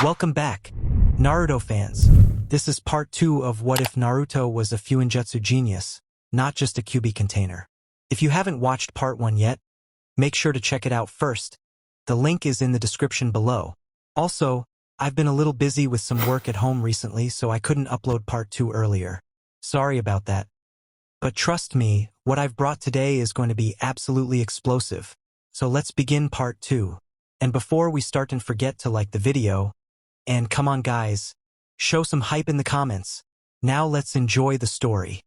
Welcome back, Naruto fans. This is part 2 of What If Naruto Was a Fuinjutsu Genius, not just a Kyuubi container. If you haven't watched part 1 yet, make sure to check it out first. The link is in the description below. Also, I've been a little busy with some work at home recently, so I couldn't upload part 2 earlier. Sorry about that. But trust me, what I've brought today is going to be absolutely explosive. So let's begin part 2. And before we start, don't forget to like the video. And come on guys, show some hype in the comments. Now let's enjoy the story.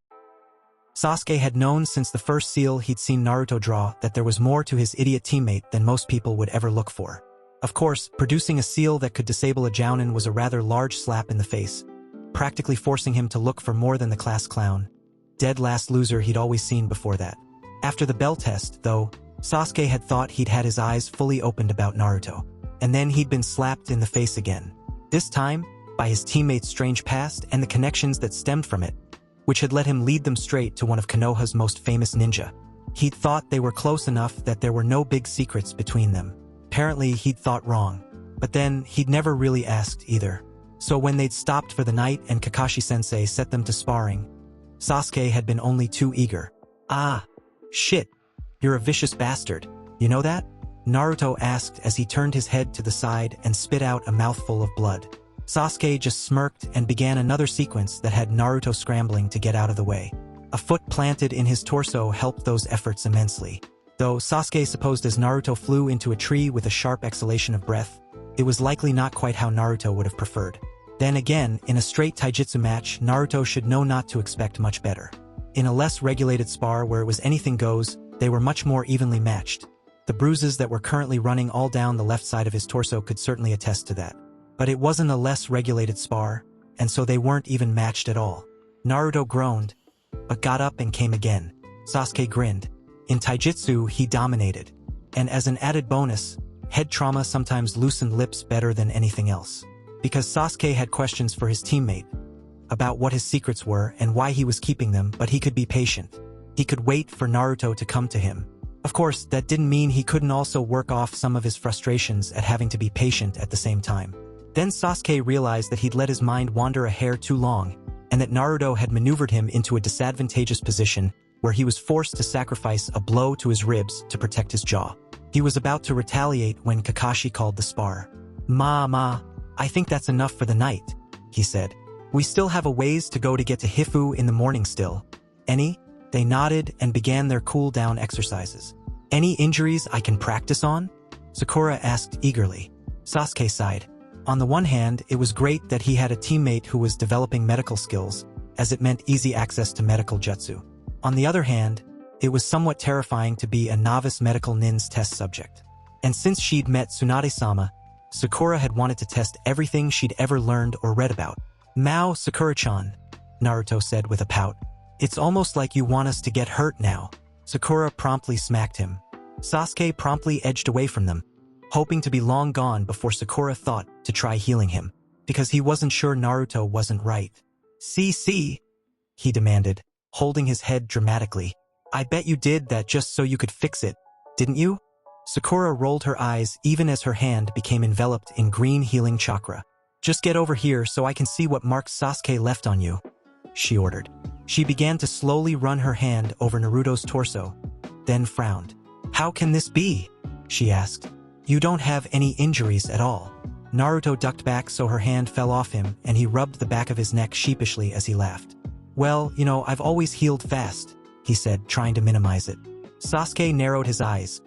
Sasuke had known since the first seal he'd seen Naruto draw that there was more to his idiot teammate than most people would ever look for. Of course, producing a seal that could disable a jounin was a rather large slap in the face, practically forcing him to look for more than the class clown, dead last loser he'd always seen before that. After the bell test, though, Sasuke had thought he'd had his eyes fully opened about Naruto, and then he'd been slapped in the face again. This time, by his teammate's strange past and the connections that stemmed from it, which had let him lead them straight to one of Konoha's most famous ninja. He'd thought they were close enough that there were no big secrets between them. Apparently, he'd thought wrong. But then, he'd never really asked either. So when they'd stopped for the night and Kakashi-sensei set them to sparring, Sasuke had been only too eager. "Ah, shit. You're a vicious bastard. You know that?" Naruto asked as he turned his head to the side and spit out a mouthful of blood. Sasuke just smirked and began another sequence that had Naruto scrambling to get out of the way. A foot planted in his torso helped those efforts immensely. Though Sasuke supposed as Naruto flew into a tree with a sharp exhalation of breath, it was likely not quite how Naruto would have preferred. Then again, in a straight taijutsu match, Naruto should know not to expect much better. In a less regulated spar where it was anything goes, they were much more evenly matched. The bruises that were currently running all down the left side of his torso could certainly attest to that. But it wasn't a less regulated spar, and so they weren't even matched at all. Naruto groaned, but got up and came again. Sasuke grinned. In taijutsu, he dominated. And as an added bonus, head trauma sometimes loosened lips better than anything else. Because Sasuke had questions for his teammate about what his secrets were and why he was keeping them, but he could be patient. He could wait for Naruto to come to him. Of course, that didn't mean he couldn't also work off some of his frustrations at having to be patient at the same time. Then Sasuke realized that he'd let his mind wander a hair too long, and that Naruto had maneuvered him into a disadvantageous position where he was forced to sacrifice a blow to his ribs to protect his jaw. He was about to retaliate when Kakashi called the spar. Ma, I think that's enough for the night," he said. "We still have a ways to go to get to Hifu in the morning still. Any?" They nodded and began their cool-down exercises. "Any injuries I can practice on?" Sakura asked eagerly. Sasuke sighed. On the one hand, it was great that he had a teammate who was developing medical skills, as it meant easy access to medical jutsu. On the other hand, it was somewhat terrifying to be a novice medical nin's test subject. And since she'd met Tsunade-sama, Sakura had wanted to test everything she'd ever learned or read about. "Mao, Sakura-chan," Naruto said with a pout. "It's almost like you want us to get hurt now." Sakura promptly smacked him. Sasuke promptly edged away from them, hoping to be long gone before Sakura thought to try healing him, because he wasn't sure Naruto wasn't right. See, he demanded, holding his head dramatically. "I bet you did that just so you could fix it, didn't you?" Sakura rolled her eyes even as her hand became enveloped in green healing chakra. "Just get over here so I can see what marks Sasuke left on you," she ordered. She began to slowly run her hand over Naruto's torso, then frowned. "How can this be?" she asked. "You don't have any injuries at all." Naruto ducked back so her hand fell off him, and he rubbed the back of his neck sheepishly as he laughed. "Well, I've always healed fast," he said, trying to minimize it. Sasuke narrowed his eyes,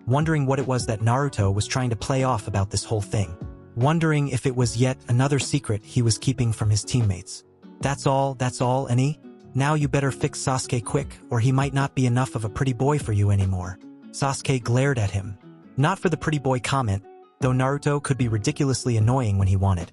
wondering what it was that Naruto was trying to play off about this whole thing, wondering if it was yet another secret he was keeping from his teammates. That's all, any? Now you better fix Sasuke quick, or he might not be enough of a pretty boy for you anymore." Sasuke glared at him. Not for the pretty boy comment, though Naruto could be ridiculously annoying when he wanted,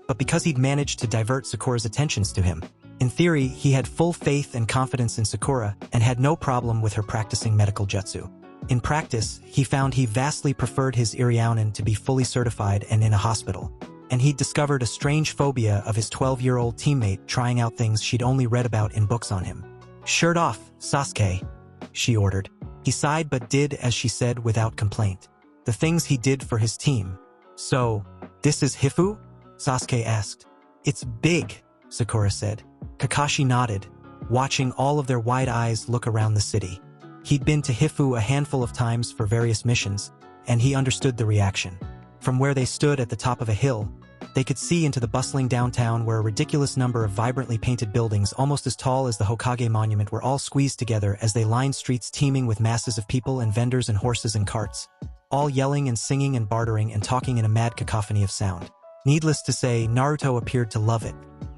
but because he'd managed to divert Sakura's attentions to him. In theory, he had full faith and confidence in Sakura and had no problem with her practicing medical jutsu. In practice, he found he vastly preferred his Irionin to be fully certified and in a hospital. And he'd discovered a strange phobia of his 12-year-old teammate trying out things she'd only read about in books on him. "Shirt off, Sasuke," she ordered. He sighed but did as she said without complaint. The things he did for his team. "So, this is Hifu?" Sasuke asked. It's big, Sakura said. Kakashi nodded, watching all of their wide eyes look around the city. He'd been to Hifu a handful of times for various missions, and he understood the reaction. From where they stood at the top of a hill, they could see into the bustling downtown where a ridiculous number of vibrantly painted buildings almost as tall as the Hokage monument were all squeezed together as they lined streets teeming with masses of people and vendors and horses and carts, all yelling and singing and bartering and talking in a mad cacophony of sound. Needless to say, Naruto appeared to love it.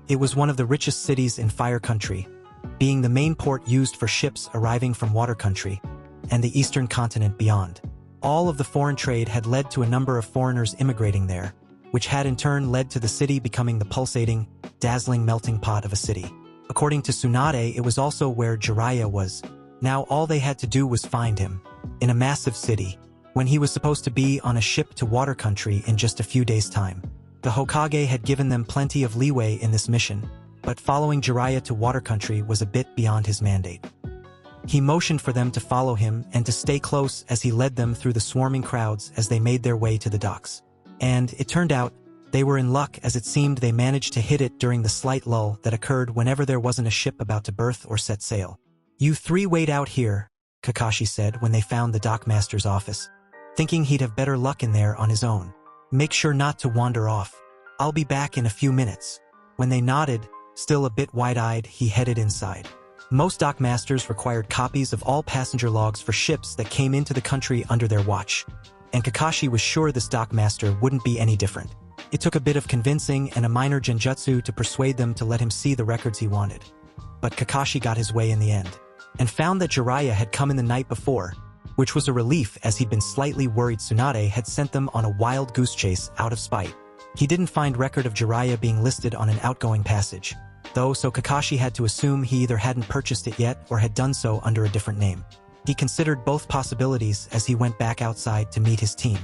It was one of the richest cities in Fire Country, being the main port used for ships arriving from Water Country and the eastern continent beyond. All of the foreign trade had led to a number of foreigners immigrating there, which had in turn led to the city becoming the pulsating, dazzling melting pot of a city. According to Tsunade, it was also where Jiraiya was. Now all they had to do was find him, in a massive city, when he was supposed to be on a ship to Water Country in just a few days' time. The Hokage had given them plenty of leeway in this mission, but following Jiraiya to Water Country was a bit beyond his mandate. He motioned for them to follow him and to stay close as he led them through the swarming crowds as they made their way to the docks. And, it turned out, they were in luck as it seemed they managed to hit it during the slight lull that occurred whenever there wasn't a ship about to berth or set sail. You three wait out here, Kakashi said when they found the dockmaster's office, thinking he'd have better luck in there on his own. Make sure not to wander off. I'll be back in a few minutes. When they nodded, still a bit wide-eyed, he headed inside. Most dockmasters required copies of all passenger logs for ships that came into the country under their watch, and Kakashi was sure this dockmaster wouldn't be any different. It took a bit of convincing and a minor genjutsu to persuade them to let him see the records he wanted. But Kakashi got his way in the end, and found that Jiraiya had come in the night before, which was a relief as he'd been slightly worried Tsunade had sent them on a wild goose chase out of spite. He didn't find record of Jiraiya being listed on an outgoing passage, though, so Kakashi had to assume he either hadn't purchased it yet or had done so under a different name. He considered both possibilities as he went back outside to meet his team.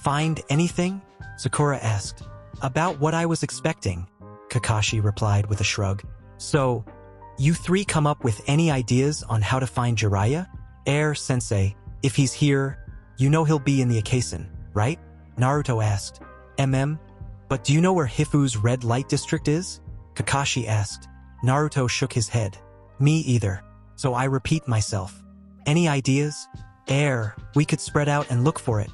Find anything? Sakura asked. About what I was expecting, Kakashi replied with a shrug. So, you three come up with any ideas on how to find Jiraiya? Sensei, if he's here, you know he'll be in the Akasen, right? Naruto asked. But do you know where Hifu's red light district is? Kakashi asked. Naruto shook his head. Me either. So I repeat myself. Any ideas? We could spread out and look for it,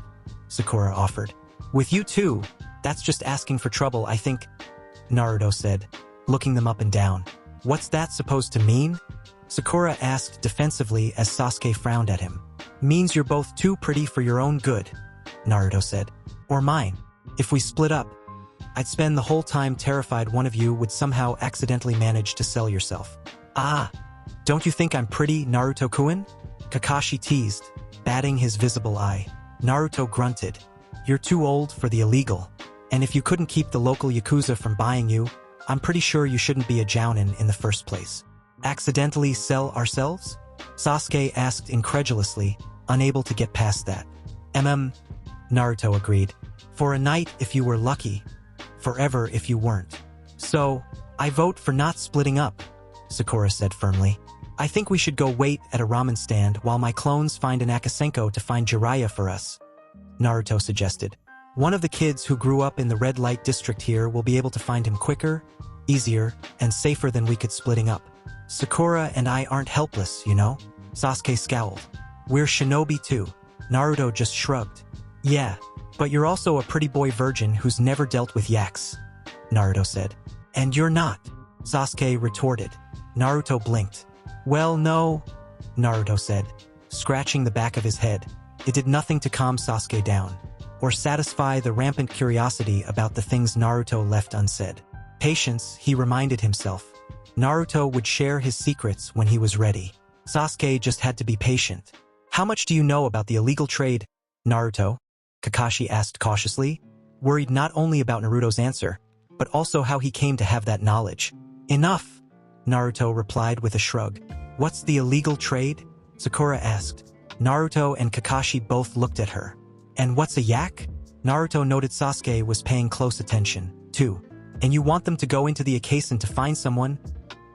Sakura offered. With you two, that's just asking for trouble, I think, Naruto said, looking them up and down. What's that supposed to mean? Sakura asked defensively as Sasuke frowned at him. Means you're both too pretty for your own good, Naruto said. Or mine. If we split up, I'd spend the whole time terrified one of you would somehow accidentally manage to sell yourself. Don't you think I'm pretty, Naruto-kun? Kakashi teased, batting his visible eye. Naruto grunted. You're too old for the illegal. And if you couldn't keep the local Yakuza from buying you, I'm pretty sure you shouldn't be a jounin in the first place. Accidentally sell ourselves? Sasuke asked incredulously, unable to get past that. Naruto agreed. For a night if you were lucky. Forever if you weren't. So, I vote for not splitting up, Sakura said firmly. I think we should go wait at a ramen stand while my clones find an Akasenko to find Jiraiya for us, Naruto suggested. One of the kids who grew up in the red light district here will be able to find him quicker, easier, and safer than we could splitting up. Sakura and I aren't helpless, you know? Sasuke scowled. We're shinobi too. Naruto just shrugged. Yeah, but you're also a pretty boy virgin who's never dealt with yaks, Naruto said. And you're not, Sasuke retorted. Naruto blinked. Well, no, Naruto said, scratching the back of his head. It did nothing to calm Sasuke down, or satisfy the rampant curiosity about the things Naruto left unsaid. Patience, he reminded himself. Naruto would share his secrets when he was ready. Sasuke just had to be patient. How much do you know about the illegal trade, Naruto? Kakashi asked cautiously, worried not only about Naruto's answer, but also how he came to have that knowledge. Enough, Naruto replied with a shrug. What's the illegal trade? Sakura asked. Naruto and Kakashi both looked at her. And what's a yak? Naruto noted Sasuke was paying close attention, too. And you want them to go into the Akasen to find someone?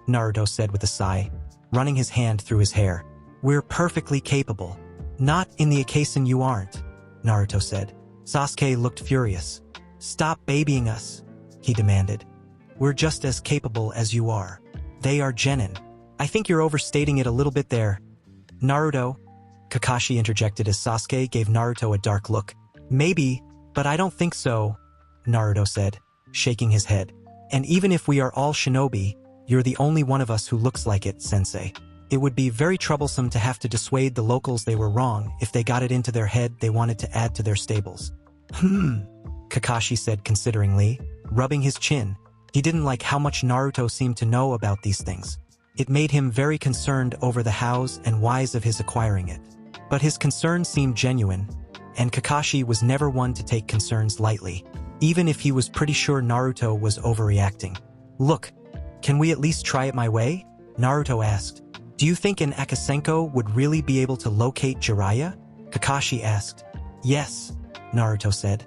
Naruto said with a sigh, running his hand through his hair. We're perfectly capable. Not in the Akasen you aren't, Naruto said. Sasuke looked furious. Stop babying us. he demanded. We're just as capable as you are. They are genin. I think you're overstating it a little bit there. Naruto, Kakashi interjected as Sasuke gave Naruto a dark look. Maybe, but I don't think so, Naruto said, shaking his head. And even if we are all shinobi, you're the only one of us who looks like it, sensei. It would be very troublesome to have to dissuade the locals they were wrong if they got it into their head they wanted to add to their stables. Kakashi said consideringly, rubbing his chin. He didn't like how much Naruto seemed to know about these things. It made him very concerned over the hows and whys of his acquiring it. But his concern seemed genuine, and Kakashi was never one to take concerns lightly, even if he was pretty sure Naruto was overreacting. Look, can we at least try it my way? Naruto asked. Do you think an Akasenko would really be able to locate Jiraiya? Kakashi asked. Yes, Naruto said.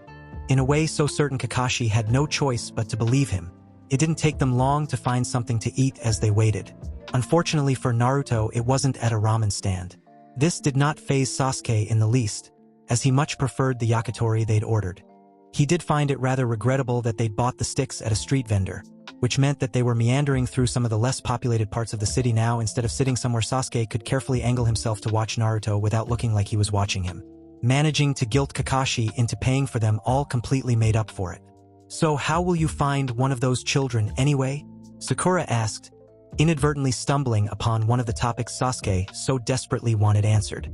In a way so certain Kakashi had no choice but to believe him. It didn't take them long to find something to eat as they waited. Unfortunately for Naruto, it wasn't at a ramen stand. This did not faze Sasuke in the least, as he much preferred the yakitori they'd ordered. He did find it rather regrettable that they'd bought the sticks at a street vendor, which meant that they were meandering through some of the less populated parts of the city now instead of sitting somewhere Sasuke could carefully angle himself to watch Naruto without looking like he was watching him. Managing to guilt Kakashi into paying for them all completely made up for it. So how will you find one of those children anyway? Sakura asked, inadvertently stumbling upon one of the topics Sasuke so desperately wanted answered.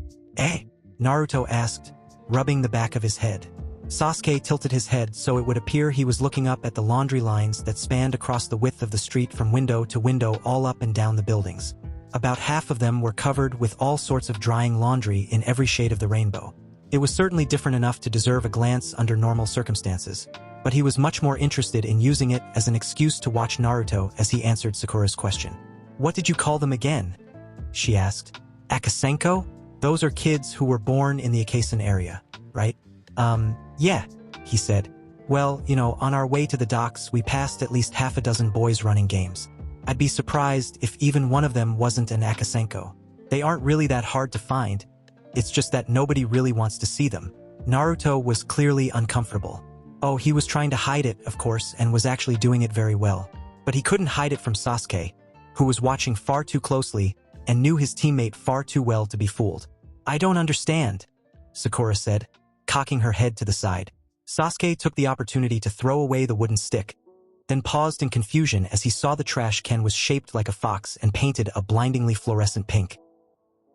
Naruto asked, rubbing the back of his head. Sasuke tilted his head so it would appear he was looking up at the laundry lines that spanned across the width of the street from window to window all up and down the buildings. About half of them were covered with all sorts of drying laundry in every shade of the rainbow. It was certainly different enough to deserve a glance under normal circumstances, but he was much more interested in using it as an excuse to watch Naruto as he answered Sakura's question. What did you call them again? She asked. Akasenko? Those are kids who were born in the Akasen area, right? Yeah, he said. Well, on our way to the docks, we passed at least half a dozen boys running games. I'd be surprised if even one of them wasn't an Akasenko. They aren't really that hard to find. It's just that nobody really wants to see them. Naruto was clearly uncomfortable. Oh, he was trying to hide it, of course, and was actually doing it very well. But he couldn't hide it from Sasuke, who was watching far too closely and knew his teammate far too well to be fooled. I don't understand, Sakura said, cocking her head to the side. Sasuke took the opportunity to throw away the wooden stick, then paused in confusion as he saw the trash can was shaped like a fox and painted a blindingly fluorescent pink.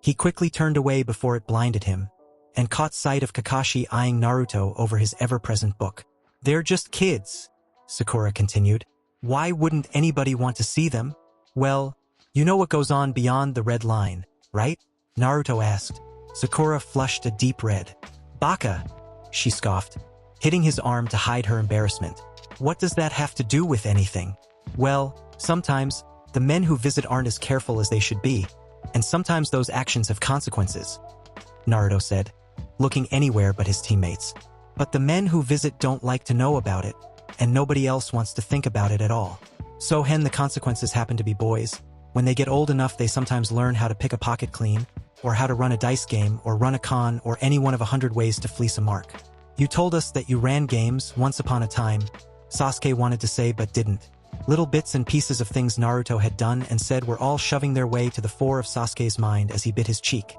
He quickly turned away before it blinded him, and caught sight of Kakashi eyeing Naruto over his ever-present book. They're just kids, Sakura continued. Why wouldn't anybody want to see them? Well, you know what goes on beyond the red line, right? Naruto asked. Sakura flushed a deep red. Baka, she scoffed, hitting his arm to hide her embarrassment. What does that have to do with anything? Well, sometimes, the men who visit aren't as careful as they should be, and sometimes those actions have consequences, Naruto said, looking anywhere but his teammates. But the men who visit don't like to know about it, and nobody else wants to think about it at all. So the consequences happen to be boys. When they get old enough, they sometimes learn how to pick a pocket clean, or how to run a dice game, or run a con, or any one of 100 ways to fleece a mark. You told us that you ran games once upon a time, Sasuke wanted to say but didn't. Little bits and pieces of things Naruto had done and said were all shoving their way to the fore of Sasuke's mind as he bit his cheek,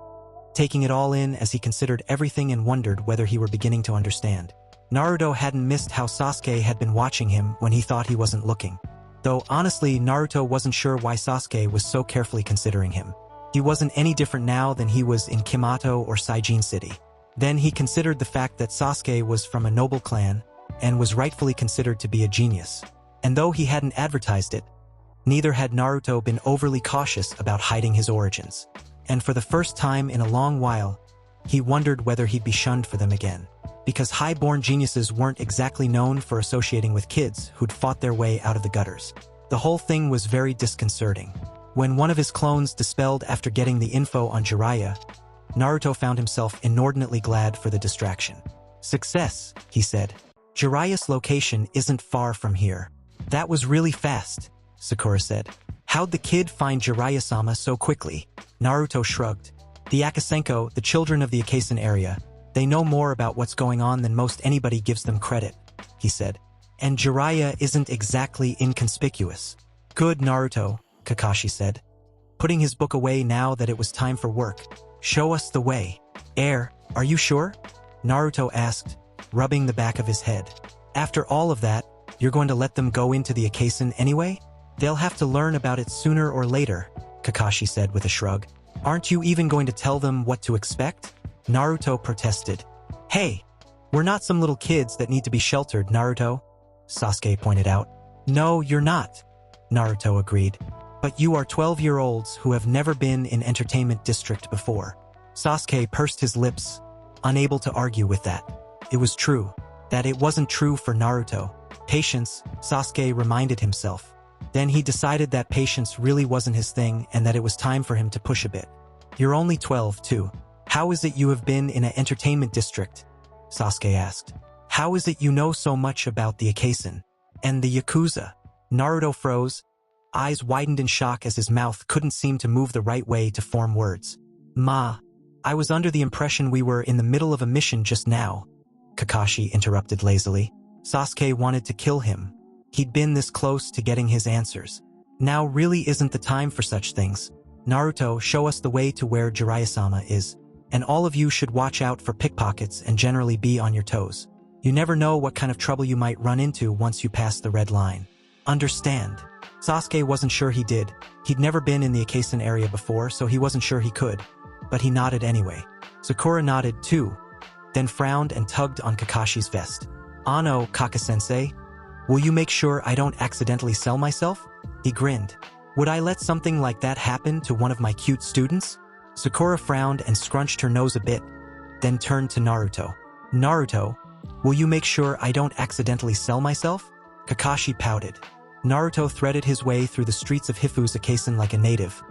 taking it all in as he considered everything and wondered whether he were beginning to understand. Naruto hadn't missed how Sasuke had been watching him when he thought he wasn't looking. Though honestly, Naruto wasn't sure why Sasuke was so carefully considering him. He wasn't any different now than he was in Kimoto or Saijin City. Then he considered the fact that Sasuke was from a noble clan and was rightfully considered to be a genius. And though he hadn't advertised it, neither had Naruto been overly cautious about hiding his origins. And for the first time in a long while, he wondered whether he'd be shunned for them again. Because high-born geniuses weren't exactly known for associating with kids who'd fought their way out of the gutters. The whole thing was very disconcerting. When one of his clones dispelled after getting the info on Jiraiya, Naruto found himself inordinately glad for the distraction. Success, he said. Jiraiya's location isn't far from here. That was really fast, Sakura said. How'd the kid find Jiraiya-sama so quickly? Naruto shrugged. The Akasenko, the children of the Akasen area, they know more about what's going on than most anybody gives them credit, he said. And Jiraiya isn't exactly inconspicuous. Good, Naruto, Kakashi said, putting his book away now that it was time for work. Show us the way. Are you sure? Naruto asked, rubbing the back of his head. After all of that, you're going to let them go into the Akasen anyway? They'll have to learn about it sooner or later, Kakashi said with a shrug. Aren't you even going to tell them what to expect? Naruto protested. Hey, we're not some little kids that need to be sheltered, Naruto, Sasuke pointed out. No, you're not, Naruto agreed. But you are 12-year-olds who have never been in Entertainment District before. Sasuke pursed his lips, unable to argue with that. It was true. That it wasn't true for Naruto. Patience, Sasuke reminded himself. Then he decided that patience really wasn't his thing and that it was time for him to push a bit. You're only 12, too. How is it you have been in an Entertainment District? Sasuke asked. How is it you know so much about the Akasen and the Yakuza? Naruto froze, eyes widened in shock as his mouth couldn't seem to move the right way to form words. I was under the impression we were in the middle of a mission just now, Kakashi interrupted lazily. Sasuke wanted to kill him. He'd been this close to getting his answers. Now really isn't the time for such things. Naruto, show us the way to where Jiraiya-sama is. And all of you should watch out for pickpockets and generally be on your toes. You never know what kind of trouble you might run into once you pass the red line. Understand? Sasuke wasn't sure he did. He'd never been in the Akasen area before, so he wasn't sure he could. But he nodded anyway. Sakura nodded too, then frowned and tugged on Kakashi's vest. Ano, Kaka-sensei, will you make sure I don't accidentally sell myself? He grinned. Would I let something like that happen to one of my cute students? Sakura frowned and scrunched her nose a bit, then turned to Naruto. Naruto, will you make sure I don't accidentally sell myself? Kakashi pouted. Naruto threaded his way through the streets of Hifu's Akasen like a native,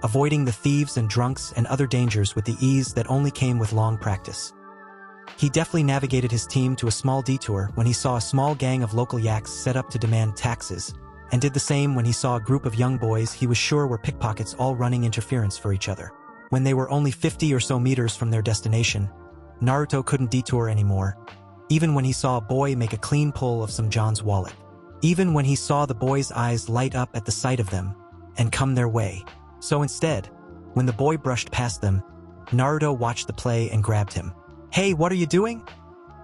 avoiding the thieves and drunks and other dangers with the ease that only came with long practice. He deftly navigated his team to a small detour when he saw a small gang of local yaks set up to demand taxes, and did the same when he saw a group of young boys he was sure were pickpockets all running interference for each other. When they were only 50 or so meters from their destination, Naruto couldn't detour anymore, even when he saw a boy make a clean pull of some John's wallet. Even when he saw the boy's eyes light up at the sight of them and come their way. So instead, when the boy brushed past them, Naruto watched the play and grabbed him. Hey, what are you doing?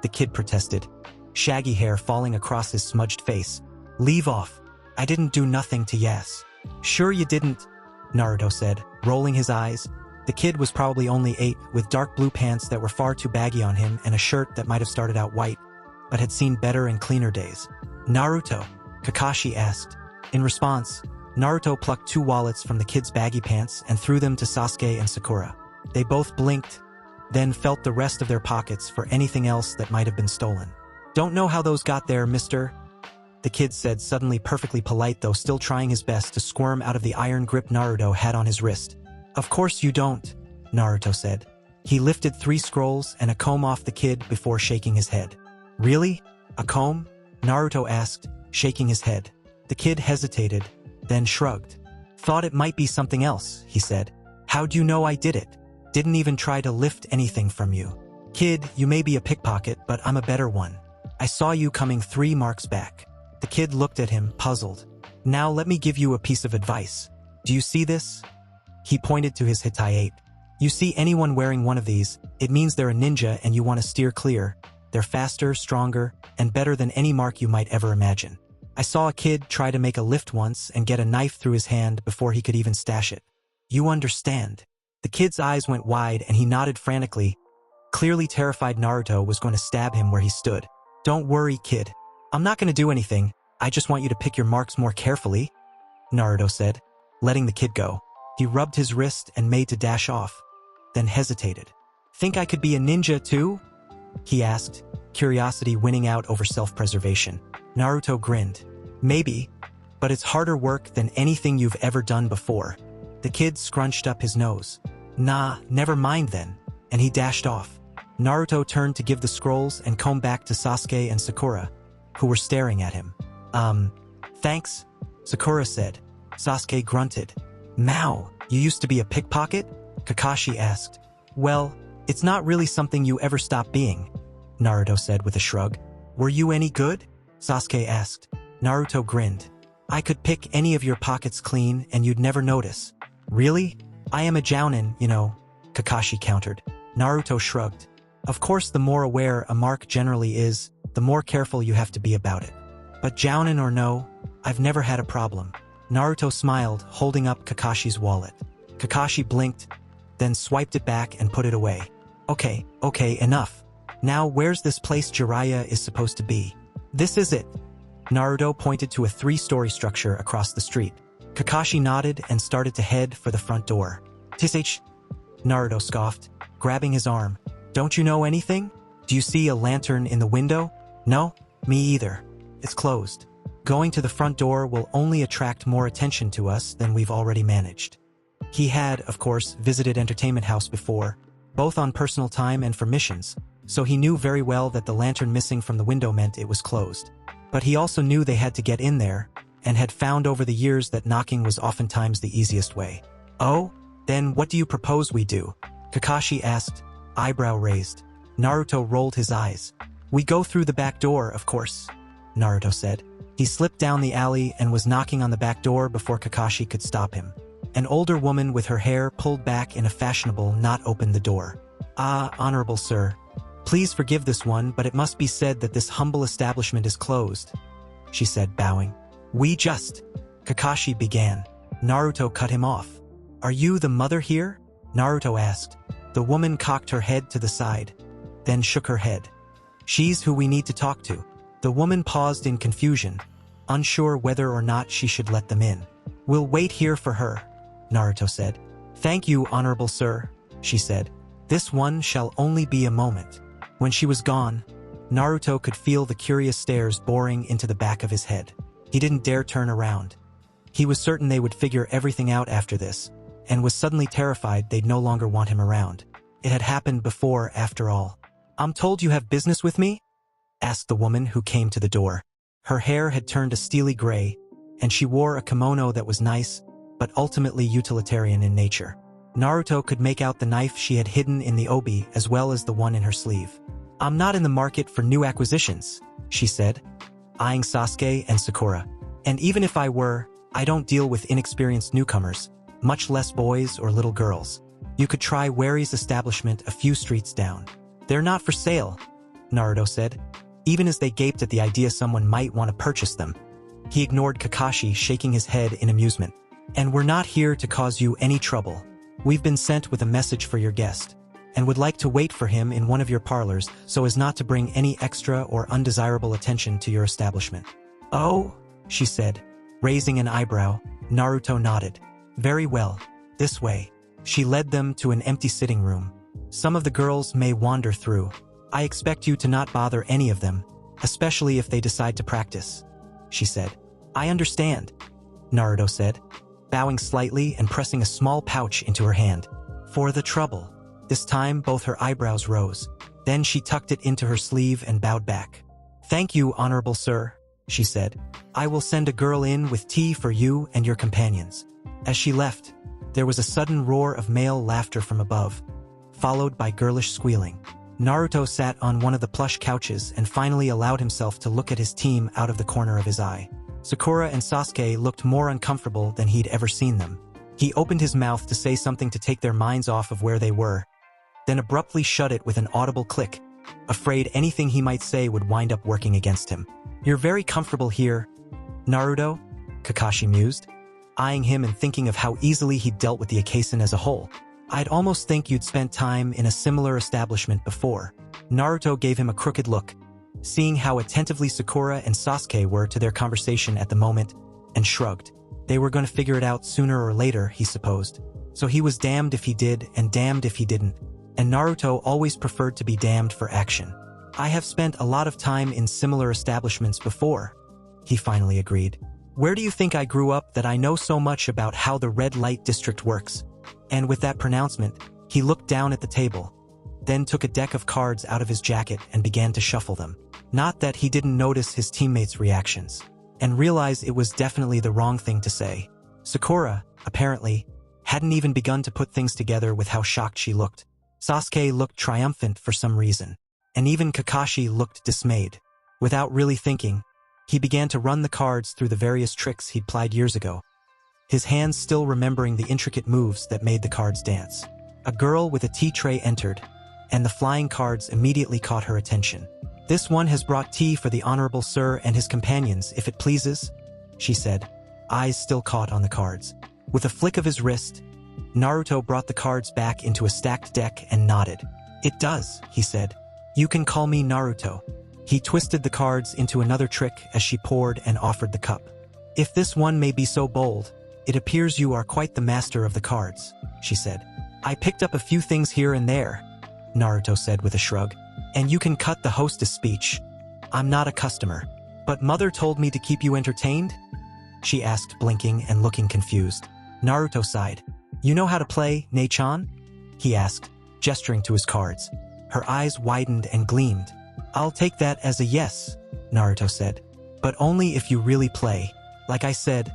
The kid protested, shaggy hair falling across his smudged face. Leave off. I didn't do nothing to Yas. Sure you didn't, Naruto said, rolling his eyes. The kid was probably only 8, with dark blue pants that were far too baggy on him and a shirt that might have started out white, but had seen better and cleaner days. Naruto, Kakashi asked. In response, Naruto plucked 2 wallets from the kid's baggy pants and threw them to Sasuke and Sakura. They both blinked, then felt the rest of their pockets for anything else that might have been stolen. Don't know how those got there, mister, the kid said, suddenly perfectly polite though still trying his best to squirm out of the iron grip Naruto had on his wrist. Of course you don't, Naruto said. He lifted 3 scrolls and a comb off the kid before shaking his head. Really? A comb? Naruto asked, shaking his head. The kid hesitated, then shrugged. Thought it might be something else, he said. How'd you know I did it? Didn't even try to lift anything from you. Kid, you may be a pickpocket, but I'm a better one. I saw you coming 3 marks back. The kid looked at him, puzzled. Now let me give you a piece of advice. Do you see this? He pointed to his Hitai ape. You see anyone wearing one of these, it means they're a ninja and you want to steer clear. They're faster, stronger, and better than any mark you might ever imagine. I saw a kid try to make a lift once and get a knife through his hand before he could even stash it. You understand. The kid's eyes went wide and he nodded frantically. Clearly terrified Naruto was going to stab him where he stood. Don't worry, kid. I'm not going to do anything. I just want you to pick your marks more carefully, Naruto said, letting the kid go. He rubbed his wrist and made to dash off, then hesitated. Think I could be a ninja too? He asked, curiosity winning out over self-preservation. Naruto grinned. Maybe, but it's harder work than anything you've ever done before. The kid scrunched up his nose. Nah, never mind then, and he dashed off. Naruto turned to give the scrolls and comb back to Sasuke and Sakura, who were staring at him. Thanks, Sakura said. Sasuke grunted. Mao, you used to be a pickpocket? Kakashi asked. Well, it's not really something you ever stop being, Naruto said with a shrug. Were you any good? Sasuke asked. Naruto grinned. I could pick any of your pockets clean and you'd never notice. Really? I am a jounin, you know, Kakashi countered. Naruto shrugged. Of course, the more aware a mark generally is, the more careful you have to be about it. But jounin or no, I've never had a problem. Naruto smiled, holding up Kakashi's wallet. Kakashi blinked, then swiped it back and put it away. Okay, enough. Now where's this place Jiraiya is supposed to be? This is it. Naruto pointed to a 3-story structure across the street. Kakashi nodded and started to head for the front door. Tsh, Naruto scoffed, grabbing his arm. Don't you know anything? Do you see a lantern in the window? No? Me either. It's closed. Going to the front door will only attract more attention to us than we've already managed. He had, of course, visited Entertainment House before, both on personal time and for missions, so he knew very well that the lantern missing from the window meant it was closed. But he also knew they had to get in there, and had found over the years that knocking was oftentimes the easiest way. Oh? Then what do you propose we do? Kakashi asked, eyebrow raised. Naruto rolled his eyes. We go through the back door, of course, Naruto said. He slipped down the alley and was knocking on the back door before Kakashi could stop him. An older woman with her hair pulled back in a fashionable knot opened the door. Ah, honorable sir. Please forgive this one, but it must be said that this humble establishment is closed, she said, bowing. Kakashi began. Naruto cut him off. Are you the mother here? Naruto asked. The woman cocked her head to the side, then shook her head. She's who we need to talk to. The woman paused in confusion, unsure whether or not she should let them in. We'll wait here for her, Naruto said. Thank you, honorable sir, she said. This one shall only be a moment. When she was gone, Naruto could feel the curious stares boring into the back of his head. He didn't dare turn around. He was certain they would figure everything out after this, and was suddenly terrified they'd no longer want him around. It had happened before, after all. I'm told you have business with me? Asked the woman who came to the door. Her hair had turned a steely gray, and she wore a kimono that was nice, but ultimately utilitarian in nature. Naruto could make out the knife she had hidden in the obi as well as the one in her sleeve. I'm not in the market for new acquisitions, she said, eyeing Sasuke and Sakura. And even if I were, I don't deal with inexperienced newcomers, much less boys or little girls. You could try Wary's establishment a few streets down. They're not for sale, Naruto said, even as they gaped at the idea someone might want to purchase them. He ignored Kakashi, shaking his head in amusement. And we're not here to cause you any trouble. We've been sent with a message for your guest, and would like to wait for him in one of your parlors so as not to bring any extra or undesirable attention to your establishment. Oh, she said, raising an eyebrow. Naruto nodded. Very well, this way. She led them to an empty sitting room. Some of the girls may wander through. I expect you to not bother any of them, especially if they decide to practice, she said. I understand, Naruto said, bowing slightly and pressing a small pouch into her hand. For the trouble. This time, both her eyebrows rose. Then she tucked it into her sleeve and bowed back. Thank you, honorable sir, she said. I will send a girl in with tea for you and your companions. As she left, there was a sudden roar of male laughter from above, followed by girlish squealing. Naruto sat on one of the plush couches and finally allowed himself to look at his team out of the corner of his eye. Sakura and Sasuke looked more uncomfortable than he'd ever seen them. He opened his mouth to say something to take their minds off of where they were, then abruptly shut it with an audible click, afraid anything he might say would wind up working against him. You're very comfortable here, Naruto, Kakashi mused, eyeing him and thinking of how easily he'd dealt with the Akasen as a whole. I'd almost think you'd spent time in a similar establishment before. Naruto gave him a crooked look, seeing how attentively Sakura and Sasuke were to their conversation at the moment, and shrugged. They were going to figure it out sooner or later, he supposed. So he was damned if he did and damned if he didn't. And Naruto always preferred to be damned for action. I have spent a lot of time in similar establishments before, he finally agreed. Where do you think I grew up that I know so much about how the red light district works? And with that pronouncement, he looked down at the table, then took a deck of cards out of his jacket and began to shuffle them. Not that he didn't notice his teammates' reactions, and realize it was definitely the wrong thing to say. Sakura, apparently, hadn't even begun to put things together with how shocked she looked. Sasuke looked triumphant for some reason, and even Kakashi looked dismayed. Without really thinking, He began to run the cards through the various tricks he'd plied years ago, his hands still remembering the intricate moves that made the cards dance. A girl with a tea tray entered, and the flying cards immediately caught her attention. "This one has brought tea for the Honorable Sir and his companions, if it pleases," she said, eyes still caught on the cards. With a flick of his wrist, Naruto brought the cards back into a stacked deck and nodded. "It does," he said. "You can call me Naruto." He twisted the cards into another trick as she poured and offered the cup. "If this one may be so bold, it appears you are quite the master of the cards," she said. "I picked up a few things here and there," Naruto said with a shrug. "And you can cut the hostess speech. I'm not a customer. But mother told me to keep you entertained?" she asked, blinking and looking confused. Naruto sighed. "You know how to play, Ne-chan?" he asked, gesturing to his cards. Her eyes widened and gleamed. "I'll take that as a yes," Naruto said. "But only if you really play. Like I said,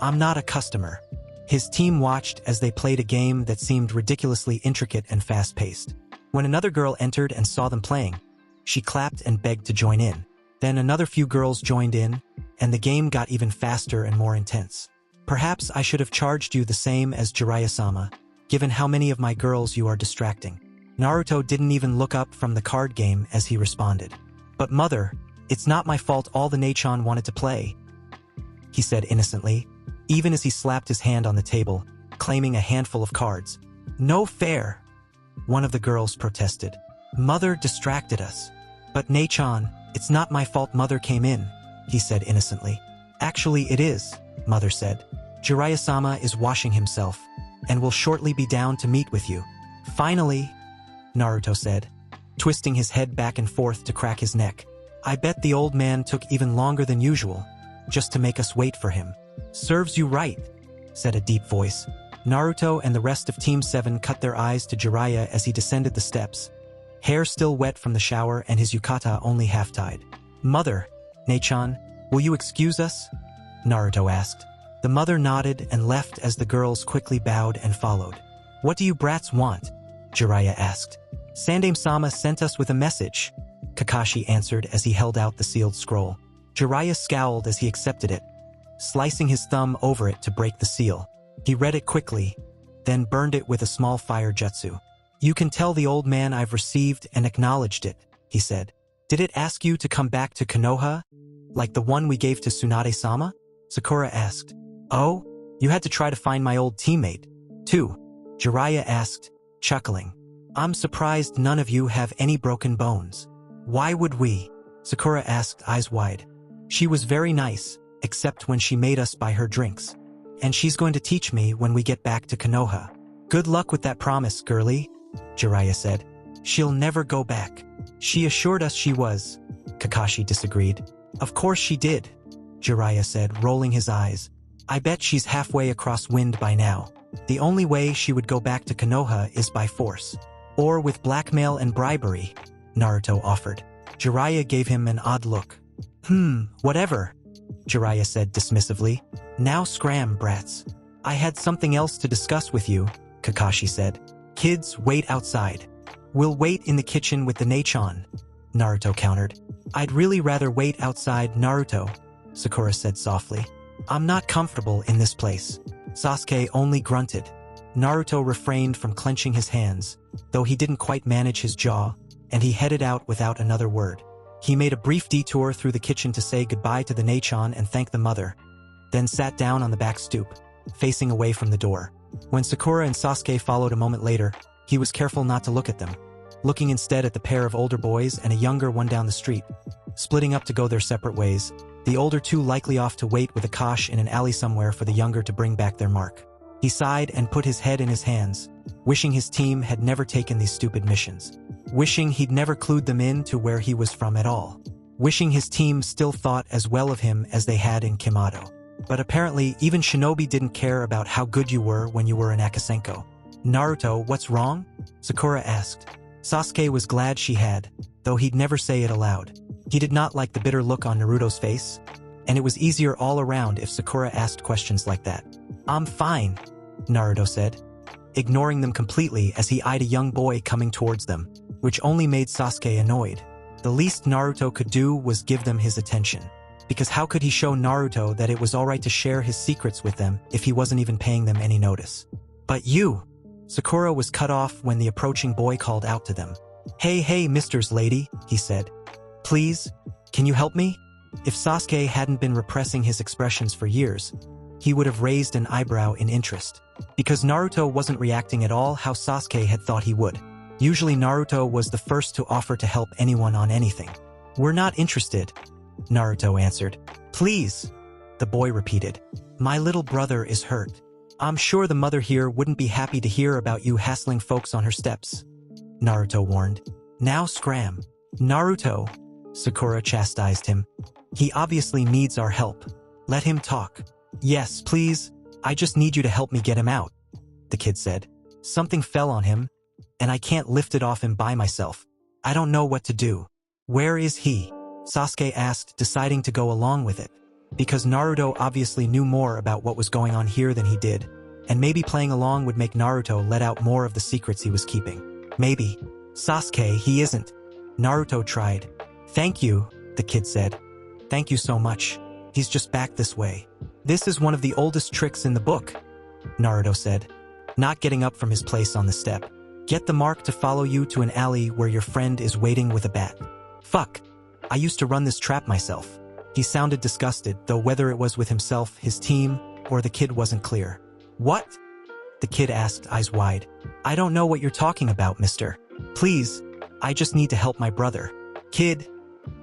I'm not a customer." His team watched as they played a game that seemed ridiculously intricate and fast-paced. When another girl entered and saw them playing, she clapped and begged to join in. Then another few girls joined in, and the game got even faster and more intense. "Perhaps I should have charged you the same as Jiraiya-sama, given how many of my girls you are distracting." Naruto didn't even look up from the card game as he responded. "But mother, it's not my fault all the Ne-chan wanted to play," he said innocently, even as he slapped his hand on the table, claiming a handful of cards. "No fair," one of the girls protested. "Mother distracted us." "But Ne-chan, it's not my fault mother came in," he said innocently. "Actually it is," mother said. "Jiraiya-sama is washing himself, and will shortly be down to meet with you." "Finally," Naruto said, twisting his head back and forth to crack his neck. "I bet the old man took even longer than usual, just to make us wait for him." "Serves you right," said a deep voice. Naruto and the rest of Team 7 cut their eyes to Jiraiya as he descended the steps, hair still wet from the shower and his yukata only half-tied. "Mother, Ne-chan, will you excuse us?" Naruto asked. The mother nodded and left as the girls quickly bowed and followed. "What do you brats want?" Jiraiya asked. "Sandaime-sama sent us with a message," Kakashi answered as he held out the sealed scroll. Jiraiya scowled as he accepted it, slicing his thumb over it to break the seal. He read it quickly, then burned it with a small fire jutsu. "You can tell the old man I've received and acknowledged it," he said. "Did it ask you to come back to Konoha, like the one we gave to Tsunade-sama?" Sakura asked. "Oh, you had to try to find my old teammate, too," Jiraiya asked, chuckling. "I'm surprised none of you have any broken bones." "Why would we?" Sakura asked, eyes wide. "She was very nice, except when she made us buy her drinks. And she's going to teach me when we get back to Konoha." "Good luck with that promise, girlie," Jiraiya said. "She'll never go back." "She assured us she was," Kakashi disagreed. "Of course she did," Jiraiya said, rolling his eyes. "I bet she's halfway across wind by now. The only way she would go back to Konoha is by force. Or with blackmail and bribery," Naruto offered. Jiraiya gave him an odd look. Whatever," Jiraiya said dismissively. "Now scram, brats. I had something else to discuss with you," Kakashi said. "Kids, wait outside." "We'll wait in the kitchen with the Ne-chan," Naruto countered. "I'd really rather wait outside, Naruto," Sakura said softly. "I'm not comfortable in this place." Sasuke only grunted. Naruto refrained from clenching his hands, though he didn't quite manage his jaw, and he headed out without another word. He made a brief detour through the kitchen to say goodbye to the Ne-chan and thank the mother, then sat down on the back stoop, facing away from the door. When Sakura and Sasuke followed a moment later, he was careful not to look at them, looking instead at the pair of older boys and a younger one down the street, splitting up to go their separate ways, the older two likely off to wait with Akash in an alley somewhere for the younger to bring back their mark. He sighed and put his head in his hands, wishing his team had never taken these stupid missions. Wishing he'd never clued them in to where he was from at all. Wishing his team still thought as well of him as they had in Kishimoto. But apparently, even Shinobi didn't care about how good you were when you were in Akasenko. "Naruto, what's wrong?" Sakura asked. Sasuke was glad she had, though he'd never say it aloud. He did not like the bitter look on Naruto's face, and it was easier all around if Sakura asked questions like that. "I'm fine," Naruto said, ignoring them completely as he eyed a young boy coming towards them, which only made Sasuke annoyed. The least Naruto could do was give them his attention. Because how could he show Naruto that it was alright to share his secrets with them if he wasn't even paying them any notice? But you! Sakura was cut off when the approaching boy called out to them. Hey, Mr. Lady, he said. Please, can you help me? If Sasuke hadn't been repressing his expressions for years, he would have raised an eyebrow in interest. Because Naruto wasn't reacting at all how Sasuke had thought he would. Usually Naruto was the first to offer to help anyone on anything. We're not interested, Naruto answered. Please, the boy repeated. My little brother is hurt. I'm sure the mother here wouldn't be happy to hear about you hassling folks on her steps, Naruto warned. Now scram. Naruto, Sakura chastised him. He obviously needs our help. Let him talk. Yes, please, I just need you to help me get him out, the kid said. Something fell on him, and I can't lift it off him by myself. I don't know what to do. Where is he? Sasuke asked, deciding to go along with it. Because Naruto obviously knew more about what was going on here than he did, and maybe playing along would make Naruto let out more of the secrets he was keeping. Maybe. Sasuke, he isn't. Naruto tried. Thank you, the kid said. Thank you so much. He's just back this way. This is one of the oldest tricks in the book, Naruto said, not getting up from his place on the step. Get the mark to follow you to an alley where your friend is waiting with a bat. Fuck. I used to run this trap myself. He sounded disgusted, though whether it was with himself, his team, or the kid wasn't clear. What? The kid asked, eyes wide. I don't know what you're talking about, mister. Please, I just need to help my brother. Kid,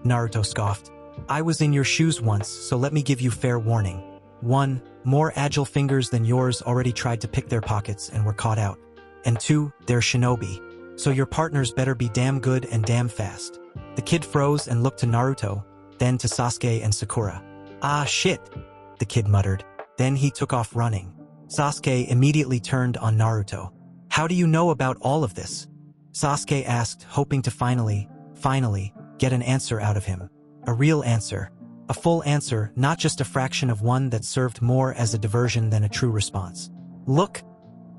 Naruto scoffed. I was in your shoes once, so let me give you fair warning. 1. More agile fingers than yours already tried to pick their pockets and were caught out. And 2. They're shinobi. So your partners better be damn good and damn fast. The kid froze and looked to Naruto, then to Sasuke and Sakura. Ah shit, the kid muttered. Then he took off running. Sasuke immediately turned on Naruto. How do you know about all of this? Sasuke asked, hoping to finally, get an answer out of him. A real answer. A full answer, not just a fraction of one that served more as a diversion than a true response. Look,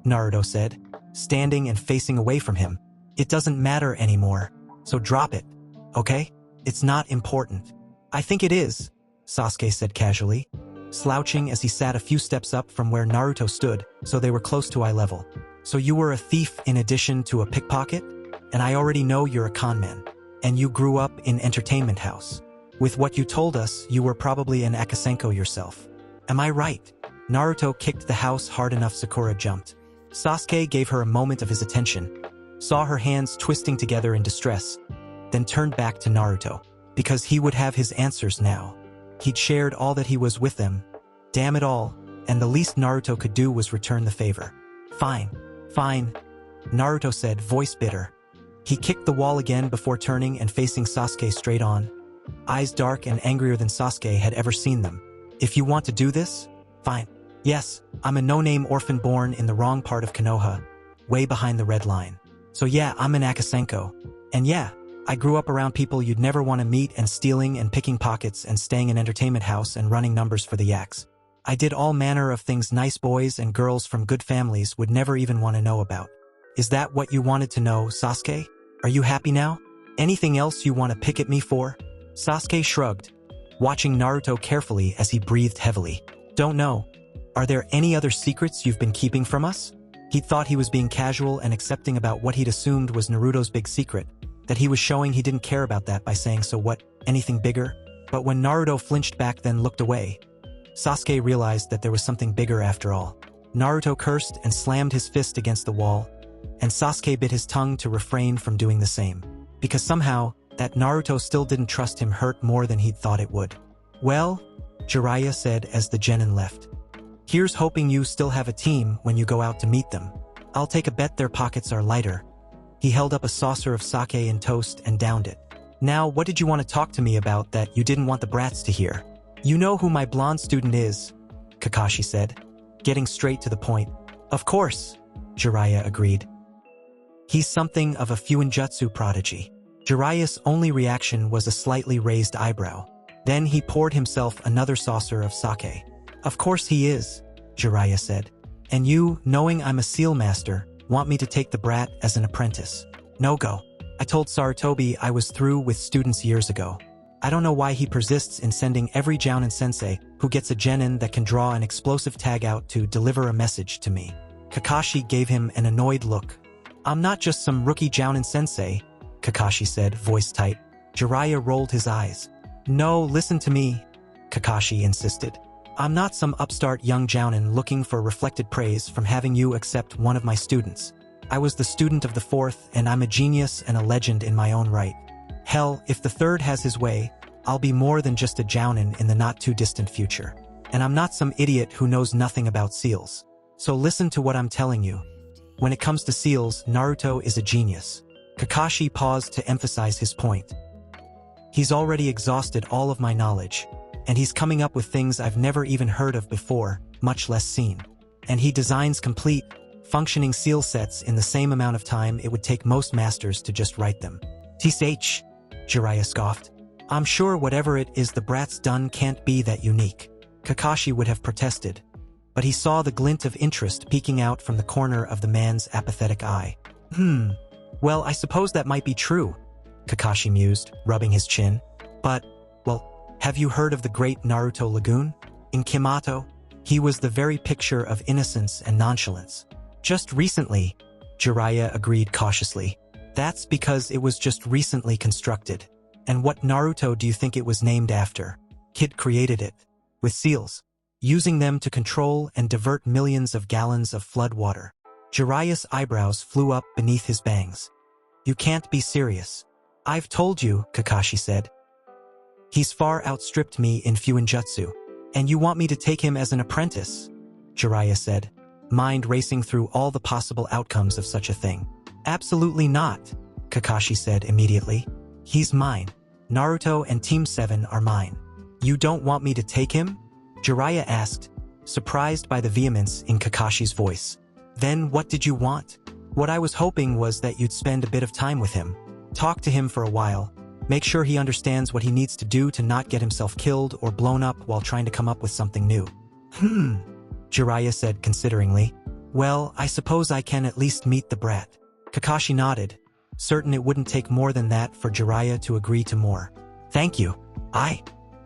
Naruto said, standing and facing away from him. It doesn't matter anymore, so drop it, okay? It's not important. I think it is, Sasuke said casually, slouching as he sat a few steps up from where Naruto stood, so they were close to eye level. So you were a thief in addition to a pickpocket? And I already know you're a conman. And you grew up in entertainment house. With what you told us, you were probably an Akasenko yourself. Am I right? Naruto kicked the house hard enough Sakura jumped. Sasuke gave her a moment of his attention, saw her hands twisting together in distress, then turned back to Naruto. Because he would have his answers now. He'd shared all that he was with them. Damn it all, and the least Naruto could do was return the favor. Fine, Naruto said, voice bitter. He kicked the wall again before turning and facing Sasuke straight on, eyes dark and angrier than Sasuke had ever seen them. If you want to do this, fine. Yes, I'm a no-name orphan born in the wrong part of Konoha, way behind the red line. So yeah, I'm an Akasenko. And yeah, I grew up around people you'd never want to meet and stealing and picking pockets and staying in entertainment house and running numbers for the yaks. I did all manner of things nice boys and girls from good families would never even want to know about. Is that what you wanted to know, Sasuke? Are you happy now? Anything else you want to pick at me for? Sasuke shrugged, watching Naruto carefully as he breathed heavily. Don't know. Are there any other secrets you've been keeping from us? He thought he was being casual and accepting about what he'd assumed was Naruto's big secret, that he was showing he didn't care about that by saying so what, anything bigger? But when Naruto flinched back then looked away, Sasuke realized that there was something bigger after all. Naruto cursed and slammed his fist against the wall, and Sasuke bit his tongue to refrain from doing the same. Because somehow, that Naruto still didn't trust him hurt more than he'd thought it would. Well, Jiraiya said as the genin left. Here's hoping you still have a team when you go out to meet them. I'll take a bet their pockets are lighter. He held up a saucer of sake and toast and downed it. Now, what did you want to talk to me about that you didn't want the brats to hear? You know who my blonde student is, Kakashi said, getting straight to the point. Of course, Jiraiya agreed. He's something of a Fuinjutsu prodigy. Jiraiya's only reaction was a slightly raised eyebrow. Then he poured himself another saucer of sake. Of course he is, Jiraiya said. And you, knowing I'm a seal master, want me to take the brat as an apprentice. No go. I told Sarutobi I was through with students years ago. I don't know why he persists in sending every Jounin sensei who gets a genin that can draw an explosive tag out to deliver a message to me. Kakashi gave him an annoyed look. I'm not just some rookie Jounin sensei, Kakashi said, voice tight. Jiraiya rolled his eyes. No, listen to me, Kakashi insisted. I'm not some upstart young Jounin looking for reflected praise from having you accept one of my students. I was the student of the fourth, and I'm a genius and a legend in my own right. Hell, if the third has his way, I'll be more than just a Jounin in the not-too-distant future. And I'm not some idiot who knows nothing about seals. So listen to what I'm telling you. When it comes to seals, Naruto is a genius. Kakashi paused to emphasize his point. He's already exhausted all of my knowledge, and he's coming up with things I've never even heard of before, much less seen. And he designs complete, functioning seal sets in the same amount of time it would take most masters to just write them. Tsh, Jiraiya scoffed. I'm sure whatever it is the brat's done can't be that unique. Kakashi would have protested, but he saw the glint of interest peeking out from the corner of the man's apathetic eye. Well, I suppose that might be true, Kakashi mused, rubbing his chin. But, well, have you heard of the great Naruto Lagoon? In Kishimoto, he was the very picture of innocence and nonchalance. Just recently, Jiraiya agreed cautiously. That's because it was just recently constructed. And what Naruto do you think it was named after? Kid created it. With seals. Using them to control and divert millions of gallons of flood water. Jiraiya's eyebrows flew up beneath his bangs. You can't be serious. I've told you, Kakashi said. He's far outstripped me in Fuinjutsu. And you want me to take him as an apprentice? Jiraiya said, mind racing through all the possible outcomes of such a thing. Absolutely not, Kakashi said immediately. He's mine. Naruto and Team 7 are mine. You don't want me to take him? Jiraiya asked, surprised by the vehemence in Kakashi's voice. Then what did you want? What I was hoping was that you'd spend a bit of time with him. Talk to him for a while. Make sure he understands what he needs to do to not get himself killed or blown up while trying to come up with something new. Jiraiya said consideringly. Well, I suppose I can at least meet the brat. Kakashi nodded, certain it wouldn't take more than that for Jiraiya to agree to more. Thank you.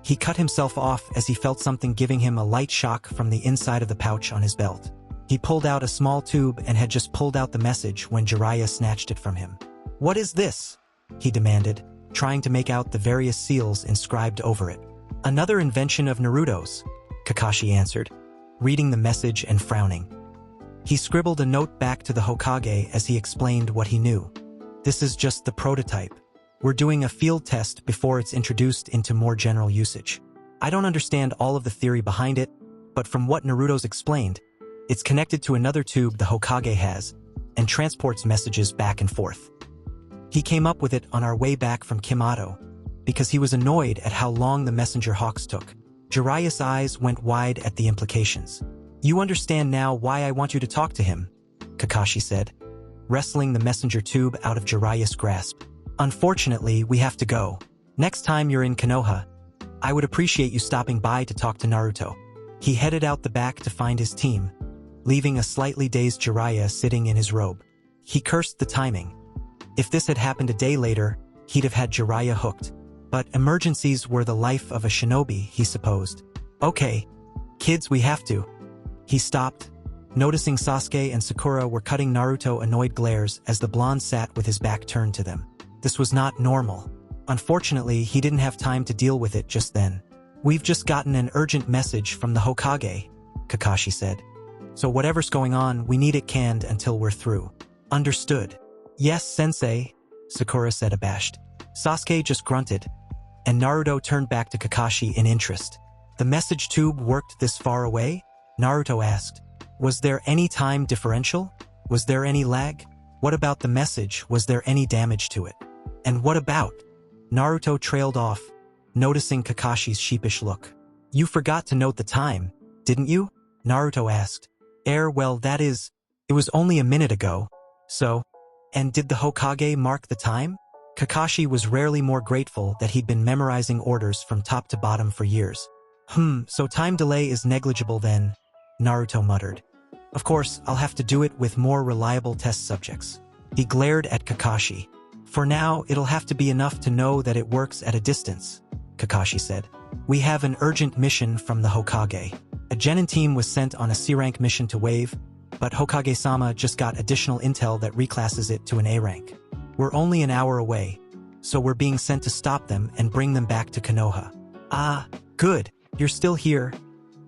He cut himself off as he felt something giving him a light shock from the inside of the pouch on his belt. He pulled out a small tube and had just pulled out the message when Jiraiya snatched it from him. What is this? He demanded, trying to make out the various seals inscribed over it. Another invention of Naruto's, Kakashi answered, reading the message and frowning. He scribbled a note back to the Hokage as he explained what he knew. This is just the prototype. We're doing a field test before it's introduced into more general usage. I don't understand all of the theory behind it, but from what Naruto's explained, it's connected to another tube the Hokage has and transports messages back and forth. He came up with it on our way back from Kishimoto because he was annoyed at how long the messenger hawks took. Jiraiya's eyes went wide at the implications. You understand now why I want you to talk to him, Kakashi said, wrestling the messenger tube out of Jiraiya's grasp. Unfortunately, we have to go. Next time you're in Konoha, I would appreciate you stopping by to talk to Naruto. He headed out the back to find his team, leaving a slightly dazed Jiraiya sitting in his robe. He cursed the timing. If this had happened a day later, he'd have had Jiraiya hooked. But emergencies were the life of a shinobi, he supposed. Okay, kids, we have to. He stopped, noticing Sasuke and Sakura were cutting Naruto annoyed glares as the blonde sat with his back turned to them. This was not normal. Unfortunately, he didn't have time to deal with it just then. We've just gotten an urgent message from the Hokage, Kakashi said. So whatever's going on, we need it canned until we're through. Understood. Yes, sensei, Sakura said abashed. Sasuke just grunted, and Naruto turned back to Kakashi in interest. The message tube worked this far away? Naruto asked. Was there any time differential? Was there any lag? What about the message? Was there any damage to it? And what about? Naruto trailed off, noticing Kakashi's sheepish look. You forgot to note the time, didn't you? Naruto asked. Well, that is, it was only a minute ago. So, and did the Hokage mark the time? Kakashi was rarely more grateful that he'd been memorizing orders from top to bottom for years. So time delay is negligible then, Naruto muttered. Of course, I'll have to do it with more reliable test subjects. He glared at Kakashi. For now, it'll have to be enough to know that it works at a distance. Kakashi said. We have an urgent mission from the Hokage. A genin team was sent on a C-rank mission to Wave, but Hokage-sama just got additional intel that reclasses it to an A-rank. We're only an hour away, so we're being sent to stop them and bring them back to Konoha. Ah, good, you're still here,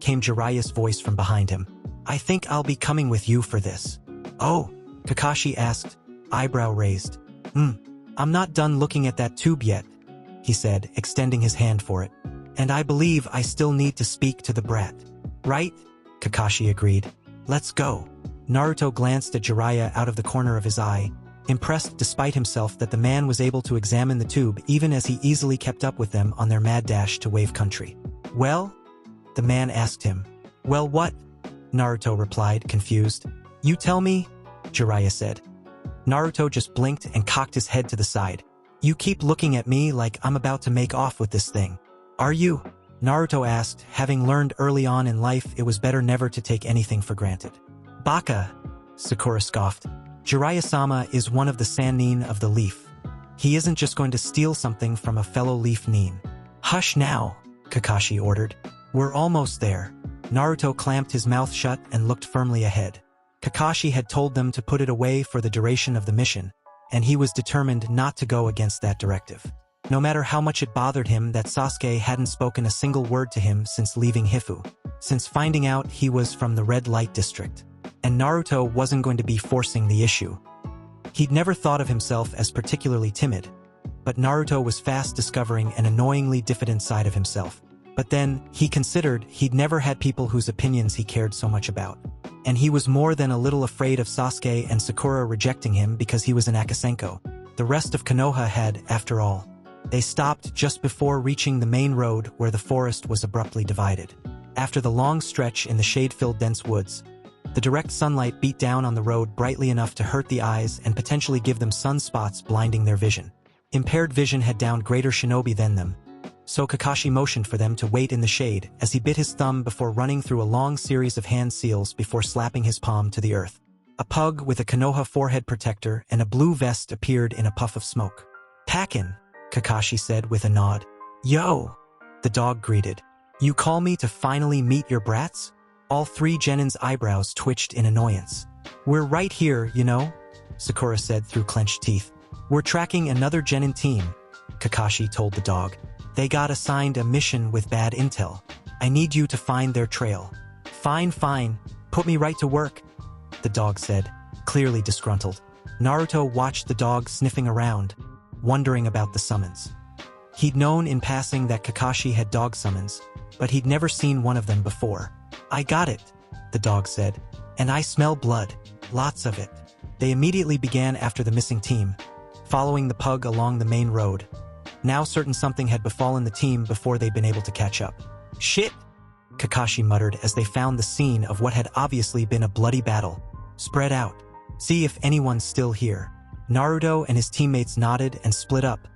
came Jiraiya's voice from behind him. I think I'll be coming with you for this. Oh, Kakashi asked, eyebrow raised. I'm not done looking at that tube yet, he said, extending his hand for it. And I believe I still need to speak to the brat. Right? Kakashi agreed. Let's go. Naruto glanced at Jiraiya out of the corner of his eye, impressed despite himself that the man was able to examine the tube even as he easily kept up with them on their mad dash to Wave Country. Well? The man asked him. Well, what? Naruto replied, confused. You tell me? Jiraiya said. Naruto just blinked and cocked his head to the side. You keep looking at me like I'm about to make off with this thing. Are you? Naruto asked, having learned early on in life it was better never to take anything for granted. Baka, Sakura scoffed. Jiraiya-sama is one of the Sannin of the Leaf. He isn't just going to steal something from a fellow Leaf Nin. Hush now, Kakashi ordered. We're almost there. Naruto clamped his mouth shut and looked firmly ahead. Kakashi had told them to put it away for the duration of the mission, and he was determined not to go against that directive. No matter how much it bothered him that Sasuke hadn't spoken a single word to him since leaving Hifu, since finding out he was from the Red Light District. And Naruto wasn't going to be forcing the issue. He'd never thought of himself as particularly timid, but Naruto was fast discovering an annoyingly diffident side of himself. But then, he considered he'd never had people whose opinions he cared so much about. And he was more than a little afraid of Sasuke and Sakura rejecting him because he was an Akasenko. The rest of Konoha had, after all. They stopped just before reaching the main road where the forest was abruptly divided. After the long stretch in the shade-filled dense woods, the direct sunlight beat down on the road brightly enough to hurt the eyes and potentially give them sunspots blinding their vision. Impaired vision had downed greater shinobi than them, so Kakashi motioned for them to wait in the shade as he bit his thumb before running through a long series of hand seals before slapping his palm to the earth. A pug with a Konoha forehead protector and a blue vest appeared in a puff of smoke. Packin', Kakashi said with a nod. Yo! The dog greeted. You call me to finally meet your brats? All three Genin's eyebrows twitched in annoyance. We're right here, you know, Sakura said through clenched teeth. We're tracking another Genin team, Kakashi told the dog. They got assigned a mission with bad intel. I need you to find their trail. Fine, put me right to work, the dog said, clearly disgruntled. Naruto watched the dog sniffing around, wondering about the summons. He'd known in passing that Kakashi had dog summons, but he'd never seen one of them before. I got it, the dog said. And I smell blood. Lots of it. They immediately began after the missing team, following the pug along the main road. Now certain something had befallen the team before they'd been able to catch up. Shit! Kakashi muttered as they found the scene of what had obviously been a bloody battle. Spread out. See if anyone's still here. Naruto and his teammates nodded and split up,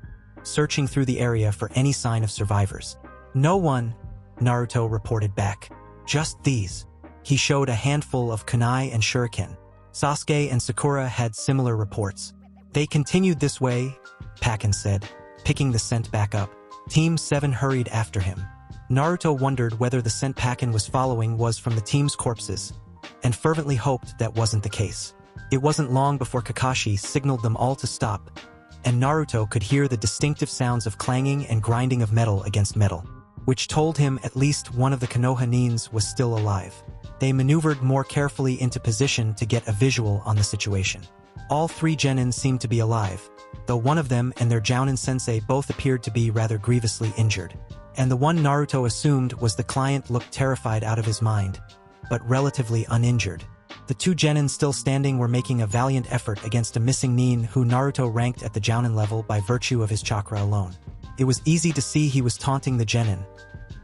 searching through the area for any sign of survivors. No one, Naruto reported back. Just these. He showed a handful of kunai and shuriken. Sasuke and Sakura had similar reports. They continued this way, Packin said, picking the scent back up. Team 7 hurried after him. Naruto wondered whether the scent Packin was following was from the team's corpses, and fervently hoped that wasn't the case. It wasn't long before Kakashi signaled them all to stop, and Naruto could hear the distinctive sounds of clanging and grinding of metal against metal, which told him at least one of the Konoha Nins was still alive. They maneuvered more carefully into position to get a visual on the situation. All three Genin seemed to be alive, though one of them and their Jounin sensei both appeared to be rather grievously injured. And the one Naruto assumed was the client looked terrified out of his mind, but relatively uninjured. The two Genin still standing were making a valiant effort against a missing Nin who Naruto ranked at the Jounin level by virtue of his chakra alone. It was easy to see he was taunting the Genin,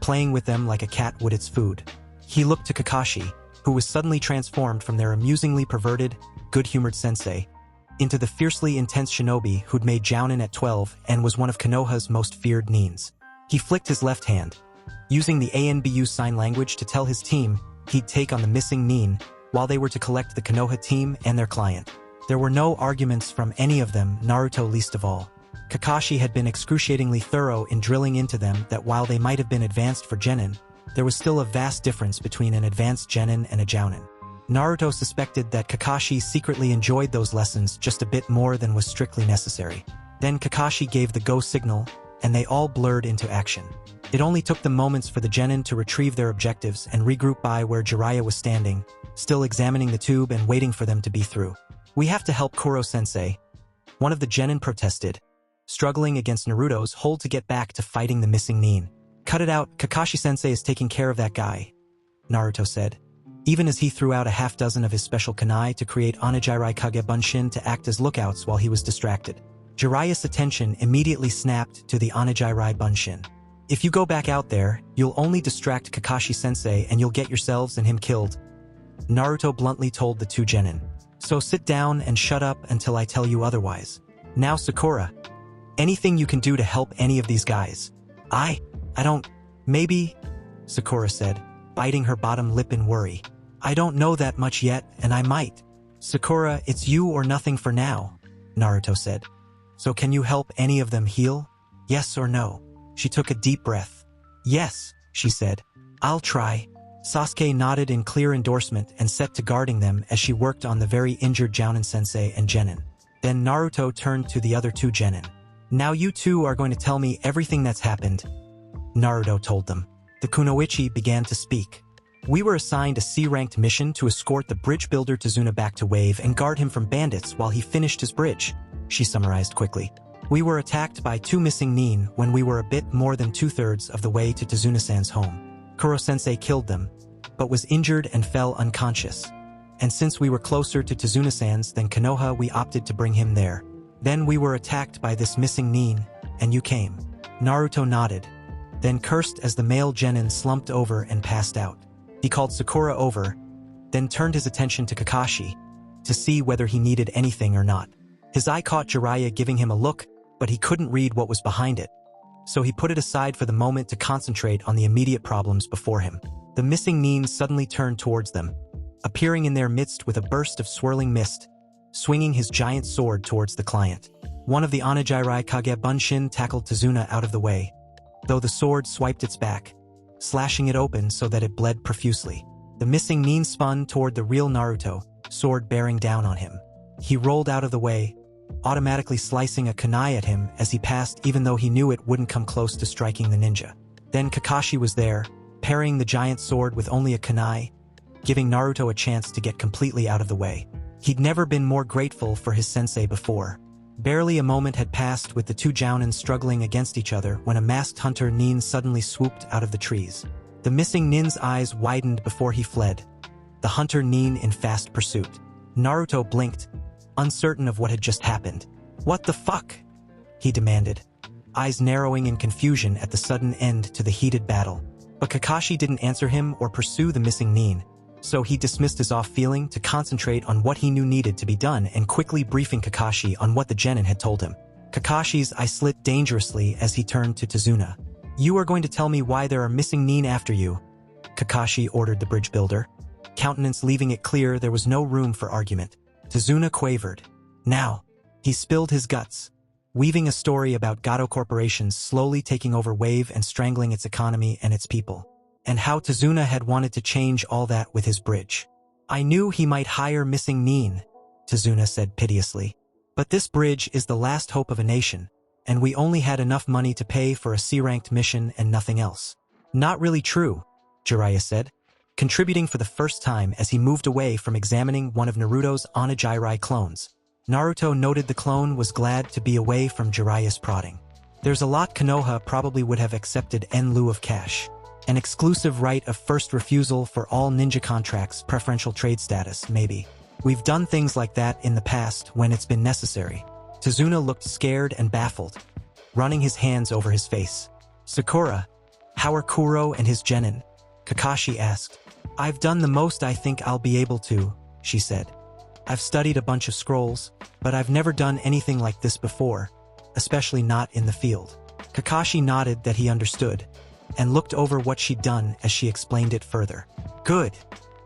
playing with them like a cat would its food. He looked to Kakashi, who was suddenly transformed from their amusingly perverted, good-humored sensei, into the fiercely intense shinobi who'd made Jounin at 12 and was one of Konoha's most feared Nins. He flicked his left hand, using the ANBU sign language to tell his team he'd take on the missing Nin while they were to collect the Konoha team and their client. There were no arguments from any of them, Naruto least of all. Kakashi had been excruciatingly thorough in drilling into them that while they might have been advanced for genin, there was still a vast difference between an advanced genin and a jounin. Naruto suspected that Kakashi secretly enjoyed those lessons just a bit more than was strictly necessary. Then Kakashi gave the go signal, and they all blurred into action. It only took them moments for the genin to retrieve their objectives and regroup by where Jiraiya was standing, still examining the tube and waiting for them to be through. "We have to help Kuro-sensei," one of the genin protested, struggling against Naruto's hold to get back to fighting the missing nin. "Cut it out, Kakashi-sensei is taking care of that guy," Naruto said, even as he threw out a half-dozen of his special kunai to create Onigiri Kage Bunshin to act as lookouts while he was distracted. Jiraiya's attention immediately snapped to the Onigiri Bunshin. "If you go back out there, you'll only distract Kakashi-sensei and you'll get yourselves and him killed," Naruto bluntly told the two genin. "So sit down and shut up until I tell you otherwise. Now Sakura, anything you can do to help any of these guys?" I don't, maybe," Sakura said, biting her bottom lip in worry. "I don't know that much yet, and I might." "Sakura, it's you or nothing for now," Naruto said. "So can you help any of them heal? Yes or no?" She took a deep breath. "Yes," she said. "I'll try." Sasuke nodded in clear endorsement and set to guarding them as she worked on the very injured Jounin-sensei and genin. Then Naruto turned to the other two genin. "Now you two are going to tell me everything that's happened," Naruto told them. The kunoichi began to speak. "We were assigned a C-ranked mission to escort the bridge builder Tazuna back to Wave and guard him from bandits while he finished his bridge," she summarized quickly. "We were attacked by two missing nin when we were a bit more than two-thirds of the way to Tazuna-san's home. Kuro-sensei killed them, but was injured and fell unconscious. And since we were closer to Tazuna-san's than Konoha, we opted to bring him there. Then we were attacked by this missing nin, and you came." Naruto nodded, then cursed as the male genin slumped over and passed out. He called Sakura over, then turned his attention to Kakashi, to see whether he needed anything or not. His eye caught Jiraiya giving him a look, but he couldn't read what was behind it. So he put it aside for the moment to concentrate on the immediate problems before him. The missing nin suddenly turned towards them, appearing in their midst with a burst of swirling mist, swinging his giant sword towards the client. One of the Onigiri Kage Bunshin tackled Tazuna out of the way, though the sword swiped its back, slashing it open so that it bled profusely. The missing nin spun toward the real Naruto, sword bearing down on him. He rolled out of the way, automatically slicing a kunai at him as he passed even though he knew it wouldn't come close to striking the ninja. Then Kakashi was there, parrying the giant sword with only a kunai, giving Naruto a chance to get completely out of the way. He'd never been more grateful for his sensei before. Barely a moment had passed with the two jounins struggling against each other when a masked hunter nin suddenly swooped out of the trees. The missing nin's eyes widened before he fled, the hunter nin in fast pursuit. Naruto blinked, uncertain of what had just happened. "What the fuck?" he demanded, eyes narrowing in confusion at the sudden end to the heated battle. But Kakashi didn't answer him or pursue the missing nin, so he dismissed his off feeling to concentrate on what he knew needed to be done and quickly briefing Kakashi on what the genin had told him. Kakashi's eye slit dangerously as he turned to Tazuna. "You are going to tell me why there are missing nin after you," Kakashi ordered the bridge builder, countenance leaving it clear there was no room for argument. Tazuna quavered. Now, he spilled his guts, weaving a story about Gato corporations slowly taking over Wave and strangling its economy and its people, and how Tazuna had wanted to change all that with his bridge. "I knew he might hire missing nin," Tazuna said piteously. "But this bridge is the last hope of a nation, and we only had enough money to pay for a C-ranked mission and nothing else." "Not really true," Jiraiya said, contributing for the first time as he moved away from examining one of Naruto's Onigiri clones. Naruto noted the clone was glad to be away from Jiraiya's prodding. "There's a lot Konoha probably would have accepted in lieu of cash. An exclusive right of first refusal for all ninja contracts, preferential trade status, maybe. We've done things like that in the past when it's been necessary." Tazuna looked scared and baffled, running his hands over his face. "Sakura, how are Kuro and his genin?" Kakashi asked. "I've done the most I think I'll be able to," she said. "I've studied a bunch of scrolls, but I've never done anything like this before, especially not in the field." Kakashi nodded that he understood, and looked over what she'd done as she explained it further. "Good,"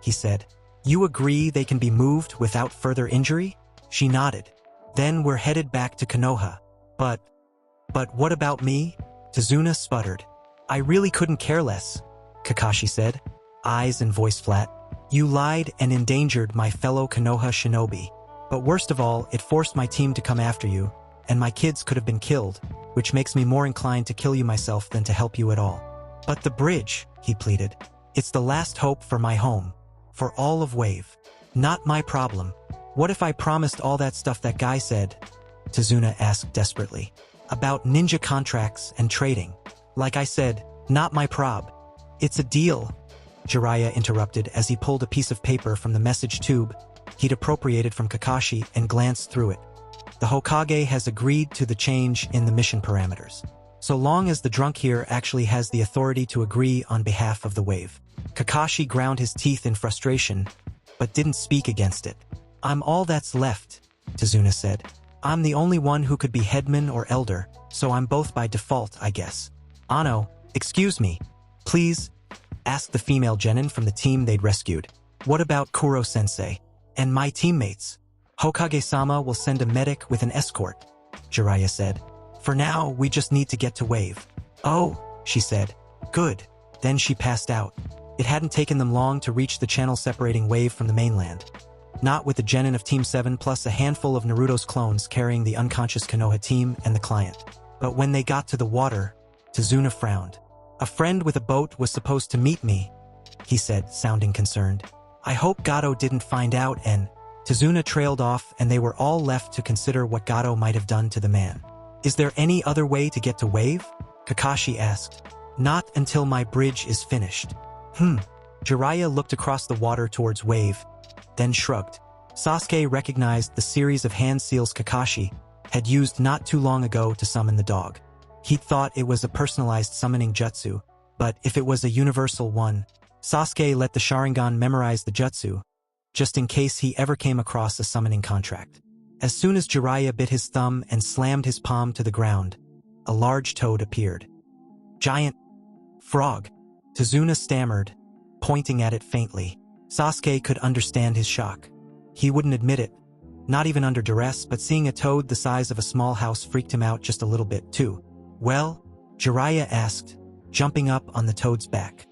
he said. "You agree they can be moved without further injury?" She nodded. "Then we're headed back to Konoha. But, But what about me? Tazuna sputtered. I really couldn't care less, Kakashi said, eyes and voice flat. You lied and endangered my fellow Konoha shinobi. But worst of all, it forced my team to come after you, and my kids could have been killed, which makes me more inclined to kill you myself than to help you at all. But the bridge, he pleaded. It's the last hope for my home. For all of Wave. Not my problem. What if I promised all that stuff that guy said? Tazuna asked desperately. About ninja contracts and trading. Like I said, not my prob. It's a deal, Jiraiya interrupted as he pulled a piece of paper from the message tube he'd appropriated from Kakashi and glanced through it. The Hokage has agreed to the change in the mission parameters. So long as the drunk here actually has the authority to agree on behalf of the Wave. Kakashi ground his teeth in frustration, but didn't speak against it. I'm all that's left, Tazuna said. I'm the only one who could be headman or elder, so I'm both by default, I guess. Ano, excuse me. Please, asked the female genin from the team they'd rescued. What about Kuro-sensei? And my teammates? Hokage-sama will send a medic with an escort, Jiraiya said. For now, we just need to get to Wave. Oh, she said. Good. Then she passed out. It hadn't taken them long to reach the channel separating Wave from the mainland. Not with the genin of Team 7 plus a handful of Naruto's clones carrying the unconscious Konoha team and the client. But when they got to the water, Tazuna frowned. A friend with a boat was supposed to meet me, he said, sounding concerned. I hope Gato didn't find out and… Tazuna trailed off and they were all left to consider what Gato might have done to the man. Is there any other way to get to Wave? Kakashi asked. Not until my bridge is finished. Jiraiya looked across the water towards Wave, then shrugged. Sasuke recognized the series of hand seals Kakashi had used not too long ago to summon the dog. He'd thought it was a personalized summoning jutsu, but if it was a universal one, Sasuke let the Sharingan memorize the jutsu, just in case he ever came across a summoning contract. As soon as Jiraiya bit his thumb and slammed his palm to the ground, a large toad appeared. Giant frog, Tazuna stammered, pointing at it faintly. Sasuke could understand his shock. He wouldn't admit it, not even under duress, but seeing a toad the size of a small house freaked him out just a little bit too. Well, Jiraiya asked, jumping up on the toad's back.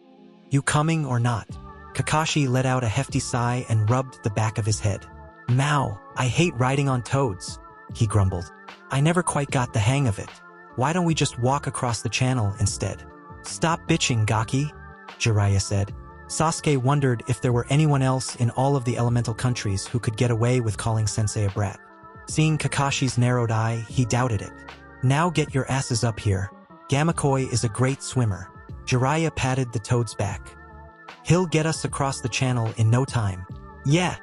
You coming or not? Kakashi let out a hefty sigh and rubbed the back of his head. Mao, I hate riding on toads, he grumbled. I never quite got the hang of it. Why don't we just walk across the channel instead? Stop bitching, Gaki, Jiraiya said. Sasuke wondered if there were anyone else in all of the elemental countries who could get away with calling Sensei a brat. Seeing Kakashi's narrowed eye, he doubted it. Now get your asses up here. Gamakoi is a great swimmer. Jiraiya patted the toad's back. He'll get us across the channel in no time. Yeah,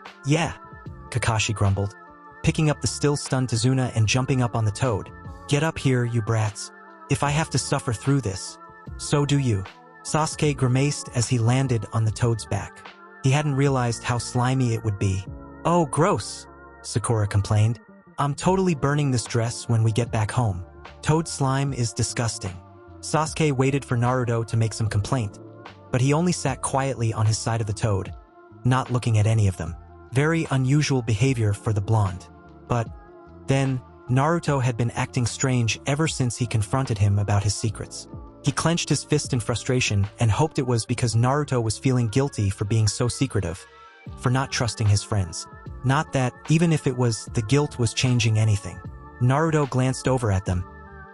Kakashi grumbled, picking up the still stunned Tazuna and jumping up on the toad. Get up here, you brats. If I have to suffer through this, so do you. Sasuke grimaced as he landed on the toad's back. He hadn't realized how slimy it would be. Oh, gross, Sakura complained. I'm totally burning this dress when we get back home. Toad slime is disgusting. Sasuke waited for Naruto to make some complaint, but he only sat quietly on his side of the toad, not looking at any of them. Very unusual behavior for the blonde. But then, Naruto had been acting strange ever since he confronted him about his secrets. He clenched his fist in frustration and hoped it was because Naruto was feeling guilty for being so secretive, for not trusting his friends. Not that, even if it was, the guilt was changing anything. Naruto glanced over at them,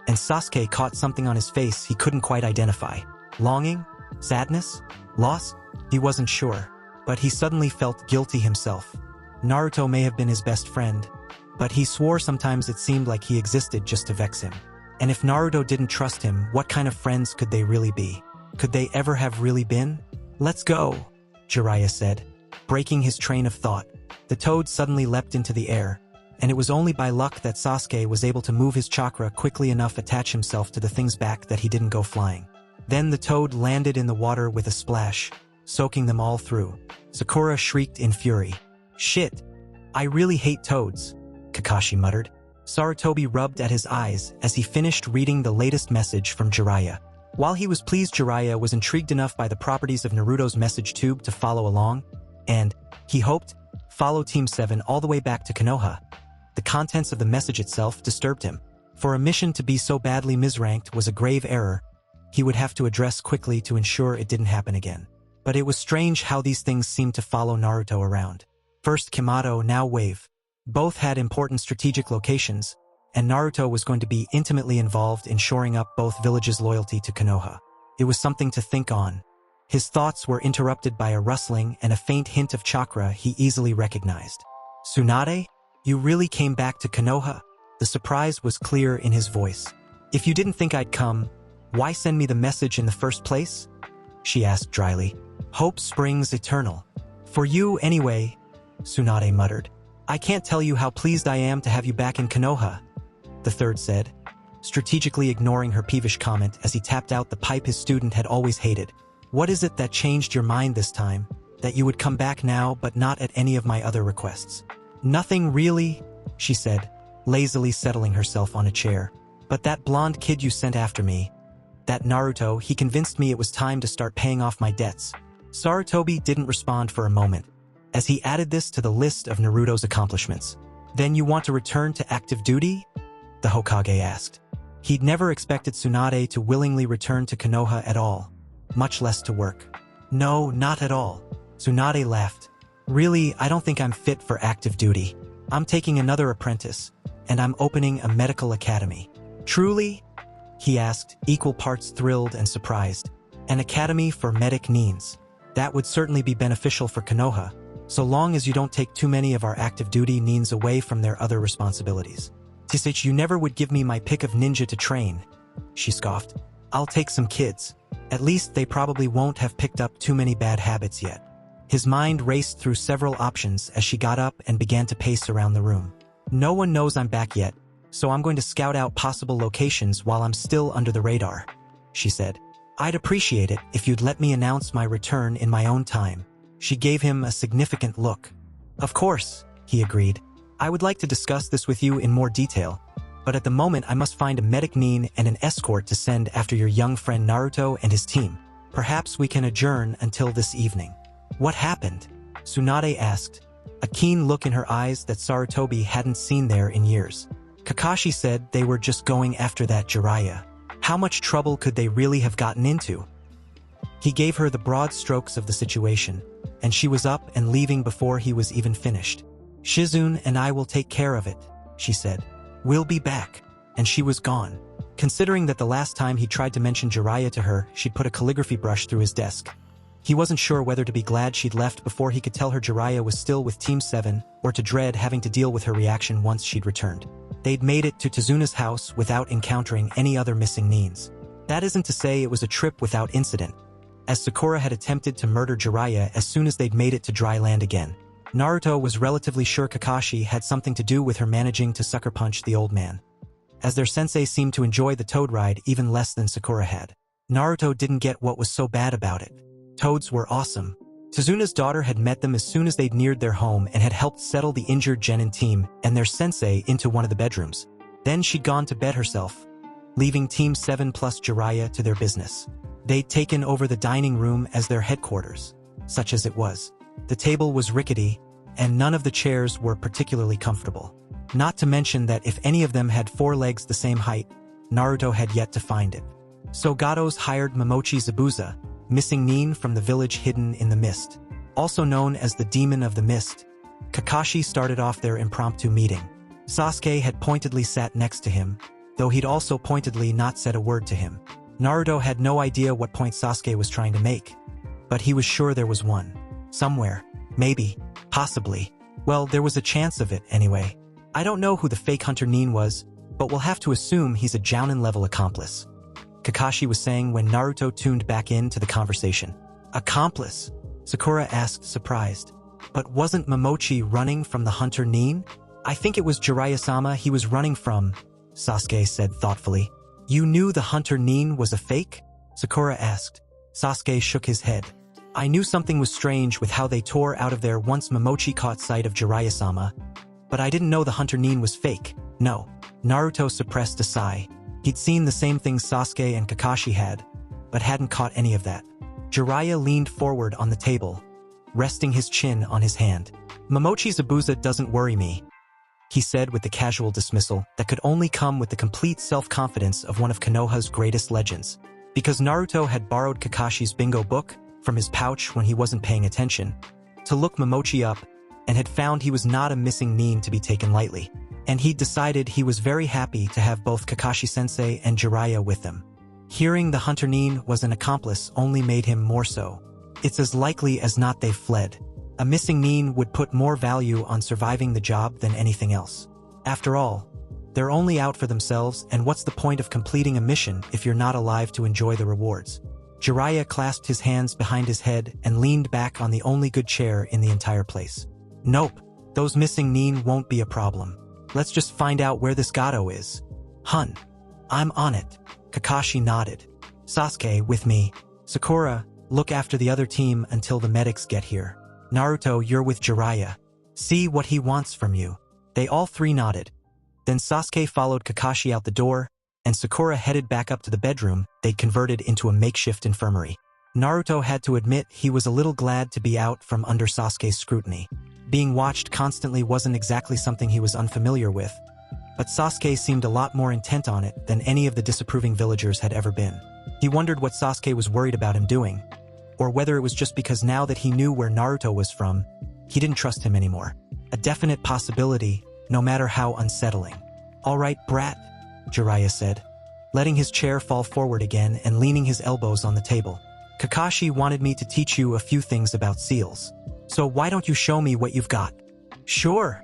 and Sasuke caught something on his face he couldn't quite identify. Longing? Sadness? Loss? He wasn't sure, but he suddenly felt guilty himself. Naruto may have been his best friend, but he swore sometimes it seemed like he existed just to vex him. And if Naruto didn't trust him, what kind of friends could they really be? Could they ever have really been? Let's go, Jiraiya said, breaking his train of thought. The toad suddenly leapt into the air, and it was only by luck that Sasuke was able to move his chakra quickly enough to attach himself to the thing's back that he didn't go flying. Then the toad landed in the water with a splash, soaking them all through. Sakura shrieked in fury. Shit! I really hate toads, Kakashi muttered. Sarutobi rubbed at his eyes as he finished reading the latest message from Jiraiya. While he was pleased Jiraiya was intrigued enough by the properties of Naruto's message tube to follow along, and, he hoped, follow Team 7 all the way back to Konoha, the contents of the message itself disturbed him. For a mission to be so badly misranked was a grave error he would have to address quickly to ensure it didn't happen again. But it was strange how these things seemed to follow Naruto around. First Kimoto, now Wave. Both had important strategic locations, and Naruto was going to be intimately involved in shoring up both villages' loyalty to Konoha. It was something to think on. His thoughts were interrupted by a rustling and a faint hint of chakra he easily recognized. Tsunade? You really came back to Konoha? The surprise was clear in his voice. If you didn't think I'd come, why send me the message in the first place? She asked dryly. Hope springs eternal. For you, anyway, Tsunade muttered. I can't tell you how pleased I am to have you back in Konoha, the third said, strategically ignoring her peevish comment as he tapped out the pipe his student had always hated. What is it that changed your mind this time, that you would come back now but not at any of my other requests? Nothing really, she said, lazily settling herself on a chair. But that blonde kid you sent after me, that Naruto, he convinced me it was time to start paying off my debts. Sarutobi didn't respond for a moment, as he added this to the list of Naruto's accomplishments. Then you want to return to active duty? The Hokage asked. He'd never expected Tsunade to willingly return to Konoha at all, much less to work. No, not at all. Tsunade laughed. Really, I don't think I'm fit for active duty. I'm taking another apprentice, and I'm opening a medical academy. Truly? He asked, equal parts thrilled and surprised. An academy for medic neens. That would certainly be beneficial for Konoha, so long as you don't take too many of our active duty neens away from their other responsibilities. Tisich, you never would give me my pick of ninja to train, she scoffed. I'll take some kids. At least they probably won't have picked up too many bad habits yet. His mind raced through several options as she got up and began to pace around the room. No one knows I'm back yet, so I'm going to scout out possible locations while I'm still under the radar, she said. I'd appreciate it if you'd let me announce my return in my own time. She gave him a significant look. Of course, he agreed. I would like to discuss this with you in more detail, but at the moment I must find a medic neen and an escort to send after your young friend Naruto and his team. Perhaps we can adjourn until this evening. What happened? Tsunade asked, a keen look in her eyes that Sarutobi hadn't seen there in years. Kakashi said they were just going after that Jiraiya. How much trouble could they really have gotten into? He gave her the broad strokes of the situation, and she was up and leaving before he was even finished. Shizune and I will take care of it, she said. We'll be back. And she was gone. Considering that the last time he tried to mention Jiraiya to her, she'd put a calligraphy brush through his desk. He wasn't sure whether to be glad she'd left before he could tell her Jiraiya was still with Team 7, or to dread having to deal with her reaction once she'd returned. They'd made it to Tazuna's house without encountering any other missing neens. That isn't to say it was a trip without incident, as Sakura had attempted to murder Jiraiya as soon as they'd made it to dry land again. Naruto was relatively sure Kakashi had something to do with her managing to sucker punch the old man, as their sensei seemed to enjoy the toad ride even less than Sakura had. Naruto didn't get what was so bad about it. Toads were awesome. Tazuna's daughter had met them as soon as they'd neared their home and had helped settle the injured Genin team and their sensei into one of the bedrooms. Then she'd gone to bed herself, leaving Team 7 plus Jiraiya to their business. They'd taken over the dining room as their headquarters, such as it was. The table was rickety, and none of the chairs were particularly comfortable. Not to mention that if any of them had 4 legs the same height, Naruto had yet to find it. So Gotouge hired Momochi Zabuza, missing nin from the village hidden in the mist. Also known as the Demon of the Mist, Kakashi started off their impromptu meeting. Sasuke had pointedly sat next to him, though he'd also pointedly not said a word to him. Naruto had no idea what point Sasuke was trying to make, but he was sure there was one. Somewhere. Maybe. Possibly. Well, there was a chance of it, anyway. I don't know who the fake Hunter Nin was, but we'll have to assume he's a Jounin-level accomplice, Kakashi was saying when Naruto tuned back into the conversation. Accomplice? Sakura asked, surprised. But wasn't Momochi running from the Hunter Nin? I think it was Jiraiya-sama he was running from, Sasuke said thoughtfully. You knew the Hunter Nin was a fake? Sakura asked. Sasuke shook his head. I knew something was strange with how they tore out of there once Momochi caught sight of Jiraiya-sama, but I didn't know the Hunter Nin was fake. No. Naruto suppressed a sigh. He'd seen the same things Sasuke and Kakashi had, but hadn't caught any of that. Jiraiya leaned forward on the table, resting his chin on his hand. Momochi Zabuza doesn't worry me. he said with the casual dismissal that could only come with the complete self-confidence of one of Konoha's greatest legends. Because Naruto had borrowed Kakashi's bingo book from his pouch when he wasn't paying attention, to look Momochi up, and had found he was not a missing nin to be taken lightly. And he'd decided he was very happy to have both Kakashi-sensei and Jiraiya with him. Hearing the hunter nin was an accomplice only made him more so. It's as likely as not they've fled. A missing nin would put more value on surviving the job than anything else. After all, they're only out for themselves, and what's the point of completing a mission if you're not alive to enjoy the rewards? Jiraiya clasped his hands behind his head and leaned back on the only good chair in the entire place. Nope, those missing nin won't be a problem. Let's just find out where this Gato is. Hun, I'm on it. Kakashi nodded. Sasuke, with me. Sakura, look after the other team until the medics get here. Naruto, you're with Jiraiya. See what he wants from you. They all three nodded. Then Sasuke followed Kakashi out the door, and Sakura headed back up to the bedroom they'd converted into a makeshift infirmary. Naruto had to admit he was a little glad to be out from under Sasuke's scrutiny. Being watched constantly wasn't exactly something he was unfamiliar with, but Sasuke seemed a lot more intent on it than any of the disapproving villagers had ever been. He wondered what Sasuke was worried about him doing, or whether it was just because now that he knew where Naruto was from, he didn't trust him anymore. A definite possibility, no matter how unsettling. All right, brat, Jiraiya said, letting his chair fall forward again and leaning his elbows on the table. Kakashi wanted me to teach you a few things about seals. So why don't you show me what you've got? Sure,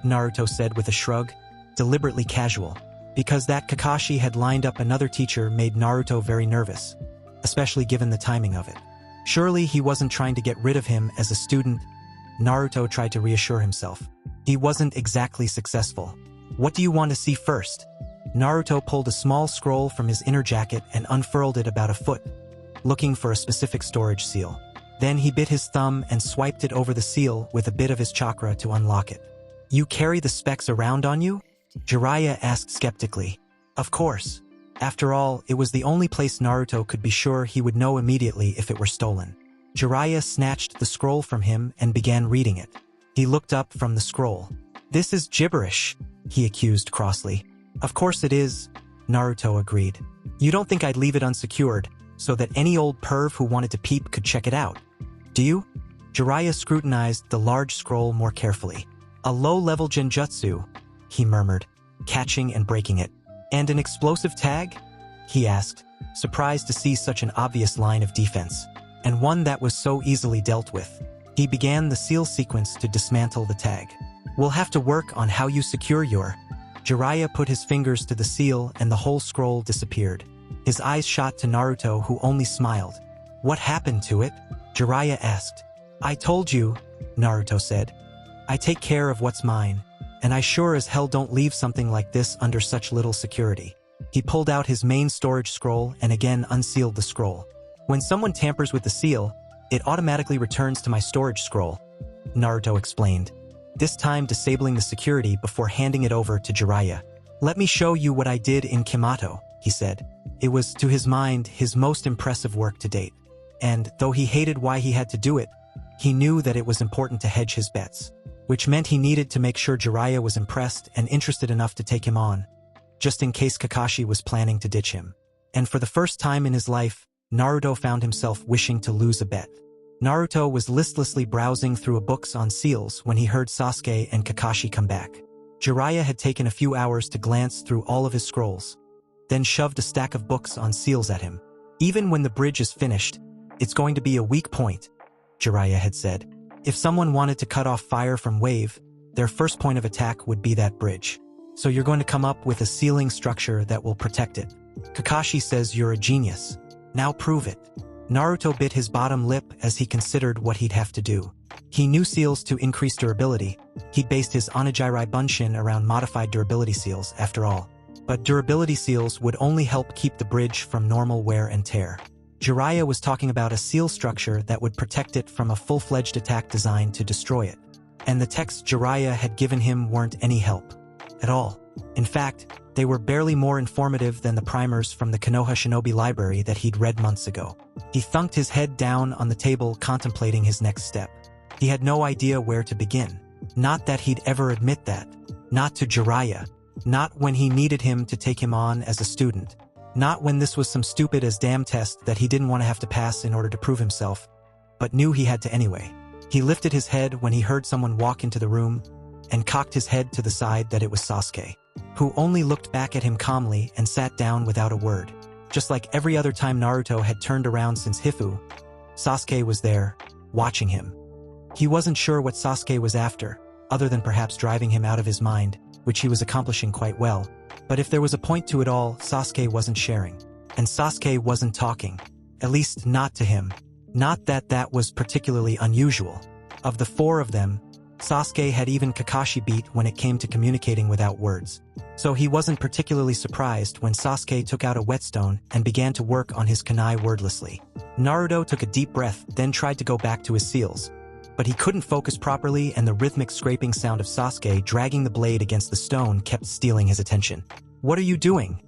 Naruto said with a shrug, deliberately casual, because that Kakashi had lined up another teacher made Naruto very nervous, especially given the timing of it. Surely he wasn't trying to get rid of him as a student. Naruto tried to reassure himself. He wasn't exactly successful. What do you want to see first? Naruto pulled a small scroll from his inner jacket and unfurled it about a foot, looking for a specific storage seal. Then he bit his thumb and swiped it over the seal with a bit of his chakra to unlock it. You carry the specs around on you? Jiraiya asked skeptically. Of course. After all, it was the only place Naruto could be sure he would know immediately if it were stolen. Jiraiya snatched the scroll from him and began reading it. He looked up from the scroll. This is gibberish, he accused crossly. Of course it is, Naruto agreed. You don't think I'd leave it unsecured, so that any old perv who wanted to peep could check it out, do you? Jiraiya scrutinized the large scroll more carefully. A low-level genjutsu, he murmured, catching and breaking it. And an explosive tag? He asked, surprised to see such an obvious line of defense, and one that was so easily dealt with. He began the seal sequence to dismantle the tag. We'll have to work on how you secure your... Jiraiya put his fingers to the seal and the whole scroll disappeared. His eyes shot to Naruto, who only smiled. What happened to it? Jiraiya asked. I told you, Naruto said. I take care of what's mine, and I sure as hell don't leave something like this under such little security. He pulled out his main storage scroll and again unsealed the scroll. When someone tampers with the seal, it automatically returns to my storage scroll, Naruto explained, this time disabling the security before handing it over to Jiraiya. Let me show you what I did in Kishimoto, he said. It was, to his mind, his most impressive work to date. And, though he hated why he had to do it, he knew that it was important to hedge his bets, which meant he needed to make sure Jiraiya was impressed and interested enough to take him on, just in case Kakashi was planning to ditch him. And for the first time in his life, Naruto found himself wishing to lose a bet. Naruto was listlessly browsing through books on seals when he heard Sasuke and Kakashi come back. Jiraiya had taken a few hours to glance through all of his scrolls, then shoved a stack of books on seals at him. Even when the bridge is finished, it's going to be a weak point, Jiraiya had said. If someone wanted to cut off fire from wave, their first point of attack would be that bridge. So you're going to come up with a sealing structure that will protect it. Kakashi says you're a genius. Now prove it. Naruto bit his bottom lip as he considered what he'd have to do. He knew seals to increase durability. He'd based his Onigiri Bunshin around modified durability seals, after all. But durability seals would only help keep the bridge from normal wear and tear. Jiraiya was talking about a seal structure that would protect it from a full-fledged attack designed to destroy it. And the texts Jiraiya had given him weren't any help at all. In fact, they were barely more informative than the primers from the Konoha Shinobi library that he'd read months ago. He thunked his head down on the table, contemplating his next step. He had no idea where to begin. Not that he'd ever admit that. Not to Jiraiya. Not when he needed him to take him on as a student. Not when this was some stupid as damn test that he didn't want to have to pass in order to prove himself, but knew he had to anyway. He lifted his head when he heard someone walk into the room and cocked his head to the side that it was Sasuke, who only looked back at him calmly and sat down without a word. Just like every other time Naruto had turned around since Hifu, Sasuke was there, watching him. He wasn't sure what Sasuke was after, other than perhaps driving him out of his mind, which he was accomplishing quite well. But if there was a point to it all, Sasuke wasn't sharing. And Sasuke wasn't talking. At least not to him. Not that that was particularly unusual. Of the four of them, Sasuke had even Kakashi beat when it came to communicating without words. So he wasn't particularly surprised when Sasuke took out a whetstone and began to work on his kunai wordlessly. Naruto took a deep breath, then tried to go back to his seals. But he couldn't focus properly, and the rhythmic scraping sound of Sasuke dragging the blade against the stone kept stealing his attention. "What are you doing?"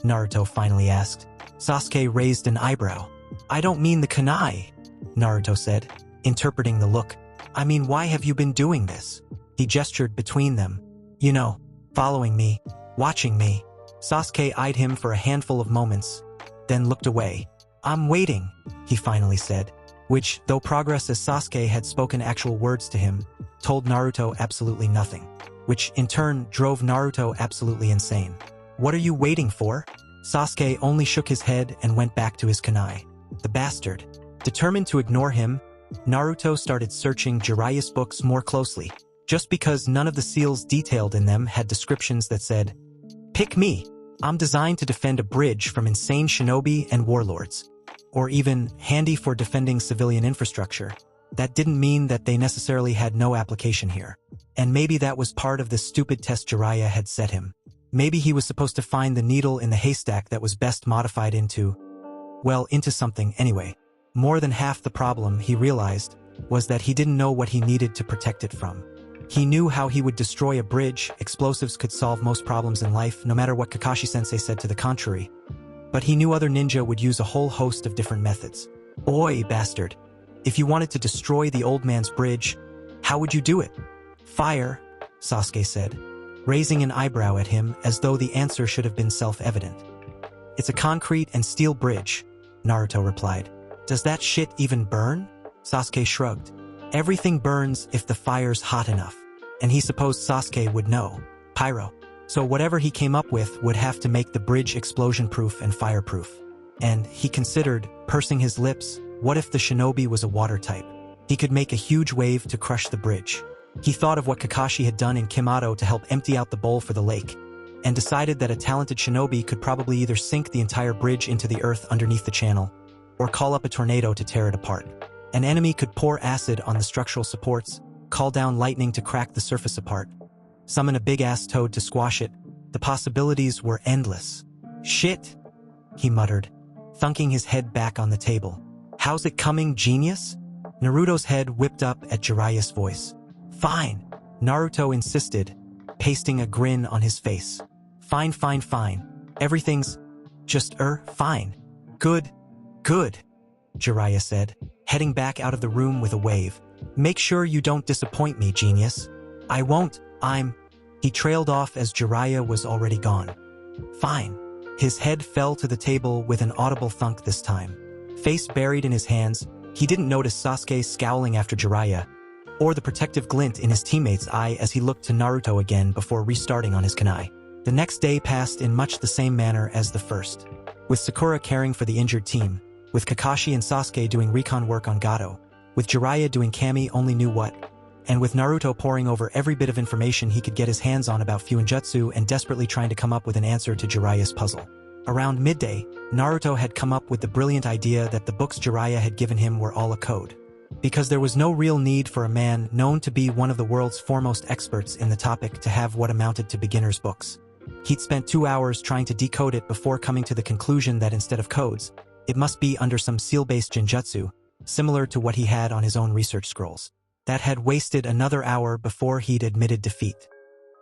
Naruto finally asked. Sasuke raised an eyebrow. "I don't mean the kunai," Naruto said, interpreting the look. "I mean, why have you been doing this?" He gestured between them. "You know, following me, watching me." Sasuke eyed him for a handful of moments, then looked away. "I'm waiting," he finally said. Which, though progress as Sasuke had spoken actual words to him, told Naruto absolutely nothing. Which, in turn, drove Naruto absolutely insane. "What are you waiting for?" Sasuke only shook his head and went back to his kunai. The bastard. Determined to ignore him, Naruto started searching Jiraiya's books more closely, just because none of the seals detailed in them had descriptions that said, "Pick me. I'm designed to defend a bridge from insane shinobi and warlords." Or even handy for defending civilian infrastructure. That didn't mean that they necessarily had no application here. And maybe that was part of the stupid test Jiraiya had set him. Maybe he was supposed to find the needle in the haystack that was best modified into something anyway. More than half the problem, he realized, was that he didn't know what he needed to protect it from. He knew how he would destroy a bridge. Explosives could solve most problems in life, no matter what Kakashi-sensei said to the contrary. But he knew other ninja would use a whole host of different methods. "Oi, bastard. If you wanted to destroy the old man's bridge, how would you do it?" "Fire," Sasuke said, raising an eyebrow at him as though the answer should have been self-evident. "It's a concrete and steel bridge," Naruto replied. "Does that shit even burn?" Sasuke shrugged. "Everything burns if the fire's hot enough." And he supposed Sasuke would know. Pyro. So whatever he came up with would have to make the bridge explosion-proof and fireproof. And he considered, pursing his lips, what if the shinobi was a water type? He could make a huge wave to crush the bridge. He thought of what Kakashi had done in Kimoto to help empty out the bowl for the lake, and decided that a talented shinobi could probably either sink the entire bridge into the earth underneath the channel, or call up a tornado to tear it apart. An enemy could pour acid on the structural supports, call down lightning to crack the surface apart, summon a big-ass toad to squash it. The possibilities were endless. "Shit," he muttered, thunking his head back on the table. "How's it coming, genius?" Naruto's head whipped up at Jiraiya's voice. "Fine," Naruto insisted, pasting a grin on his face. Fine. Everything's just, fine. Good, Jiraiya said, heading back out of the room with a wave. "Make sure you don't disappoint me, genius." "I won't, He trailed off as Jiraiya was already gone. "Fine." His head fell to the table with an audible thunk this time. Face buried in his hands, he didn't notice Sasuke scowling after Jiraiya, or the protective glint in his teammate's eye as he looked to Naruto again before restarting on his kunai. The next day passed in much the same manner as the first, with Sakura caring for the injured team, with Kakashi and Sasuke doing recon work on Gato, with Jiraiya doing Kami only knew what, and with Naruto poring over every bit of information he could get his hands on about Fuinjutsu and desperately trying to come up with an answer to Jiraiya's puzzle. Around midday, Naruto had come up with the brilliant idea that the books Jiraiya had given him were all a code. Because there was no real need for a man known to be one of the world's foremost experts in the topic to have what amounted to beginner's books. He'd spent 2 hours trying to decode it before coming to the conclusion that instead of codes, it must be under some seal-based genjutsu, similar to what he had on his own research scrolls. That had wasted another hour before he'd admitted defeat.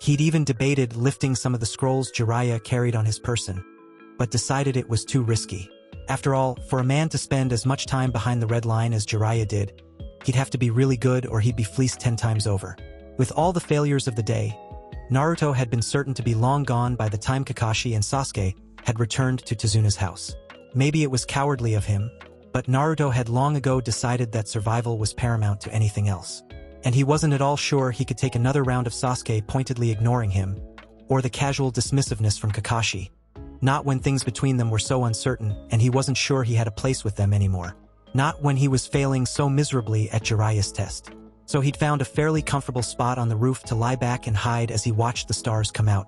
He'd even debated lifting some of the scrolls Jiraiya carried on his person, but decided it was too risky. After all, for a man to spend as much time behind the red line as Jiraiya did, he'd have to be really good or he'd be fleeced 10 times over. With all the failures of the day, Naruto had been certain to be long gone by the time Kakashi and Sasuke had returned to Tazuna's house. Maybe it was cowardly of him, but Naruto had long ago decided that survival was paramount to anything else. And he wasn't at all sure he could take another round of Sasuke pointedly ignoring him, or the casual dismissiveness from Kakashi. Not when things between them were so uncertain and he wasn't sure he had a place with them anymore. Not when he was failing so miserably at Jiraiya's test. So he'd found a fairly comfortable spot on the roof to lie back and hide as he watched the stars come out,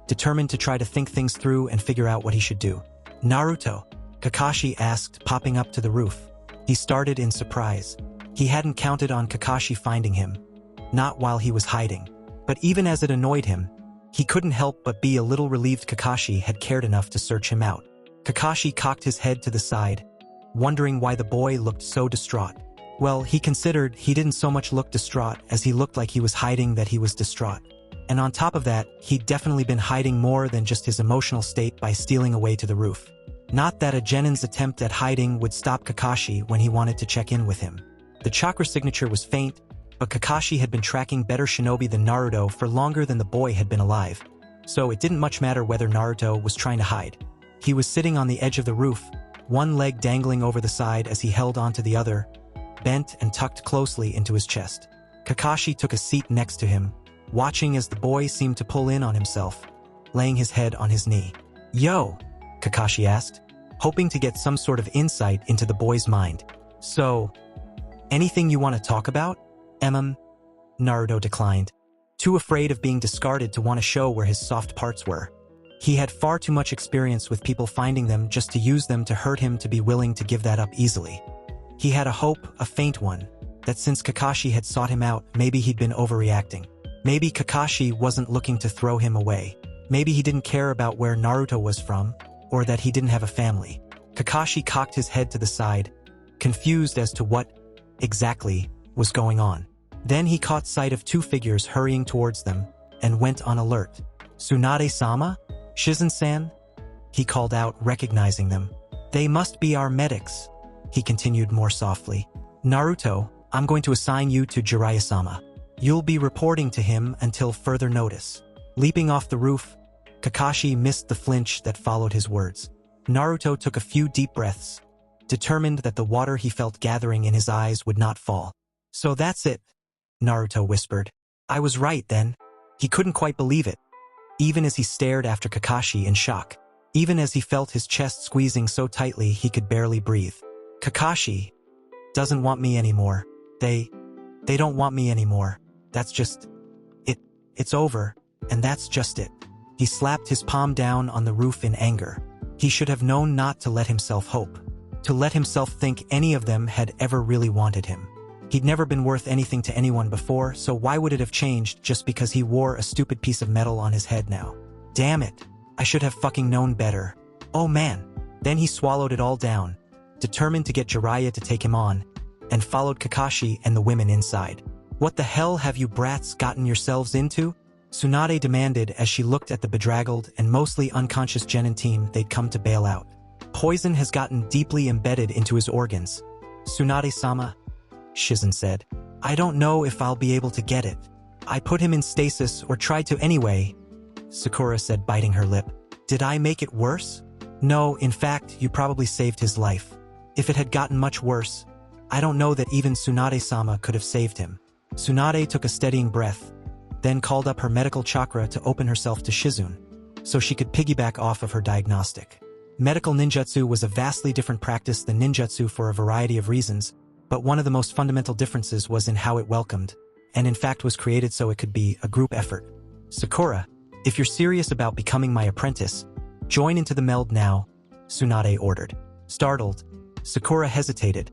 determined to try to think things through and figure out what he should do. "Naruto?" Kakashi asked, popping up to the roof. He started in surprise. He hadn't counted on Kakashi finding him. Not while he was hiding. But even as it annoyed him, he couldn't help but be a little relieved Kakashi had cared enough to search him out. Kakashi cocked his head to the side, wondering why the boy looked so distraught. Well, he considered he didn't so much look distraught as he looked like he was hiding that he was distraught. And on top of that, he'd definitely been hiding more than just his emotional state by stealing away to the roof. Not that a genin's attempt at hiding would stop Kakashi when he wanted to check in with him. The chakra signature was faint, but Kakashi had been tracking better shinobi than Naruto for longer than the boy had been alive. So it didn't much matter whether Naruto was trying to hide. He was sitting on the edge of the roof, one leg dangling over the side as he held onto the other, bent and tucked closely into his chest. Kakashi took a seat next to him, watching as the boy seemed to pull in on himself, laying his head on his knee. "Yo?" Kakashi asked, hoping to get some sort of insight into the boy's mind. "So, anything you want to talk about?" Naruto declined, too afraid of being discarded to want to show where his soft parts were. He had far too much experience with people finding them just to use them to hurt him to be willing to give that up easily. He had a hope, a faint one, that since Kakashi had sought him out, maybe he'd been overreacting. Maybe Kakashi wasn't looking to throw him away. Maybe he didn't care about where Naruto was from, or that he didn't have a family. Kakashi cocked his head to the side, confused as to what exactly was going on. Then he caught sight of two figures hurrying towards them, and went on alert. "Tsunade-sama? Shizen-san?" He called out, recognizing them. "They must be our medics," he continued more softly. "Naruto, I'm going to assign you to Jiraiya-sama. You'll be reporting to him until further notice." Leaping off the roof, Kakashi missed the flinch that followed his words. Naruto took a few deep breaths, determined that the water he felt gathering in his eyes would not fall. "So that's it," Naruto whispered. "I was right then." He couldn't quite believe it, even as he stared after Kakashi in shock, even as he felt his chest squeezing so tightly he could barely breathe. "Kakashi doesn't want me anymore. They don't want me anymore. That's just it. It's over, and that's just it." He slapped his palm down on the roof in anger. He should have known not to let himself hope, to let himself think any of them had ever really wanted him. He'd never been worth anything to anyone before, so why would it have changed just because he wore a stupid piece of metal on his head now? Damn it, I should have fucking known better. Oh man. Then he swallowed it all down, determined to get Jiraiya to take him on, and followed Kakashi and the women inside. "What the hell have you brats gotten yourselves into?" Tsunade demanded as she looked at the bedraggled and mostly unconscious genin team they'd come to bail out. "Poison has gotten deeply embedded into his organs." "Tsunade-sama," Shizen said. "I don't know if I'll be able to get it. I put him in stasis, or tried to anyway," Sakura said, biting her lip. "Did I make it worse?" "No, in fact, you probably saved his life. If it had gotten much worse, I don't know that even Tsunade-sama could have saved him." Tsunade took a steadying breath, then called up her medical chakra to open herself to Shizun, so she could piggyback off of her diagnostic. Medical ninjutsu was a vastly different practice than ninjutsu for a variety of reasons, but one of the most fundamental differences was in how it welcomed, and in fact was created so it could be a group effort. "Sakura, if you're serious about becoming my apprentice, join into the meld now," Tsunade ordered. Startled, Sakura hesitated,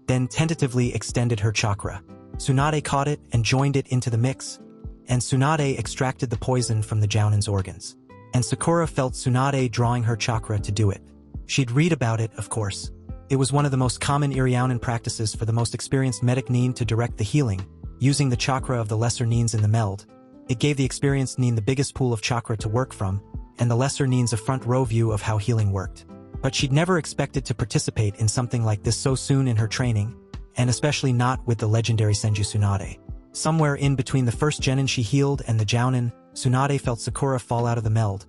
then tentatively extended her chakra. Tsunade caught it and joined it into the mix, and Tsunade extracted the poison from the Jounin's organs. And Sakura felt Tsunade drawing her chakra to do it. She'd read about it, of course. It was one of the most common Irionin practices for the most experienced medic nin to direct the healing, using the chakra of the lesser nins in the meld. It gave the experienced nin the biggest pool of chakra to work from, and the lesser nins a front-row view of how healing worked. But she'd never expected to participate in something like this so soon in her training, and especially not with the legendary Senju Tsunade. Somewhere in between the first genin she healed and the Jounin, Tsunade felt Sakura fall out of the meld,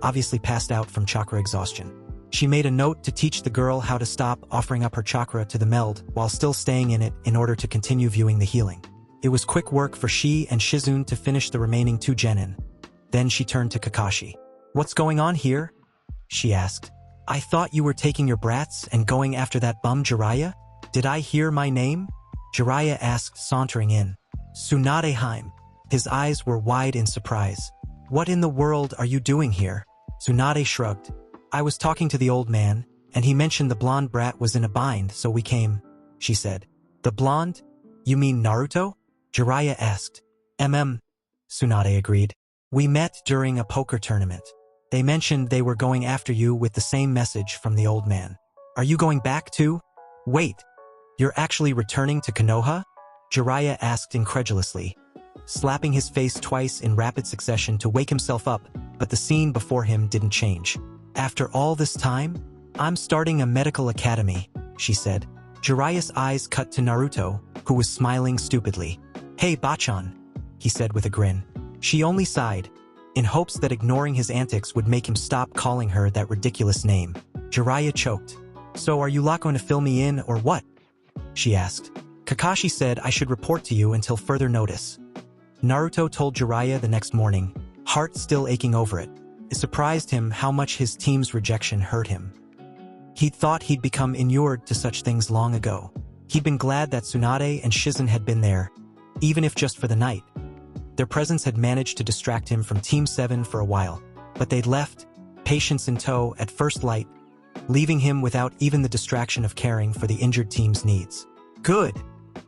obviously passed out from chakra exhaustion. She made a note to teach the girl how to stop offering up her chakra to the meld while still staying in it in order to continue viewing the healing. It was quick work for she and Shizune to finish the remaining 2 genin. Then she turned to Kakashi. "What's going on here?" she asked. "I thought you were taking your brats and going after that bum Jiraiya? Did I hear my name?" Jiraiya asked, sauntering in. "Tsunadeheim." His eyes were wide in surprise. "What in the world are you doing here?" Tsunade shrugged. "I was talking to the old man, and he mentioned the blonde brat was in a bind, so we came," she said. "The blonde? You mean Naruto?" Jiraiya asked. Tsunade agreed. "We met during a poker tournament. They mentioned they were going after you with the same message from the old man. Are you going back too?" "Wait, you're actually returning to Konoha?" Jiraiya asked incredulously, slapping his face twice in rapid succession to wake himself up, but the scene before him didn't change. "After all this time? I'm starting a medical academy," she said. Jiraiya's eyes cut to Naruto, who was smiling stupidly. "Hey, Bachan," he said with a grin. She only sighed, in hopes that ignoring his antics would make him stop calling her that ridiculous name. Jiraiya choked. "So are you lot going to fill me in or what?" she asked. "Kakashi said I should report to you until further notice." Naruto told Jiraiya the next morning, heart still aching over it. It surprised him how much his team's rejection hurt him. He'd thought he'd become inured to such things long ago. He'd been glad that Tsunade and Shizune had been there, even if just for the night. Their presence had managed to distract him from Team 7 for a while, but they'd left, patience in tow, at first light, leaving him without even the distraction of caring for the injured team's needs. "Good,"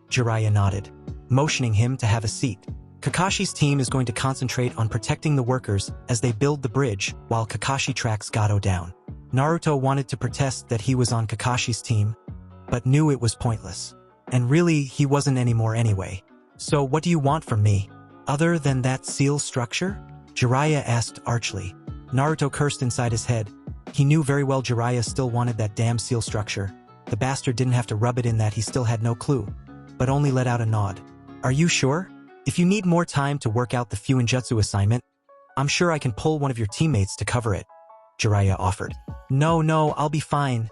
Jiraiya nodded, motioning him to have a seat. Kakashi's team is going to concentrate on protecting the workers as they build the bridge while Kakashi tracks Gato down. Naruto wanted to protest that he was on Kakashi's team, but knew it was pointless. And really, he wasn't anymore anyway. "So what do you want from me? Other than that seal structure?" Jiraiya asked archly. Naruto cursed inside his head. He knew very well Jiraiya still wanted that damn seal structure. The bastard didn't have to rub it in that he still had no clue, but only let out a nod. "Are you sure? If you need more time to work out the Fuinjutsu assignment, I'm sure I can pull one of your teammates to cover it," Jiraiya offered. No, I'll be fine,"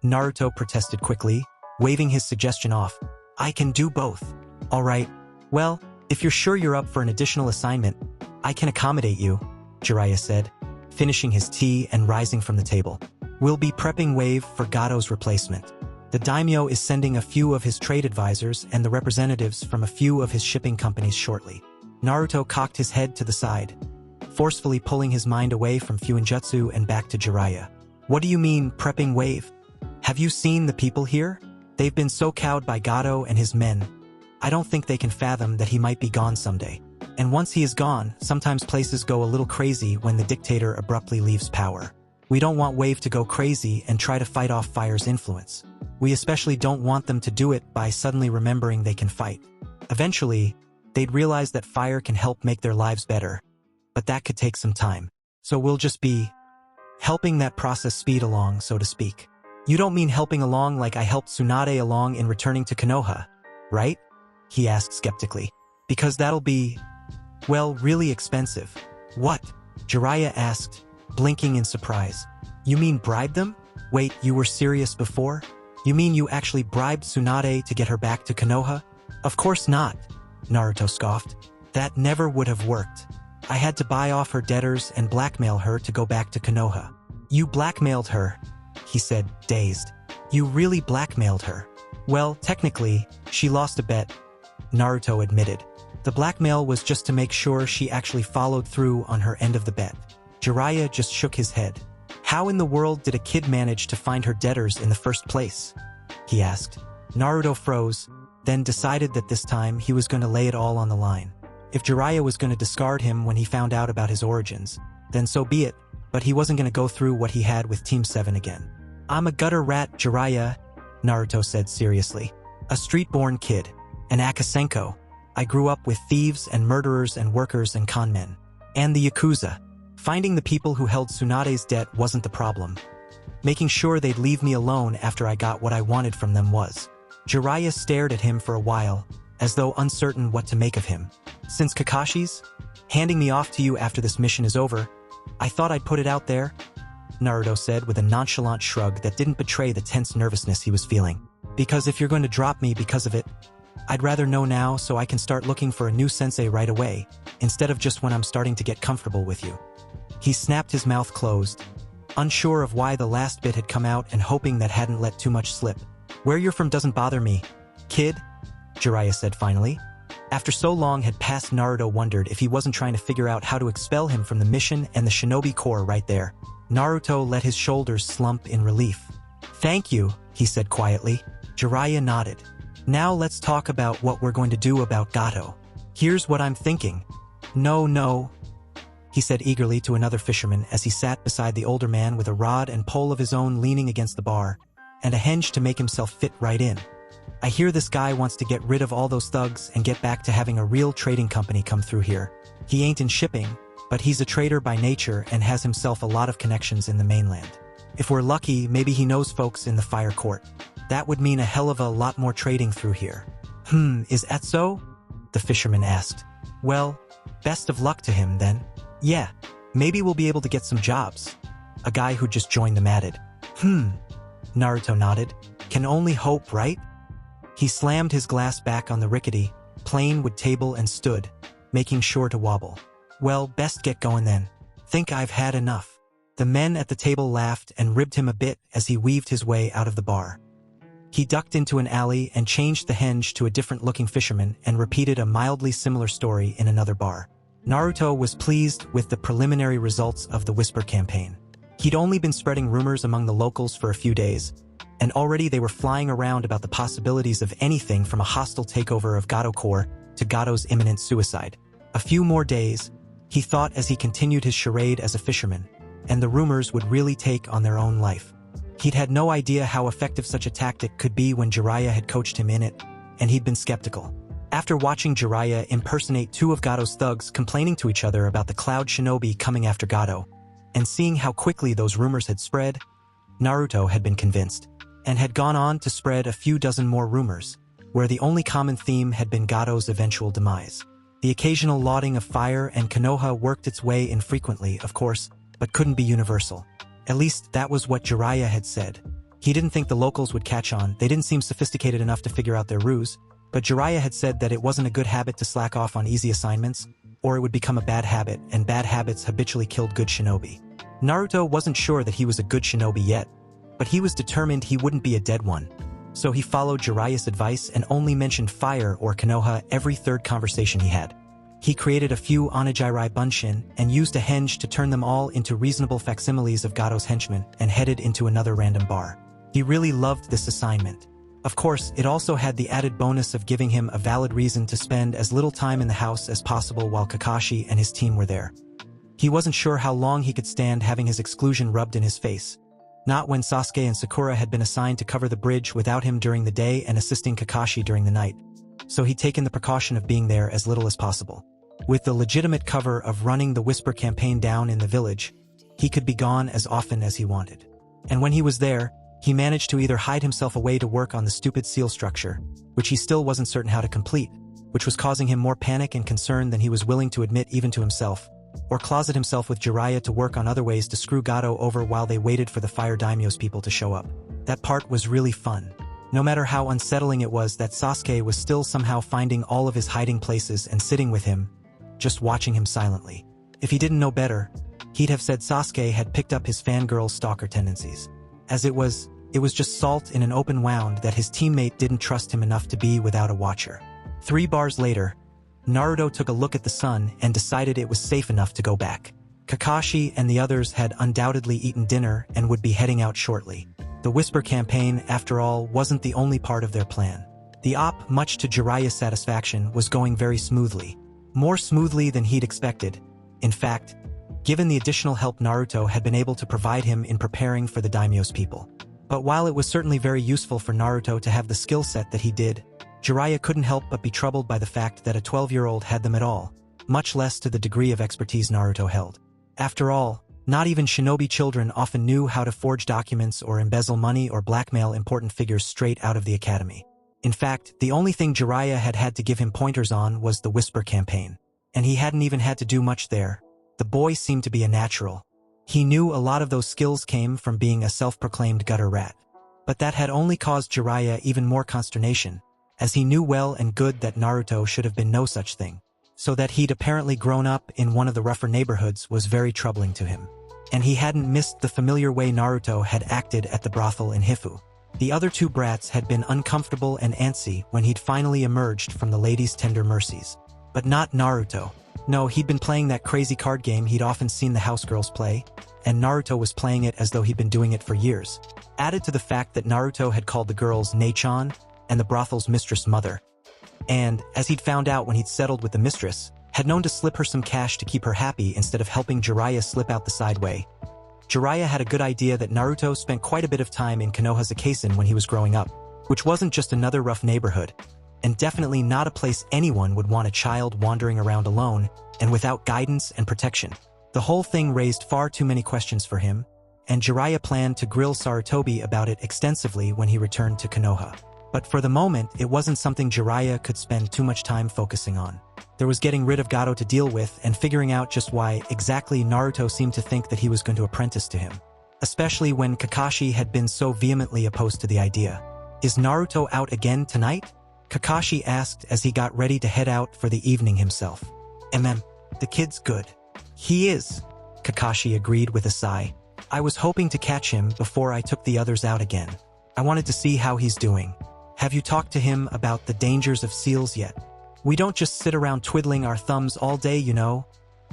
Naruto protested quickly, waving his suggestion off. "I can do both." "All right. Well, if you're sure you're up for an additional assignment, I can accommodate you," Jiraiya said, finishing his tea and rising from the table. "We'll be prepping wave for Gato's replacement. The daimyo is sending a few of his trade advisors and the representatives from a few of his shipping companies shortly." Naruto cocked his head to the side, forcefully pulling his mind away from Fuinjutsu and back to Jiraiya. "What do you mean, prepping wave? Have you seen the people here? They've been so cowed by Gato and his men. I don't think they can fathom that he might be gone someday. And once he is gone, sometimes places go a little crazy when the dictator abruptly leaves power. We don't want Wave to go crazy and try to fight off Fire's influence. We especially don't want them to do it by suddenly remembering they can fight. Eventually, they'd realize that Fire can help make their lives better, but that could take some time. So we'll just be helping that process speed along, so to speak." "You don't mean helping along like I helped Tsunade along in returning to Konoha, right?" he asked skeptically. "Because that'll be, well, really expensive." "What?" Jiraiya asked, blinking in surprise. "You mean bribe them? Wait, you were serious before? You mean you actually bribed Tsunade to get her back to Konoha?" "Of course not," Naruto scoffed. "That never would have worked. I had to buy off her debtors and blackmail her to go back to Konoha." "You blackmailed her," he said, dazed. "You really blackmailed her." "Well, technically, she lost a bet," Naruto admitted. "The blackmail was just to make sure she actually followed through on her end of the bet." Jiraiya just shook his head. "How in the world did a kid manage to find her debtors in the first place?" he asked. Naruto froze, then decided that this time he was going to lay it all on the line. If Jiraiya was going to discard him when he found out about his origins, then so be it, but he wasn't going to go through what he had with Team 7 again. "I'm a gutter rat, Jiraiya," Naruto said seriously. "A street-born kid, an Akasenko. I grew up with thieves and murderers and workers and conmen. And the Yakuza. Finding the people who held Tsunade's debt wasn't the problem. Making sure they'd leave me alone after I got what I wanted from them was." Jiraiya stared at him for a while, as though uncertain what to make of him. "Since Kakashi's?" Handing me off to you after this mission is over. I thought I'd put it out there, Naruto said with a nonchalant shrug that didn't betray the tense nervousness he was feeling. Because if you're going to drop me because of it, I'd rather know now so I can start looking for a new sensei right away, instead of just when I'm starting to get comfortable with you. He snapped his mouth closed, unsure of why the last bit had come out and hoping that hadn't let too much slip. Where you're from doesn't bother me, kid, Jiraiya said finally. After so long had passed, Naruto wondered if he wasn't trying to figure out how to expel him from the mission and the shinobi corps right there. Naruto let his shoulders slump in relief. Thank you, he said quietly. Jiraiya nodded. Now let's talk about what we're going to do about Gato. Here's what I'm thinking. No, he said eagerly to another fisherman as he sat beside the older man with a rod and pole of his own leaning against the bar, and a henge to make himself fit right in. I hear this guy wants to get rid of all those thugs and get back to having a real trading company come through here. He ain't in shipping, but he's a trader by nature and has himself a lot of connections in the mainland. If we're lucky, maybe he knows folks in the fire court. That would mean a hell of a lot more trading through here. Is that so? The fisherman asked. Well, best of luck to him then. Yeah, maybe we'll be able to get some jobs. A guy who just joined them added. Naruto nodded. Can only hope, right? He slammed his glass back on the rickety, plain wood table and stood, making sure to wobble. Well, best get going then. Think I've had enough. The men at the table laughed and ribbed him a bit as he weaved his way out of the bar. He ducked into an alley and changed the henge to a different-looking fisherman and repeated a mildly similar story in another bar. Naruto was pleased with the preliminary results of the Whisper campaign. He'd only been spreading rumors among the locals for a few days, and already they were flying around about the possibilities of anything from a hostile takeover of Gato Corps to Gato's imminent suicide. A few more days, he thought as he continued his charade as a fisherman, and the rumors would really take on their own life. He'd had no idea how effective such a tactic could be when Jiraiya had coached him in it, and he'd been skeptical. After watching Jiraiya impersonate two of Gato's thugs complaining to each other about the Cloud Shinobi coming after Gato, and seeing how quickly those rumors had spread, Naruto had been convinced, and had gone on to spread a few dozen more rumors, where the only common theme had been Gato's eventual demise. The occasional lauding of fire and Konoha worked its way infrequently, of course, but couldn't be universal. At least that was what Jiraiya had said. He didn't think the locals would catch on, they didn't seem sophisticated enough to figure out their ruse, but Jiraiya had said that it wasn't a good habit to slack off on easy assignments, or it would become a bad habit, and bad habits habitually killed good shinobi. Naruto wasn't sure that he was a good shinobi yet, but he was determined he wouldn't be a dead one. So he followed Jiraiya's advice and only mentioned fire or Konoha every third conversation he had. He created a few Onigiri bunshin and used a henge to turn them all into reasonable facsimiles of Gato's henchmen and headed into another random bar. He really loved this assignment. Of course, it also had the added bonus of giving him a valid reason to spend as little time in the house as possible while Kakashi and his team were there. He wasn't sure how long he could stand having his exclusion rubbed in his face. Not when Sasuke and Sakura had been assigned to cover the bridge without him during the day and assisting Kakashi during the night. So he'd taken the precaution of being there as little as possible. With the legitimate cover of running the Whisper campaign down in the village, he could be gone as often as he wanted. And when he was there, he managed to either hide himself away to work on the stupid seal structure, which he still wasn't certain how to complete, which was causing him more panic and concern than he was willing to admit even to himself, or closet himself with Jiraiya to work on other ways to screw Gato over while they waited for the Fire Daimyo's people to show up. That part was really fun. No matter how unsettling it was that Sasuke was still somehow finding all of his hiding places and sitting with him, just watching him silently. If he didn't know better, he'd have said Sasuke had picked up his fangirl stalker tendencies. As it was just salt in an open wound that his teammate didn't trust him enough to be without a watcher. 3 bars later, Naruto took a look at the sun and decided it was safe enough to go back. Kakashi and the others had undoubtedly eaten dinner and would be heading out shortly. The Whisper campaign, after all, wasn't the only part of their plan. The op, much to Jiraiya's satisfaction, was going very smoothly. More smoothly than he'd expected, in fact, given the additional help Naruto had been able to provide him in preparing for the Daimyo's people. But while it was certainly very useful for Naruto to have the skill set that he did, Jiraiya couldn't help but be troubled by the fact that a 12-year-old had them at all, much less to the degree of expertise Naruto held. After all, not even shinobi children often knew how to forge documents or embezzle money or blackmail important figures straight out of the academy. In fact, the only thing Jiraiya had to give him pointers on was the Whisper campaign. and he hadn't even had to do much there. The boy seemed to be a natural. He knew a lot of those skills came from being a self-proclaimed gutter rat. But that had only caused Jiraiya even more consternation, as he knew well and good that Naruto should have been no such thing. So that he'd apparently grown up in one of the rougher neighborhoods was very troubling to him. And he hadn't missed the familiar way Naruto had acted at the brothel in Hifu. The other two brats had been uncomfortable and antsy when he'd finally emerged from the lady's tender mercies. But not Naruto. No, he'd been playing that crazy card game he'd often seen the house girls play, and Naruto was playing it as though he'd been doing it for years. Added to the fact that Naruto had called the girls Nei-chan and the brothel's mistress mother. And, as he'd found out when he'd settled with the mistress, had known to slip her some cash to keep her happy instead of helping Jiraiya slip out the side way. Jiraiya had a good idea that Naruto spent quite a bit of time in Konoha's Akasen when he was growing up, which wasn't just another rough neighborhood, and definitely not a place anyone would want a child wandering around alone and without guidance and protection. The whole thing raised far too many questions for him, and Jiraiya planned to grill Sarutobi about it extensively when he returned to Konoha. But for the moment, it wasn't something Jiraiya could spend too much time focusing on. There was getting rid of Gato to deal with and figuring out just why exactly Naruto seemed to think that he was going to apprentice to him. Especially when Kakashi had been so vehemently opposed to the idea. "Is Naruto out again tonight?" Kakashi asked as he got ready to head out for the evening himself. The kid's good." "He is," Kakashi agreed with a sigh. "I was hoping to catch him before I took the others out again. I wanted to see how he's doing." "Have you talked to him about the dangers of seals yet?" "We don't just sit around twiddling our thumbs all day, you know,"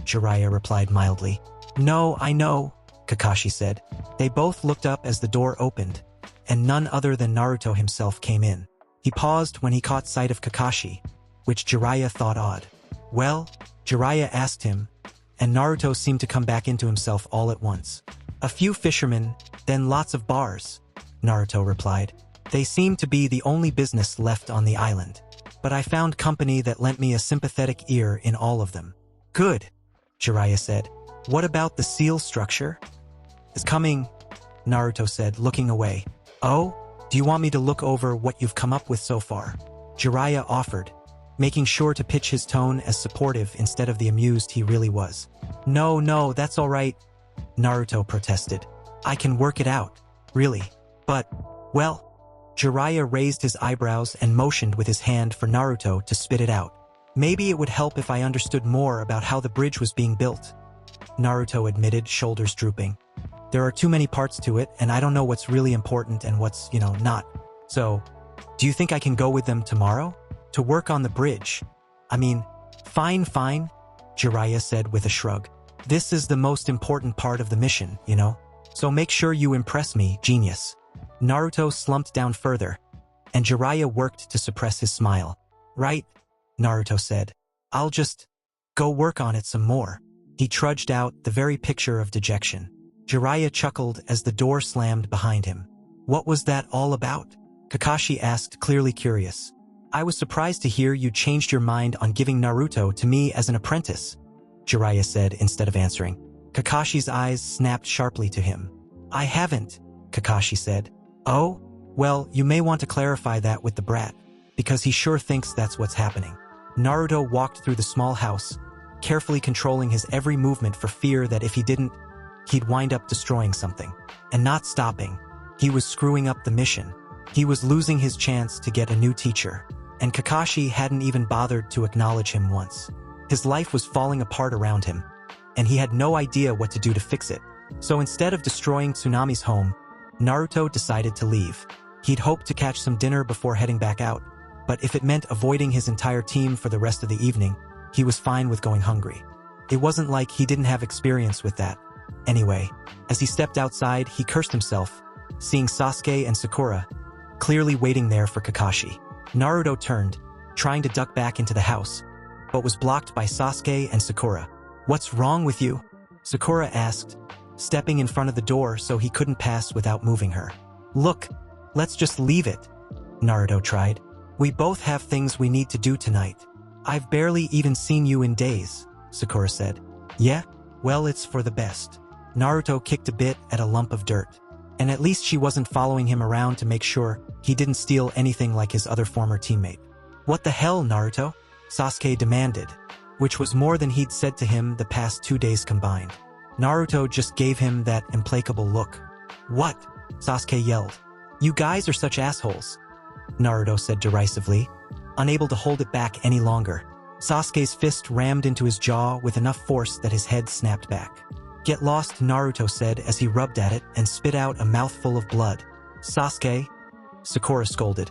Jiraiya replied mildly. "No, I know," Kakashi said. They both looked up as the door opened, and none other than Naruto himself came in. He paused when he caught sight of Kakashi, which Jiraiya thought odd. "Well?" Jiraiya asked him, and Naruto seemed to come back into himself all at once. "A few fishermen, then lots of bars," Naruto replied. "They seemed to be the only business left on the island. But I found company that lent me a sympathetic ear in all of them." "Good," Jiraiya said. "What about the seal structure?" "It's coming," Naruto said, looking away. "Oh? Do you want me to look over what you've come up with so far?" Jiraiya offered, making sure to pitch his tone as supportive instead of the amused he really was. No, that's all right," Naruto protested. "I can work it out, really. But, well..." Jiraiya raised his eyebrows and motioned with his hand for Naruto to spit it out. "Maybe it would help if I understood more about how the bridge was being built," Naruto admitted, shoulders drooping. "There are too many parts to it, and I don't know what's really important and what's, not. So, do you think I can go with them tomorrow? To work on the bridge?" Fine, Jiraiya said with a shrug. "This is the most important part of the mission, So make sure you impress me, genius." Naruto slumped down further, and Jiraiya worked to suppress his smile. "Right," Naruto said. "I'll just go work on it some more." He trudged out, the very picture of dejection. Jiraiya chuckled as the door slammed behind him. "What was that all about?" Kakashi asked, clearly curious. "I was surprised to hear you changed your mind on giving Naruto to me as an apprentice," Jiraiya said instead of answering. Kakashi's eyes snapped sharply to him. "I haven't," Kakashi said. "Oh? Well, you may want to clarify that with the brat, because he sure thinks that's what's happening." Naruto walked through the small house, carefully controlling his every movement for fear that if he didn't, he'd wind up destroying something. And not stopping. He was screwing up the mission. He was losing his chance to get a new teacher. And Kakashi hadn't even bothered to acknowledge him once. His life was falling apart around him, and he had no idea what to do to fix it. So instead of destroying Tsunami's home, Naruto decided to leave. He'd hoped to catch some dinner before heading back out, but if it meant avoiding his entire team for the rest of the evening, he was fine with going hungry. It wasn't like he didn't have experience with that. Anyway, as he stepped outside, he cursed himself, seeing Sasuke and Sakura, clearly waiting there for Kakashi. Naruto turned, trying to duck back into the house, but was blocked by Sasuke and Sakura. "What's wrong with you?" Sakura asked, stepping in front of the door so he couldn't pass without moving her. "Look, let's just leave it," Naruto tried. "We both have things we need to do tonight." "I've barely even seen you in days," Sakura said. "Yeah? Well, it's for the best." Naruto kicked a bit at a lump of dirt. And at least she wasn't following him around to make sure he didn't steal anything like his other former teammate. "What the hell, Naruto?" Sasuke demanded, which was more than he'd said to him the past 2 days combined. Naruto just gave him that implacable look. "What?" Sasuke yelled. "You guys are such assholes," Naruto said derisively, unable to hold it back any longer. Sasuke's fist rammed into his jaw with enough force that his head snapped back. "Get lost," Naruto said as he rubbed at it and spit out a mouthful of blood. "Sasuke," Sakura scolded,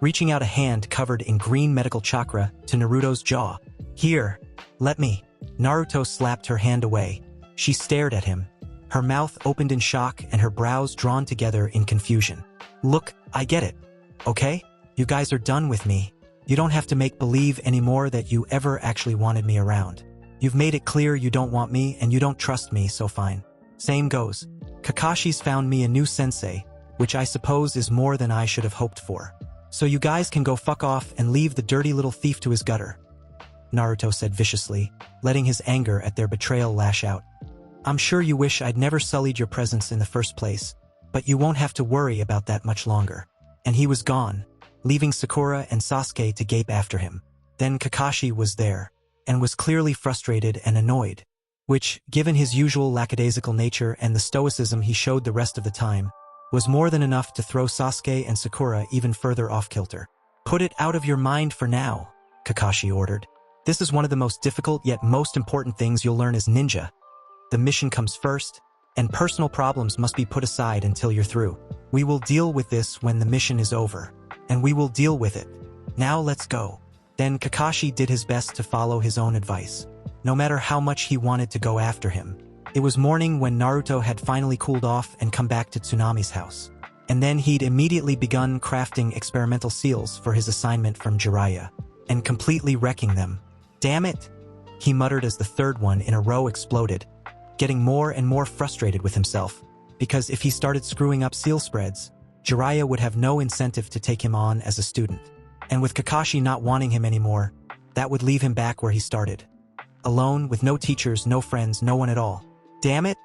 reaching out a hand covered in green medical chakra to Naruto's jaw. "Here, let me." Naruto slapped her hand away. She stared at him, her mouth opened in shock and her brows drawn together in confusion. "Look, I get it. Okay? You guys are done with me. You don't have to make believe anymore that you ever actually wanted me around. You've made it clear you don't want me and you don't trust me, so fine. Same goes. Kakashi's found me a new sensei, which I suppose is more than I should have hoped for. So you guys can go fuck off and leave the dirty little thief to his gutter," Naruto said viciously, letting his anger at their betrayal lash out. "I'm sure you wish I'd never sullied your presence in the first place, but you won't have to worry about that much longer." And he was gone, leaving Sakura and Sasuke to gape after him. Then Kakashi was there, and was clearly frustrated and annoyed, which, given his usual lackadaisical nature and the stoicism he showed the rest of the time, was more than enough to throw Sasuke and Sakura even further off kilter. "Put it out of your mind for now," Kakashi ordered. "This is one of the most difficult yet most important things you'll learn as ninja. The mission comes first, and personal problems must be put aside until you're through. We will deal with this when the mission is over, and we will deal with it. Now let's go." Then Kakashi did his best to follow his own advice, no matter how much he wanted to go after him. It was morning when Naruto had finally cooled off and come back to Tsunade's house. And then he'd immediately begun crafting experimental seals for his assignment from Jiraiya, and completely wrecking them. "Damn it," he muttered as the third one in a row exploded, getting more and more frustrated with himself, because if he started screwing up seal spreads, Jiraiya would have no incentive to take him on as a student. And with Kakashi not wanting him anymore, that would leave him back where he started. Alone, with no teachers, no friends, no one at all. "Damn it!"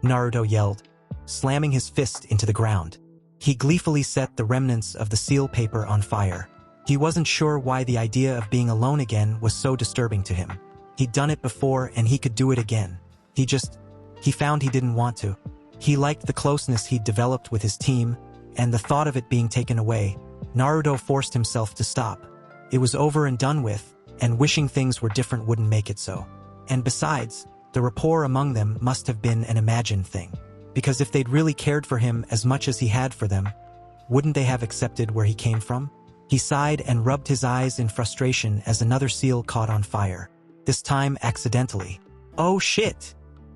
Naruto yelled, slamming his fist into the ground. He gleefully set the remnants of the seal paper on fire. He wasn't sure why the idea of being alone again was so disturbing to him. He'd done it before and he could do it again. He found he didn't want to. He liked the closeness he'd developed with his team, and the thought of it being taken away, Naruto forced himself to stop. It was over and done with, and wishing things were different wouldn't make it so. And besides, the rapport among them must have been an imagined thing. Because if they'd really cared for him as much as he had for them, wouldn't they have accepted where he came from? He sighed and rubbed his eyes in frustration as another seal caught on fire, this time accidentally. "Oh shit!"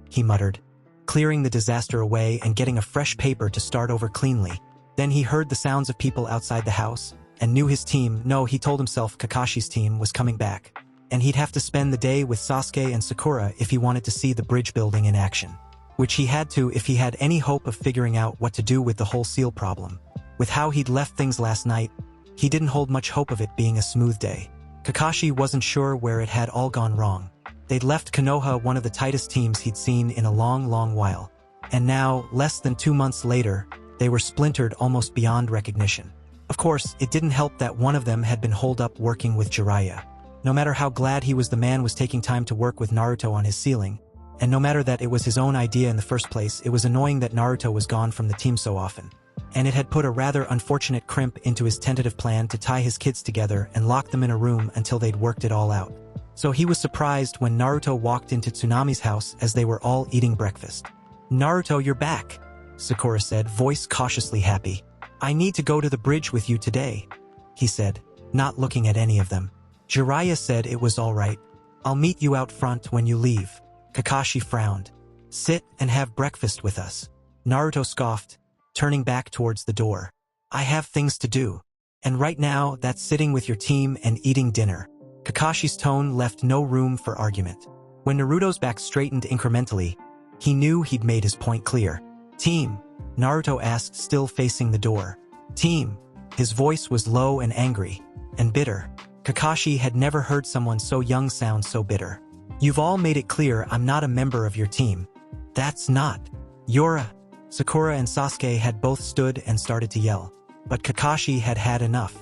he muttered, clearing the disaster away and getting a fresh paper to start over cleanly. Then he heard the sounds of people outside the house, and knew his team, no, he told himself Kakashi's team was coming back, and he'd have to spend the day with Sasuke and Sakura if he wanted to see the bridge building in action. Which he had to if he had any hope of figuring out what to do with the whole seal problem. With how he'd left things last night, he didn't hold much hope of it being a smooth day. Kakashi wasn't sure where it had all gone wrong. They'd left Konoha one of the tightest teams he'd seen in a long, long while. And now, less than 2 months later, they were splintered almost beyond recognition. Of course, it didn't help that one of them had been holed up working with Jiraiya. No matter how glad he was the man was taking time to work with Naruto on his sealing, and no matter that it was his own idea in the first place, it was annoying that Naruto was gone from the team so often. And it had put a rather unfortunate crimp into his tentative plan to tie his kids together and lock them in a room until they'd worked it all out. So he was surprised when Naruto walked into Tsunade's house as they were all eating breakfast. "Naruto, you're back," Sakura said, voice cautiously happy. "I need to go to the bridge with you today," he said, not looking at any of them. Jiraiya said it was all right. "I'll meet you out front when you leave." Kakashi frowned. "Sit and have breakfast with us." Naruto scoffed, turning back towards the door. "I have things to do. And right now, that's sitting with your team and eating dinner." Kakashi's tone left no room for argument. When Naruto's back straightened incrementally, he knew he'd made his point clear. "Team?" Naruto asked, still facing the door. "Team?" His voice was low and angry, and bitter. Kakashi had never heard someone so young sound so bitter. "You've all made it clear I'm not a member of your team. That's not. You're a..." Sakura and Sasuke had both stood and started to yell. But Kakashi had had enough.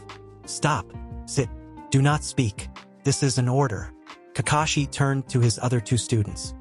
"Stop. Sit. Do not speak. This is an order." Kakashi turned to his other two students.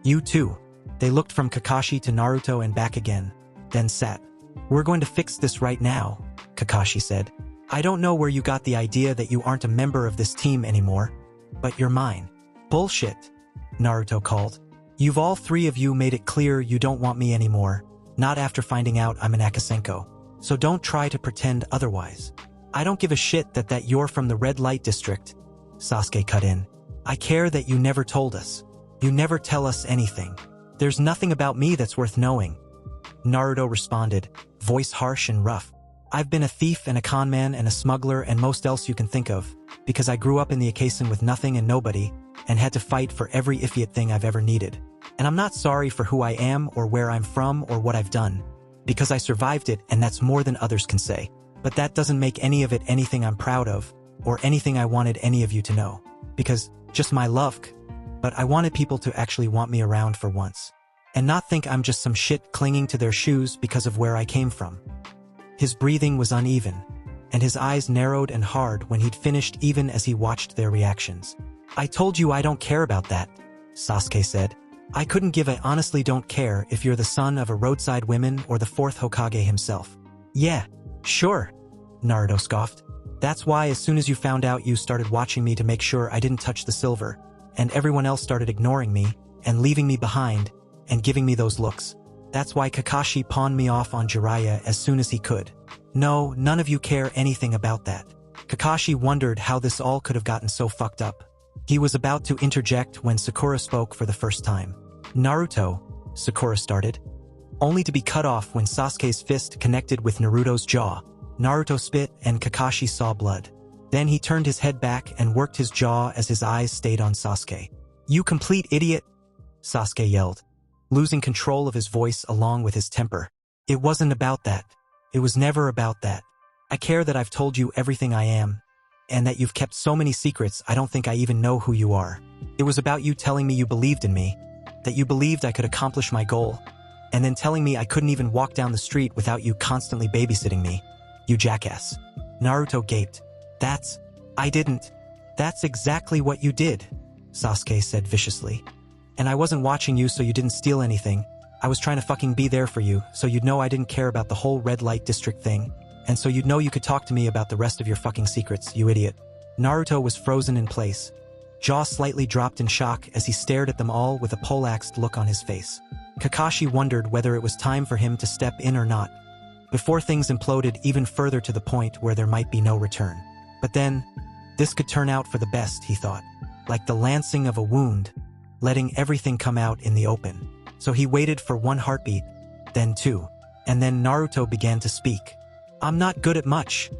You too. They looked from Kakashi to Naruto and back again, then sat. We're going to fix this right now, Kakashi said. I don't know where you got the idea that you aren't a member of this team anymore, but you're mine. Bullshit, Naruto called. You've all three of you made it clear you don't want me anymore, not after finding out I'm an Akasenko. So don't try to pretend otherwise. I don't give a shit that you're from the red light district, Sasuke cut in. I care that you never told us. You never tell us anything. There's nothing about me that's worth knowing. Naruto responded, voice harsh and rough. I've been a thief and a conman and a smuggler and most else you can think of, because I grew up in the Akasen with nothing and nobody, and had to fight for every idiot thing I've ever needed. And I'm not sorry for who I am or where I'm from or what I've done, because I survived it and that's more than others can say. But that doesn't make any of it anything I'm proud of, or anything I wanted any of you to know. Because, just my luck. But I wanted people to actually want me around for once. And not think I'm just some shit clinging to their shoes because of where I came from. His breathing was uneven, and his eyes narrowed and hard when he'd finished even as he watched their reactions. I told you I don't care about that, Sasuke said. I couldn't give a honestly don't care if you're the son of a roadside woman or the fourth Hokage himself. Yeah, sure, Naruto scoffed. That's why as soon as you found out you started watching me to make sure I didn't touch the silver, and everyone else started ignoring me, and leaving me behind, and giving me those looks. That's why Kakashi pawned me off on Jiraiya as soon as he could. No, none of you care anything about that. Kakashi wondered how this all could have gotten so fucked up. He was about to interject when Sakura spoke for the first time. Naruto, Sakura started, only to be cut off when Sasuke's fist connected with Naruto's jaw. Naruto spit and Kakashi saw blood. Then he turned his head back and worked his jaw as his eyes stayed on Sasuke. You complete idiot, Sasuke yelled, losing control of his voice along with his temper. It wasn't about that. It was never about that. I care that I've told you everything I am, and that you've kept so many secrets I don't think I even know who you are. It was about you telling me you believed in me, that you believed I could accomplish my goal, and then telling me I couldn't even walk down the street without you constantly babysitting me. You jackass. Naruto gaped. I didn't. That's exactly what you did, Sasuke said viciously. And I wasn't watching you so you didn't steal anything. I was trying to fucking be there for you, so you'd know I didn't care about the whole red light district thing, and so you'd know you could talk to me about the rest of your fucking secrets, you idiot. Naruto was frozen in place. Jaw slightly dropped in shock as he stared at them all with a poleaxed look on his face. Kakashi wondered whether it was time for him to step in or not, before things imploded even further to the point where there might be no return. But then, this could turn out for the best, he thought, like the lancing of a wound, letting everything come out in the open. So he waited for one heartbeat, then two, and then Naruto began to speak. I'm not good at much,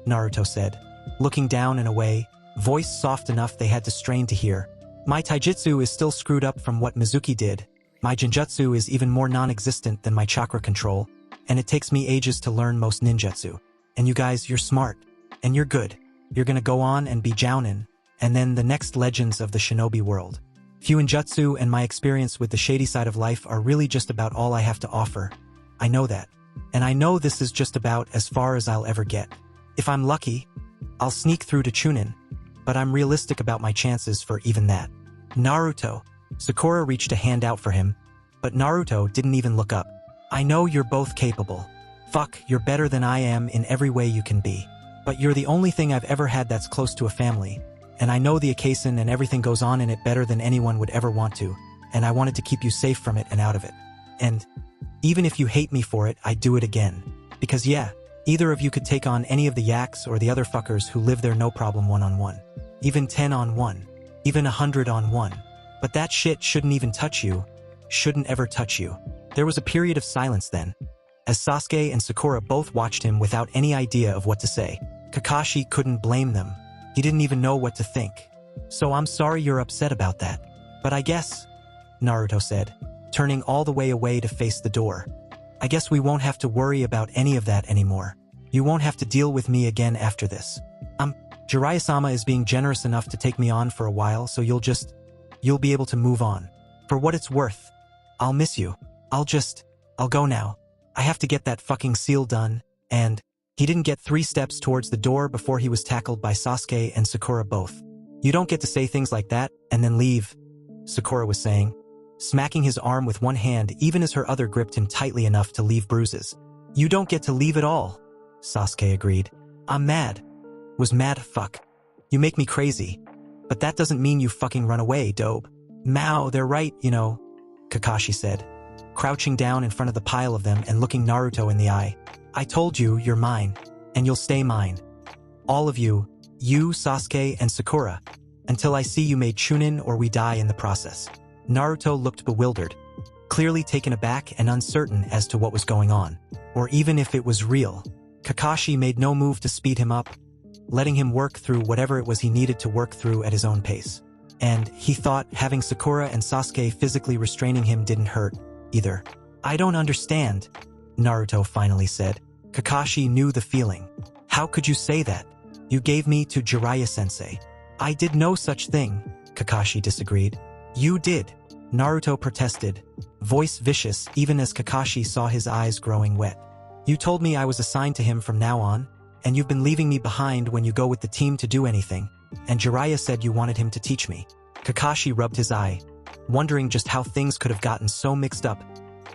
Naruto said, looking down and away, voice soft enough they had to strain to hear. My taijutsu is still screwed up from what Mizuki did. My genjutsu is even more non-existent than my chakra control, and it takes me ages to learn most ninjutsu. And you guys, you're smart, and you're good. You're gonna go on and be Jounin, and then the next legends of the shinobi world. Fuinjutsu and my experience with the shady side of life are really just about all I have to offer. I know that. And I know this is just about as far as I'll ever get. If I'm lucky, I'll sneak through to Chunin, but I'm realistic about my chances for even that. Naruto. Sakura reached a hand out for him, but Naruto didn't even look up. I know you're both capable. Fuck, you're better than I am in every way you can be. But you're the only thing I've ever had that's close to a family, and I know the Akasen and everything goes on in it better than anyone would ever want to, and I wanted to keep you safe from it and out of it. And even if you hate me for it, I'd do it again. Because yeah, either of you could take on any of the yaks or the other fuckers who live there no problem one-on-one. Even 10-on-1. Even 100-on-1. But that shit shouldn't even touch you. Shouldn't ever touch you. There was a period of silence then, as Sasuke and Sakura both watched him without any idea of what to say. Kakashi couldn't blame them. He didn't even know what to think. So I'm sorry you're upset about that. But I guess, Naruto said, turning all the way away to face the door. I guess we won't have to worry about any of that anymore. You won't have to deal with me again after this. Jiraiya-sama is being generous enough to take me on for a while, so you'll be able to move on. For what it's worth, I'll miss you. I'll go now. I have to get that fucking seal done, and he didn't get 3 steps towards the door before he was tackled by Sasuke and Sakura both. You don't get to say things like that and then leave, Sakura was saying, smacking his arm with one hand even as her other gripped him tightly enough to leave bruises. You don't get to leave at all, Sasuke agreed. I'm mad. Was mad, fuck. You make me crazy. But that doesn't mean you fucking run away, dope. Mao, they're right, you know, Kakashi said, crouching down in front of the pile of them and looking Naruto in the eye. I told you, you're mine, and you'll stay mine. All of you, Sasuke and Sakura, until I see you made Chunin or we die in the process. Naruto looked bewildered, clearly taken aback and uncertain as to what was going on, or even if it was real. Kakashi made no move to speed him up, letting him work through whatever it was he needed to work through at his own pace. And he thought having Sakura and Sasuke physically restraining him didn't hurt, either. I don't understand, Naruto finally said. Kakashi knew the feeling. How could you say that? You gave me to Jiraiya-sensei. I did no such thing, Kakashi disagreed. You did, Naruto protested, voice vicious even as Kakashi saw his eyes growing wet. You told me I was assigned to him from now on, and you've been leaving me behind when you go with the team to do anything, and Jiraiya said you wanted him to teach me. Kakashi rubbed his eye, wondering just how things could have gotten so mixed up,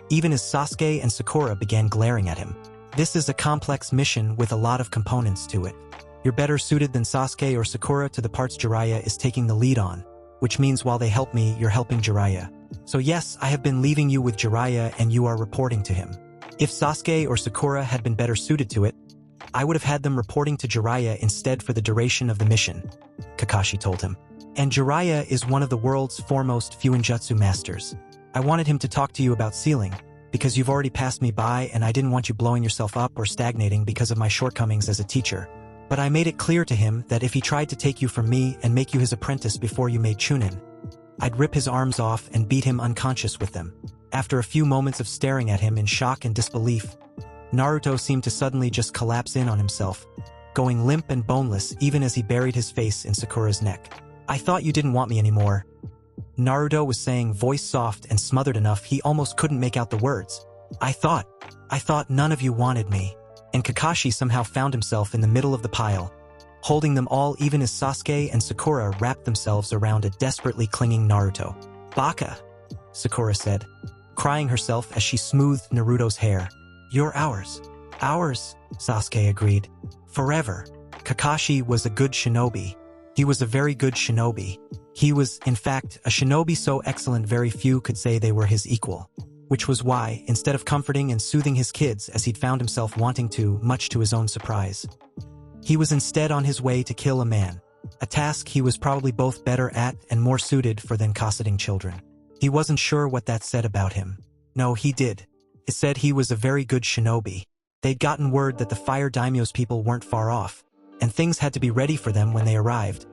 even as Sasuke and Sakura began glaring at him. This is a complex mission with a lot of components to it. You're better suited than Sasuke or Sakura to the parts Jiraiya is taking the lead on, which means while they help me, you're helping Jiraiya. So yes, I have been leaving you with Jiraiya and you are reporting to him. If Sasuke or Sakura had been better suited to it, I would have had them reporting to Jiraiya instead for the duration of the mission, Kakashi told him. And Jiraiya is one of the world's foremost Fuinjutsu masters. I wanted him to talk to you about sealing, because you've already passed me by and I didn't want you blowing yourself up or stagnating because of my shortcomings as a teacher. But I made it clear to him that if he tried to take you from me and make you his apprentice before you made Chunin, I'd rip his arms off and beat him unconscious with them. After a few moments of staring at him in shock and disbelief, Naruto seemed to suddenly just collapse in on himself, going limp and boneless even as he buried his face in Sakura's neck. I thought you didn't want me anymore, Naruto was saying, voice soft and smothered enough he almost couldn't make out the words. I thought none of you wanted me. And Kakashi somehow found himself in the middle of the pile, holding them all even as Sasuke and Sakura wrapped themselves around a desperately clinging Naruto. Baka, Sakura said, crying herself as she smoothed Naruto's hair. You're ours. Ours, Sasuke agreed. Forever. Kakashi was a good shinobi. He was a very good shinobi. He was, in fact, a shinobi so excellent very few could say they were his equal. Which was why, instead of comforting and soothing his kids as he'd found himself wanting to, much to his own surprise, he was instead on his way to kill a man, a task he was probably both better at and more suited for than cosseting children. He wasn't sure what that said about him. No, he did. It said he was a very good shinobi. They'd gotten word that the Fire Daimyo's people weren't far off, and things had to be ready for them when they arrived,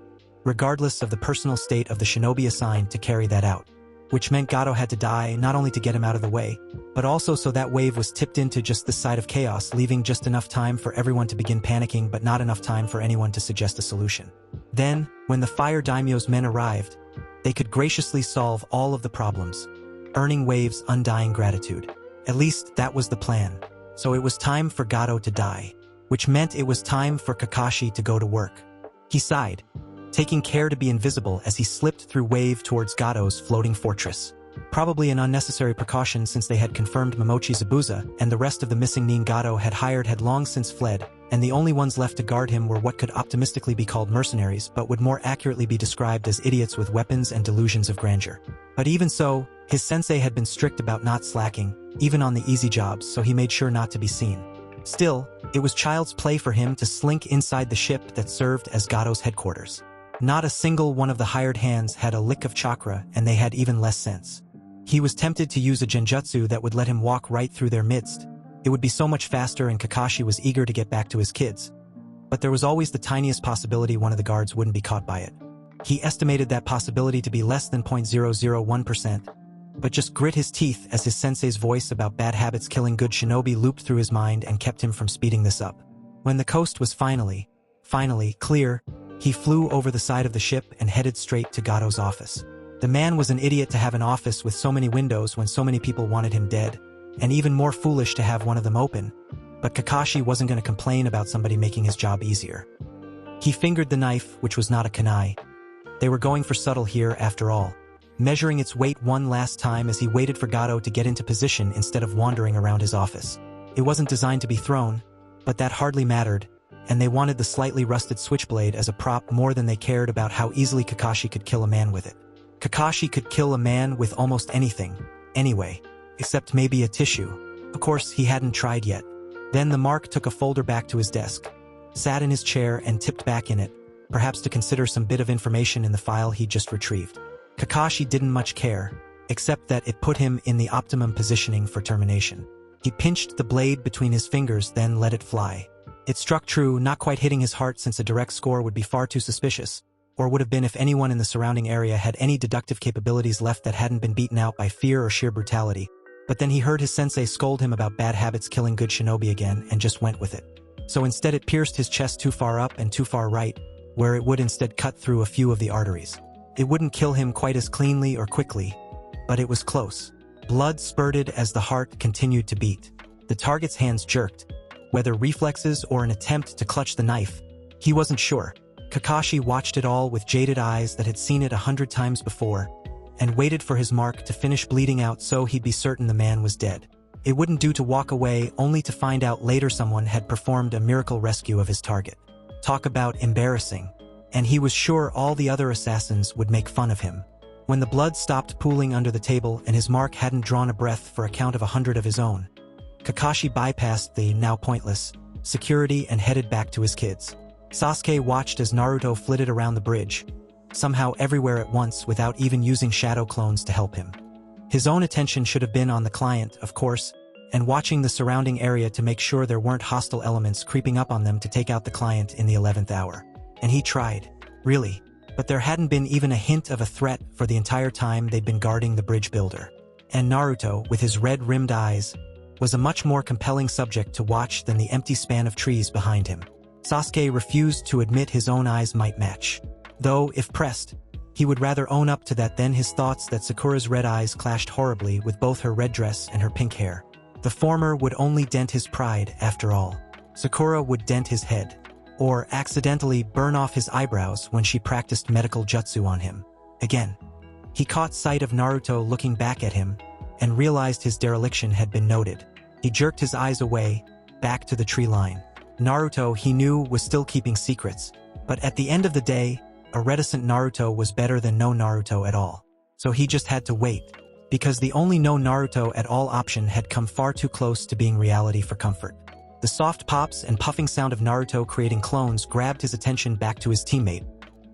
regardless of the personal state of the shinobi assigned to carry that out. Which meant Gato had to die not only to get him out of the way, but also so that wave was tipped into just the side of chaos, leaving just enough time for everyone to begin panicking but not enough time for anyone to suggest a solution. Then, when the Fire Daimyo's men arrived, they could graciously solve all of the problems, earning Wave's undying gratitude. At least that was the plan. So it was time for Gato to die, which meant it was time for Kakashi to go to work. He sighed, taking care to be invisible as he slipped through Wave towards Gato's floating fortress. Probably an unnecessary precaution since they had confirmed Momochi Zabuza and the rest of the missing Nin Gato had hired had long since fled, and the only ones left to guard him were what could optimistically be called mercenaries but would more accurately be described as idiots with weapons and delusions of grandeur. But even so, his sensei had been strict about not slacking, even on the easy jobs, so he made sure not to be seen. Still, it was child's play for him to slink inside the ship that served as Gato's headquarters. Not a single one of the hired hands had a lick of chakra, and they had even less sense. He was tempted to use a genjutsu that would let him walk right through their midst. It would be so much faster, and Kakashi was eager to get back to his kids. But there was always the tiniest possibility one of the guards wouldn't be caught by it. He estimated that possibility to be less than 0.001%, but just grit his teeth as his sensei's voice about bad habits killing good shinobi looped through his mind and kept him from speeding this up. When the coast was finally clear, he flew over the side of the ship and headed straight to Gato's office. The man was an idiot to have an office with so many windows when so many people wanted him dead, and even more foolish to have one of them open, but Kakashi wasn't going to complain about somebody making his job easier. He fingered the knife, which was not a kunai, They were going for subtle here after all, measuring its weight one last time as he waited for Gato to get into position instead of wandering around his office. It wasn't designed to be thrown, but that hardly mattered, and they wanted the slightly rusted switchblade as a prop more than they cared about how easily Kakashi could kill a man with it. Kakashi could kill a man with almost anything, anyway, except maybe a tissue. Of course, he hadn't tried yet. Then the Mark took a folder back to his desk, sat in his chair and tipped back in it, perhaps to consider some bit of information in the file he'd just retrieved. Kakashi didn't much care, except that it put him in the optimum positioning for termination. He pinched the blade between his fingers, then let it fly. It struck true, not quite hitting his heart since a direct score would be far too suspicious, or would have been if anyone in the surrounding area had any deductive capabilities left that hadn't been beaten out by fear or sheer brutality. But then he heard his sensei scold him about bad habits killing good shinobi again and just went with it. So instead it pierced his chest too far up and too far right, where it would instead cut through a few of the arteries. It wouldn't kill him quite as cleanly or quickly, but it was close. Blood spurted as the heart continued to beat. The target's hands jerked, whether reflexes or an attempt to clutch the knife. He wasn't sure. Kakashi watched it all with jaded eyes that had seen it 100 times before, and waited for his Mark to finish bleeding out so he'd be certain the man was dead. It wouldn't do to walk away only to find out later someone had performed a miracle rescue of his target. Talk about embarrassing. And he was sure all the other assassins would make fun of him. When the blood stopped pooling under the table and his Mark hadn't drawn a breath for a count of 100 of his own, Kakashi bypassed the now pointless security and headed back to his kids. Sasuke watched as Naruto flitted around the bridge, somehow everywhere at once without even using shadow clones to help him. His own attention should have been on the client, of course, and watching the surrounding area to make sure there weren't hostile elements creeping up on them to take out the client in the 11th hour. And he tried, really, but there hadn't been even a hint of a threat for the entire time they'd been guarding the bridge builder. And Naruto, with his red-rimmed eyes, was a much more compelling subject to watch than the empty span of trees behind him. Sasuke refused to admit his own eyes might match. Though, if pressed, he would rather own up to that than his thoughts that Sakura's red eyes clashed horribly with both her red dress and her pink hair. The former would only dent his pride, after all. Sakura would dent his head, or accidentally burn off his eyebrows when she practiced medical jutsu on him. Again, he caught sight of Naruto looking back at him, and realized his dereliction had been noted. He jerked his eyes away, back to the tree line. Naruto, he knew, was still keeping secrets, but at the end of the day, a reticent Naruto was better than no Naruto at all. So he just had to wait, because the only no Naruto at all option had come far too close to being reality for comfort. The soft pops and puffing sound of Naruto creating clones grabbed his attention back to his teammate,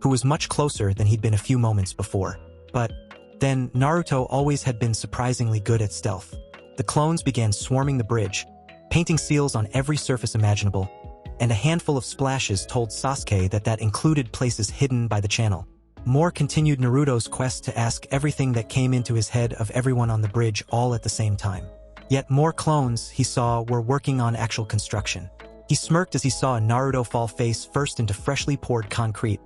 who was much closer than he'd been a few moments before. But then Naruto always had been surprisingly good at stealth. The clones began swarming the bridge, painting seals on every surface imaginable, and a handful of splashes told Sasuke that that included places hidden by the channel. More continued Naruto's quest to ask everything that came into his head of everyone on the bridge all at the same time. Yet more clones, he saw, were working on actual construction. He smirked as he saw Naruto fall face first into freshly poured concrete,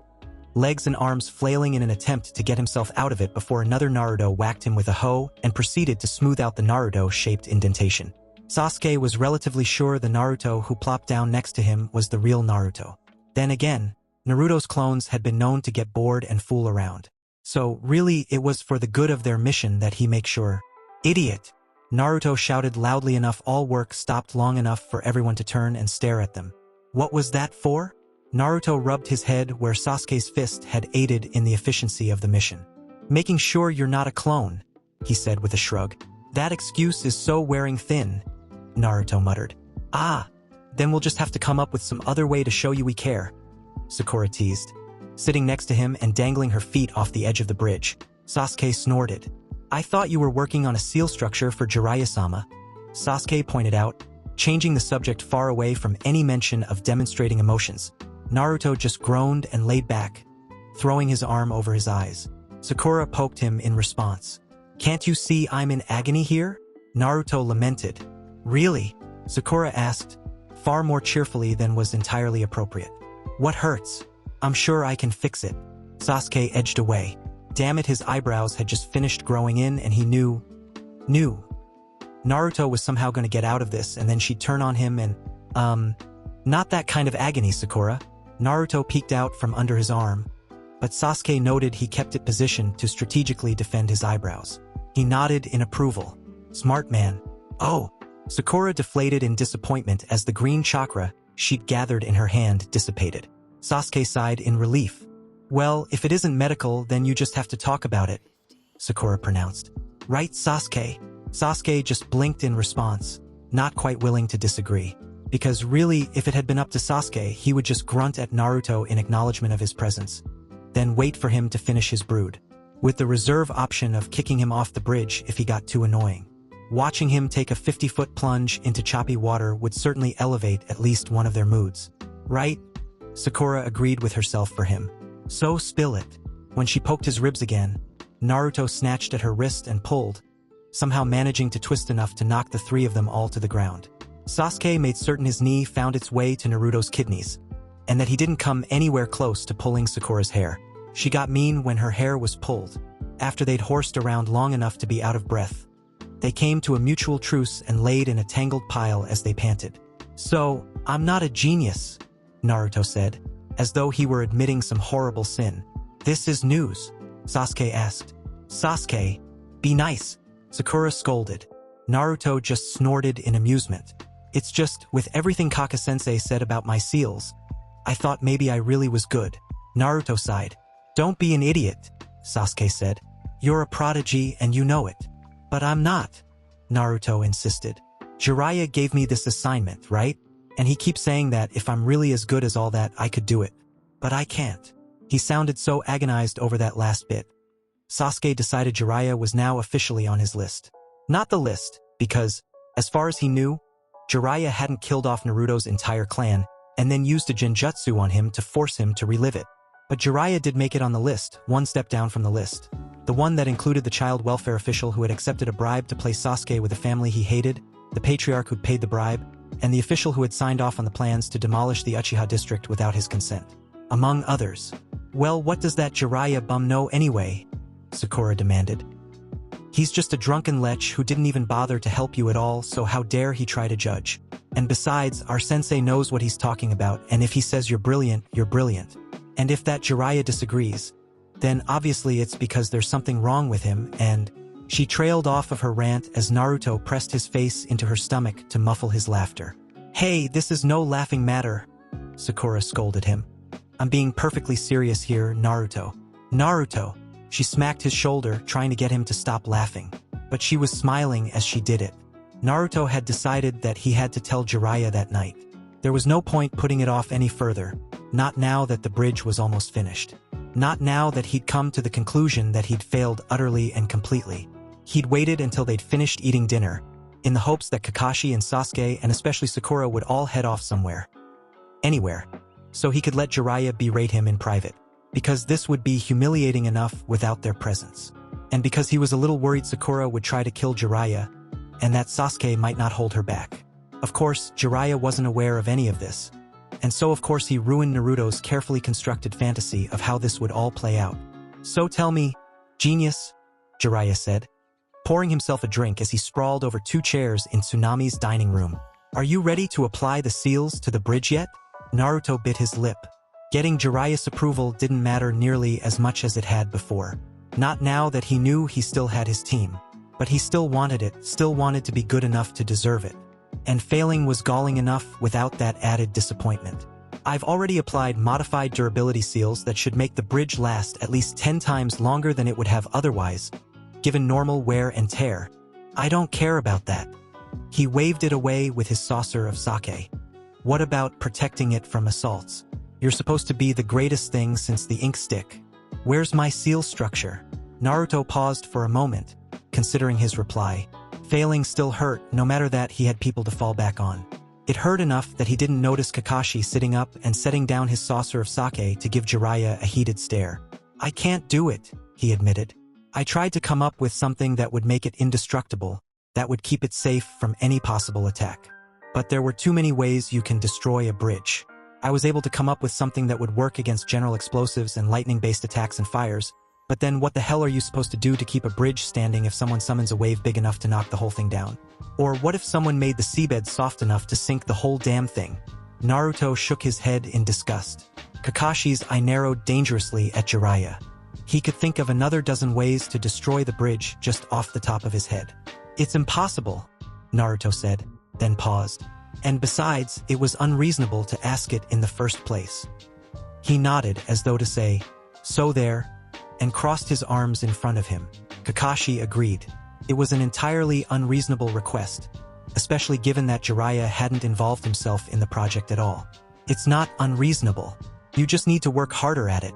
legs and arms flailing in an attempt to get himself out of it before another Naruto whacked him with a hoe and proceeded to smooth out the Naruto-shaped indentation. Sasuke was relatively sure the Naruto who plopped down next to him was the real Naruto. Then again, Naruto's clones had been known to get bored and fool around. So really, it was for the good of their mission that he make sure. Idiot! Naruto shouted loudly enough all work stopped long enough for everyone to turn and stare at them. What was that for? Naruto rubbed his head where Sasuke's fist had aided in the efficiency of the mission. Making sure you're not a clone, he said with a shrug. That excuse is so wearing thin, Naruto muttered. Ah, then we'll just have to come up with some other way to show you we care, Sakura teased. Sitting next to him and dangling her feet off the edge of the bridge, Sasuke snorted. I thought you were working on a seal structure for Jiraiya-sama, Sasuke pointed out, changing the subject far away from any mention of demonstrating emotions. Naruto just groaned and laid back, throwing his arm over his eyes. Sakura poked him in response. Can't you see I'm in agony here? Naruto lamented. Really? Sakura asked, far more cheerfully than was entirely appropriate. What hurts? I'm sure I can fix it. Sasuke edged away. Damn it, his eyebrows had just finished growing in and he knew. Naruto was somehow going to get out of this and then she'd turn on him and, not that kind of agony, Sakura. Naruto peeked out from under his arm, but Sasuke noted he kept it positioned to strategically defend his eyebrows. He nodded in approval. Smart man. Oh. Sakura deflated in disappointment as the green chakra she'd gathered in her hand dissipated. Sasuke sighed in relief. Well, if it isn't medical, then you just have to talk about it, Sakura pronounced. Right, Sasuke? Sasuke just blinked in response, not quite willing to disagree. Because really, if it had been up to Sasuke, he would just grunt at Naruto in acknowledgement of his presence, then wait for him to finish his brood, with the reserve option of kicking him off the bridge if he got too annoying. Watching him take a 50-foot plunge into choppy water would certainly elevate at least one of their moods. Right? Sakura agreed with herself for him. So spill it. When she poked his ribs again, Naruto snatched at her wrist and pulled, somehow managing to twist enough to knock the three of them all to the ground. Sasuke made certain his knee found its way to Naruto's kidneys, and that he didn't come anywhere close to pulling Sakura's hair. She got mean when her hair was pulled. After they'd horsed around long enough to be out of breath, they came to a mutual truce and laid in a tangled pile as they panted. So, I'm not a genius, Naruto said, as though he were admitting some horrible sin. This is news, Sasuke asked. Sasuke, be nice, Sakura scolded. Naruto just snorted in amusement. It's just, with everything Kaka-sensei said about my seals, I thought maybe I really was good. Naruto sighed. Don't be an idiot, Sasuke said. You're a prodigy and you know it. But I'm not, Naruto insisted. Jiraiya gave me this assignment, right? And he keeps saying that if I'm really as good as all that, I could do it. But I can't. He sounded so agonized over that last bit. Sasuke decided Jiraiya was now officially on his list. Not the list, because, as far as he knew, Jiraiya hadn't killed off Naruto's entire clan and then used a genjutsu on him to force him to relive it. But Jiraiya did make it on the list, one step down from the list. The one that included the child welfare official who had accepted a bribe to place Sasuke with a family he hated, the patriarch who'd paid the bribe, and the official who had signed off on the plans to demolish the Uchiha district without his consent. Among others. Well, what does that Jiraiya bum know anyway? Sakura demanded. He's just a drunken lech who didn't even bother to help you at all, so how dare he try to judge? And besides, our sensei knows what he's talking about, and if he says you're brilliant, you're brilliant. And if that Jiraiya disagrees, then obviously it's because there's something wrong with him, and... She trailed off of her rant as Naruto pressed his face into her stomach to muffle his laughter. Hey, this is no laughing matter, Sakura scolded him. I'm being perfectly serious here, Naruto. Naruto! She smacked his shoulder, trying to get him to stop laughing. But she was smiling as she did it. Naruto had decided that he had to tell Jiraiya that night. There was no point putting it off any further, not now that the bridge was almost finished. Not now that he'd come to the conclusion that he'd failed utterly and completely. He'd waited until they'd finished eating dinner, in the hopes that Kakashi and Sasuke and especially Sakura would all head off somewhere. Anywhere. So he could let Jiraiya berate him in private. Because this would be humiliating enough without their presence. And because he was a little worried Sakura would try to kill Jiraiya, and that Sasuke might not hold her back. Of course, Jiraiya wasn't aware of any of this. And so of course he ruined Naruto's carefully constructed fantasy of how this would all play out. So tell me, genius, Jiraiya said, pouring himself a drink as he sprawled over 2 chairs in Tsunami's dining room. Are you ready to apply the seals to the bridge yet? Naruto bit his lip. Getting Jiraiya's approval didn't matter nearly as much as it had before. Not now that he knew he still had his team. But he still wanted it, still wanted to be good enough to deserve it. And failing was galling enough without that added disappointment. I've already applied modified durability seals that should make the bridge last at least 10 times longer than it would have otherwise, given normal wear and tear. I don't care about that. He waved it away with his saucer of sake. What about protecting it from assaults? You're supposed to be the greatest thing since the ink stick. Where's my seal structure? Naruto paused for a moment, considering his reply. Failing still hurt, no matter that he had people to fall back on. It hurt enough that he didn't notice Kakashi sitting up and setting down his saucer of sake to give Jiraiya a heated stare. I can't do it, he admitted. I tried to come up with something that would make it indestructible, that would keep it safe from any possible attack. But there were too many ways you can destroy a bridge. I was able to come up with something that would work against general explosives and lightning-based attacks and fires, but then what the hell are you supposed to do to keep a bridge standing if someone summons a wave big enough to knock the whole thing down? Or what if someone made the seabed soft enough to sink the whole damn thing? Naruto shook his head in disgust. Kakashi's eye narrowed dangerously at Jiraiya. He could think of another dozen ways to destroy the bridge just off the top of his head. "It's impossible," Naruto said, then paused. "And besides, it was unreasonable to ask it in the first place." He nodded as though to say, "So there," and crossed his arms in front of him. Kakashi agreed. It was an entirely unreasonable request, especially given that Jiraiya hadn't involved himself in the project at all. "It's not unreasonable. You just need to work harder at it,"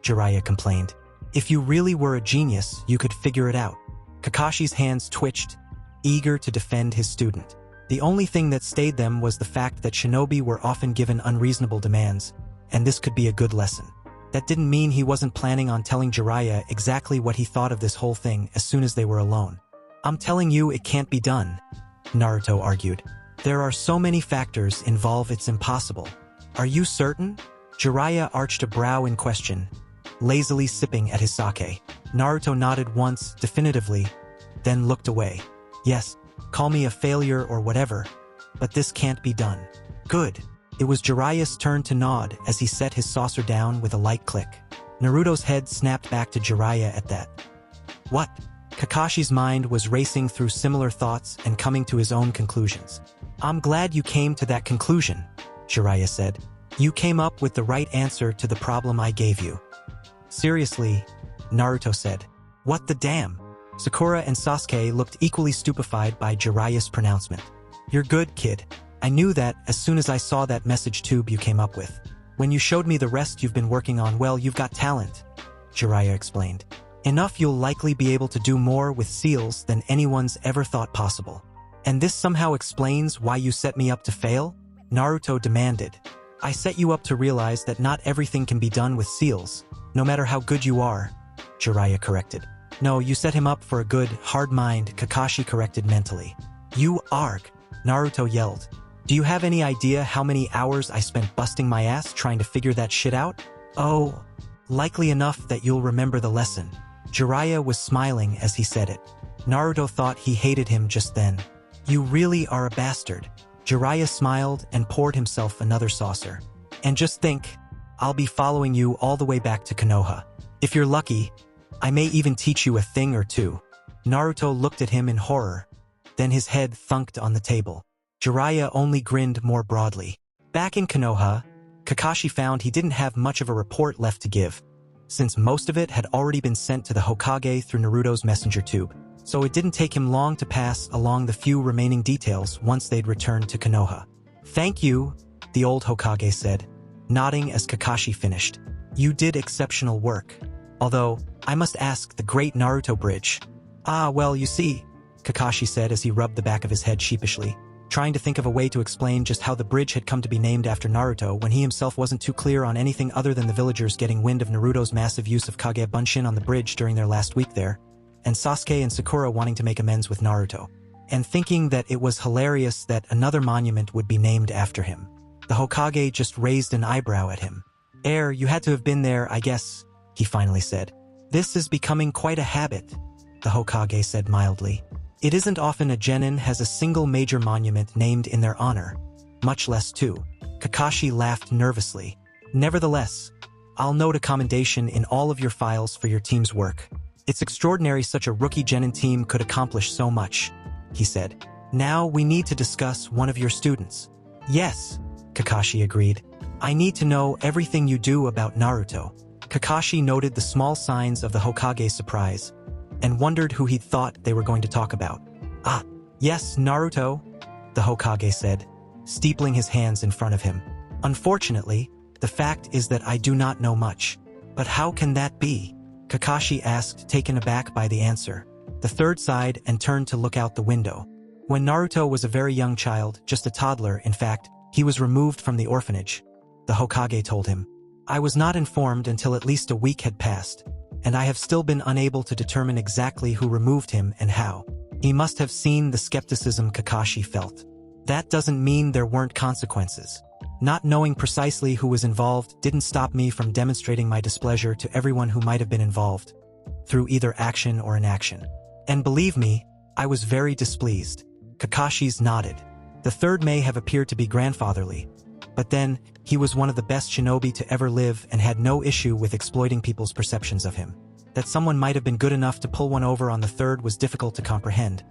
Jiraiya complained. "If you really were a genius, you could figure it out." Kakashi's hands twitched, eager to defend his student. The only thing that stayed them was the fact that shinobi were often given unreasonable demands, and this could be a good lesson. That didn't mean he wasn't planning on telling Jiraiya exactly what he thought of this whole thing as soon as they were alone. "I'm telling you it can't be done," Naruto argued. "There are so many factors involved, it's impossible." "Are you certain?" Jiraiya arched a brow in question, lazily sipping at his sake. Naruto nodded once, definitively, then looked away. "Yes, call me a failure or whatever, but this can't be done." "Good." It was Jiraiya's turn to nod as he set his saucer down with a light click. Naruto's head snapped back to Jiraiya at that. "What?" Kakashi's mind was racing through similar thoughts and coming to his own conclusions. "I'm glad you came to that conclusion," Jiraiya said. "You came up with the right answer to the problem I gave you." "Seriously?" Naruto said. "What the damn?" Sakura and Sasuke looked equally stupefied by Jiraiya's pronouncement. "You're good, kid. I knew that as soon as I saw that message tube you came up with. When you showed me the rest you've been working on, well, you've got talent," Jiraiya explained. "Enough you'll likely be able to do more with seals than anyone's ever thought possible. And this somehow explains why you set me up to fail?" Naruto demanded. "I set you up to realize that not everything can be done with seals, no matter how good you are," Jiraiya corrected. "No, you set him up for a good, hard mind," Kakashi corrected mentally. "You arg," Naruto yelled. "Do you have any idea how many hours I spent busting my ass trying to figure that shit out?" "Oh, likely enough that you'll remember the lesson." Jiraiya was smiling as he said it. Naruto thought he hated him just then. "You really are a bastard." Jiraiya smiled and poured himself another saucer. "And just think, I'll be following you all the way back to Konoha. If you're lucky, I may even teach you a thing or two." Naruto looked at him in horror. Then his head thunked on the table. Jiraiya only grinned more broadly. Back in Konoha, Kakashi found he didn't have much of a report left to give, since most of it had already been sent to the Hokage through Naruto's messenger tube. So it didn't take him long to pass along the few remaining details once they'd returned to Konoha. "Thank you," the old Hokage said, nodding as Kakashi finished. "You did exceptional work. Although, I must ask, the Great Naruto Bridge." "Ah, well, you see," Kakashi said as he rubbed the back of his head sheepishly, trying to think of a way to explain just how the bridge had come to be named after Naruto when he himself wasn't too clear on anything other than the villagers getting wind of Naruto's massive use of Kage Bunshin on the bridge during their last week there, and Sasuke and Sakura wanting to make amends with Naruto, and thinking that it was hilarious that another monument would be named after him. The Hokage just raised an eyebrow at him. You had to have been there, I guess," he finally said. "This is becoming quite a habit," the Hokage said mildly. "It isn't often a genin has a single major monument named in their honor, much less two." Kakashi laughed nervously. "Nevertheless, I'll note a commendation in all of your files for your team's work. It's extraordinary such a rookie genin team could accomplish so much," he said. "Now we need to discuss one of your students." "Yes," Kakashi agreed. "I need to know everything you do about Naruto." Kakashi noted the small signs of the Hokage's surprise, and wondered who he'd thought they were going to talk about. "Ah, yes, Naruto," the Hokage said, steepling his hands in front of him. "Unfortunately, the fact is that I do not know much." "But how can that be?" Kakashi asked, taken aback by the answer. The third sighed and turned to look out the window. "When Naruto was a very young child, just a toddler, in fact, he was removed from the orphanage," the Hokage told him. "I was not informed until at least a week had passed, and I have still been unable to determine exactly who removed him and how." He must have seen the skepticism Kakashi felt. "That doesn't mean there weren't consequences. Not knowing precisely who was involved didn't stop me from demonstrating my displeasure to everyone who might have been involved, through either action or inaction. And believe me, I was very displeased." Kakashi's nodded. "The third may have appeared to be grandfatherly, But then, he was one of the best shinobi to ever live and had no issue with exploiting people's perceptions of him. That someone might have been good enough to pull one over on the third was difficult to comprehend.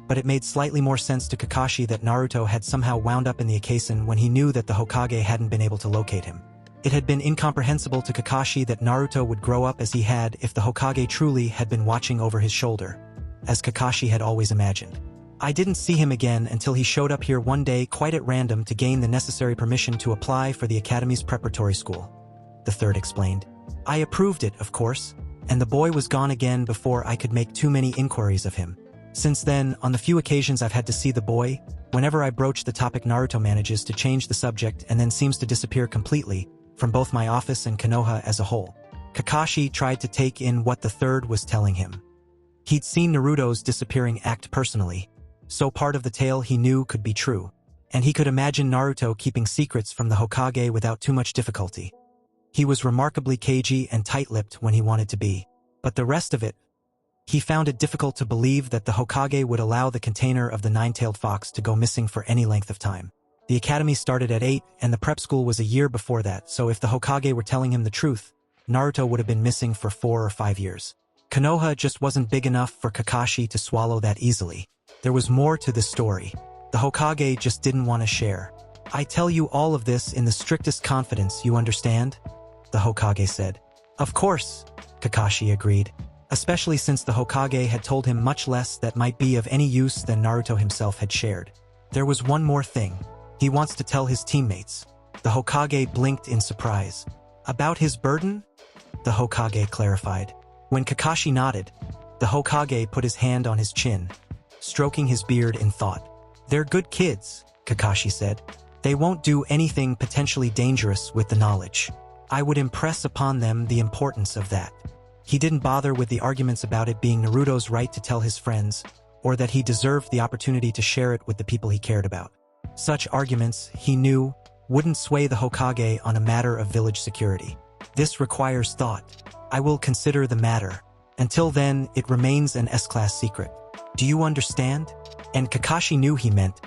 But it made slightly more sense to Kakashi that Naruto had somehow wound up in the Akasen when he knew that the Hokage hadn't been able to locate him. It had been incomprehensible to Kakashi that Naruto would grow up as he had if the Hokage truly had been watching over his shoulder, as Kakashi had always imagined. I didn't see him again until he showed up here one day quite at random to gain the necessary permission to apply for the Academy's preparatory school, the third explained. I approved it, of course, and the boy was gone again before I could make too many inquiries of him. Since then, on the few occasions I've had to see the boy, whenever I broach the topic, Naruto manages to change the subject and then seems to disappear completely from both my office and Konoha as a whole. Kakashi tried to take in what the third was telling him. He'd seen Naruto's disappearing act personally, so part of the tale he knew could be true, and he could imagine Naruto keeping secrets from the Hokage without too much difficulty. He was remarkably cagey and tight-lipped when he wanted to be, but the rest of it, he found it difficult to believe that the Hokage would allow the container of the nine-tailed fox to go missing for any length of time. The academy started at 8 and the prep school was a year before that, so if the Hokage were telling him the truth, Naruto would have been missing for 4 or 5 years. Konoha just wasn't big enough for Kakashi to swallow that easily. There was more to this story. The Hokage just didn't want to share. I tell you all of this in the strictest confidence, you understand? The Hokage said. Of course, Kakashi agreed, especially since the Hokage had told him much less that might be of any use than Naruto himself had shared. There was one more thing. He wants to tell his teammates. The Hokage blinked in surprise. About his burden? The Hokage clarified. When Kakashi nodded, the Hokage put his hand on his chin, stroking his beard in thought. They're good kids, Kakashi said. They won't do anything potentially dangerous with the knowledge. I would impress upon them the importance of that. He didn't bother with the arguments about it being Naruto's right to tell his friends, or that he deserved the opportunity to share it with the people he cared about. Such arguments, he knew, wouldn't sway the Hokage on a matter of village security. This requires thought. I will consider the matter. Until then, it remains an S-class secret. Do you understand? And Kakashi knew he meant,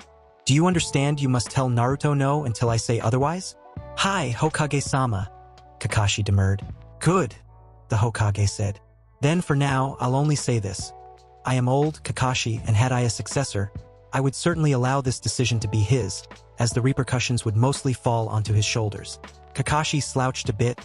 do you understand you must tell Naruto no until I say otherwise? Hi, Hokage-sama, Kakashi demurred. Good, the Hokage said. Then for now, I'll only say this. I am old, Kakashi, and had I a successor, I would certainly allow this decision to be his, as the repercussions would mostly fall onto his shoulders. Kakashi slouched a bit,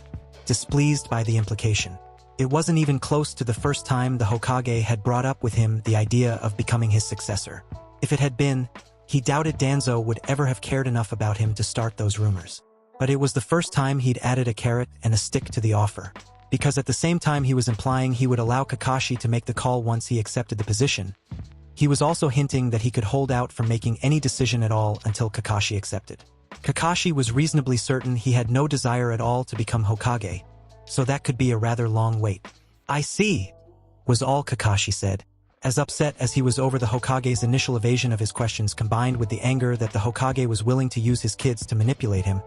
displeased by the implication. It wasn't even close to the first time the Hokage had brought up with him the idea of becoming his successor. If it had been, he doubted Danzo would ever have cared enough about him to start those rumors. But it was the first time he'd added a carrot and a stick to the offer, because at the same time he was implying he would allow Kakashi to make the call once he accepted the position, he was also hinting that he could hold out from making any decision at all until Kakashi accepted. Kakashi was reasonably certain he had no desire at all to become Hokage, so that could be a rather long wait. I see, was all Kakashi said, as upset as he was over the Hokage's initial evasion of his questions combined with the anger that the Hokage was willing to use his kids to manipulate him.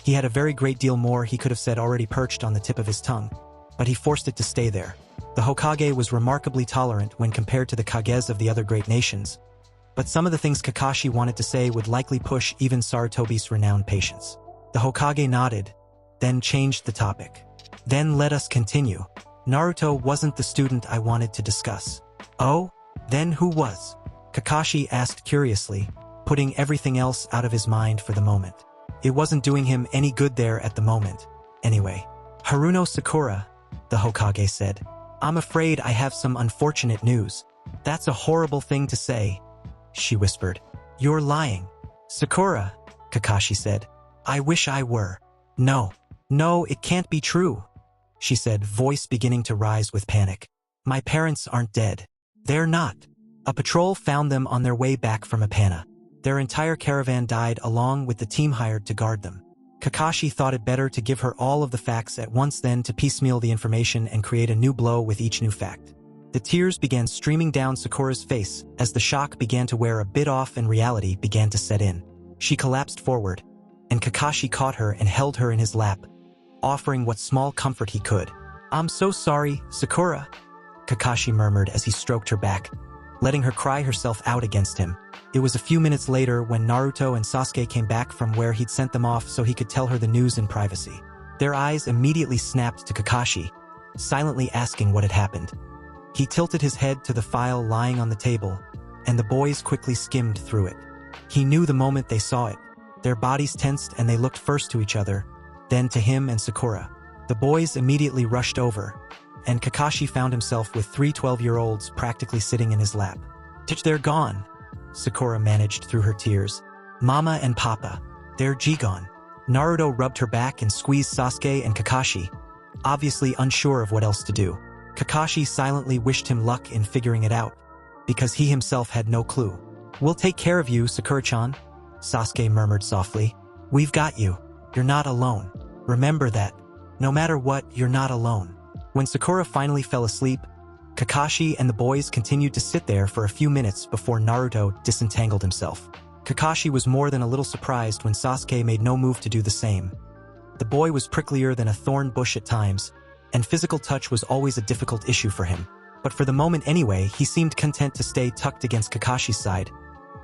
He had a very great deal more he could have said already perched on the tip of his tongue, but he forced it to stay there. The Hokage was remarkably tolerant when compared to the Kages of the other great nations, but some of the things Kakashi wanted to say would likely push even Sarutobi's renowned patience. The Hokage nodded, then changed the topic. Then let us continue. Naruto wasn't the student I wanted to discuss. Oh? Then who was? Kakashi asked curiously, putting everything else out of his mind for the moment. It wasn't doing him any good there at the moment. Anyway, Haruno Sakura, the Hokage said. I'm afraid I have some unfortunate news. That's a horrible thing to say, she whispered. You're lying. Sakura, Kakashi said. I wish I were. No, it can't be true, she said, voice beginning to rise with panic. My parents aren't dead. They're not. A patrol found them on their way back from Ipana. Their entire caravan died along with the team hired to guard them. Kakashi thought it better to give her all of the facts at once than to piecemeal the information and create a new blow with each new fact. The tears began streaming down Sakura's face as the shock began to wear a bit off and reality began to set in. She collapsed forward, and Kakashi caught her and held her in his lap, offering what small comfort he could. I'm so sorry, Sakura, Kakashi murmured as he stroked her back. letting her cry herself out against him. It was a few minutes later when Naruto and Sasuke came back from where he'd sent them off so he could tell her the news in privacy. Their eyes immediately snapped to Kakashi, silently asking what had happened. He tilted his head to the file lying on the table, and the boys quickly skimmed through it. He knew the moment they saw it. Their bodies tensed and they looked first to each other, then to him and Sakura. The boys immediately rushed over, and Kakashi found himself with 3 12-year-olds practically sitting in his lap. They're gone, Sakura managed through her tears. Mama and Papa, they're gone. Naruto rubbed her back and squeezed Sasuke and Kakashi, obviously unsure of what else to do. Kakashi silently wished him luck in figuring it out, because he himself had no clue. We'll take care of you, Sakura-chan, Sasuke murmured softly. We've got you. You're not alone. Remember that. No matter what, you're not alone. When Sakura finally fell asleep, Kakashi and the boys continued to sit there for a few minutes before Naruto disentangled himself. Kakashi was more than a little surprised when Sasuke made no move to do the same. The boy was pricklier than a thorn bush at times, and physical touch was always a difficult issue for him. But for the moment anyway, he seemed content to stay tucked against Kakashi's side,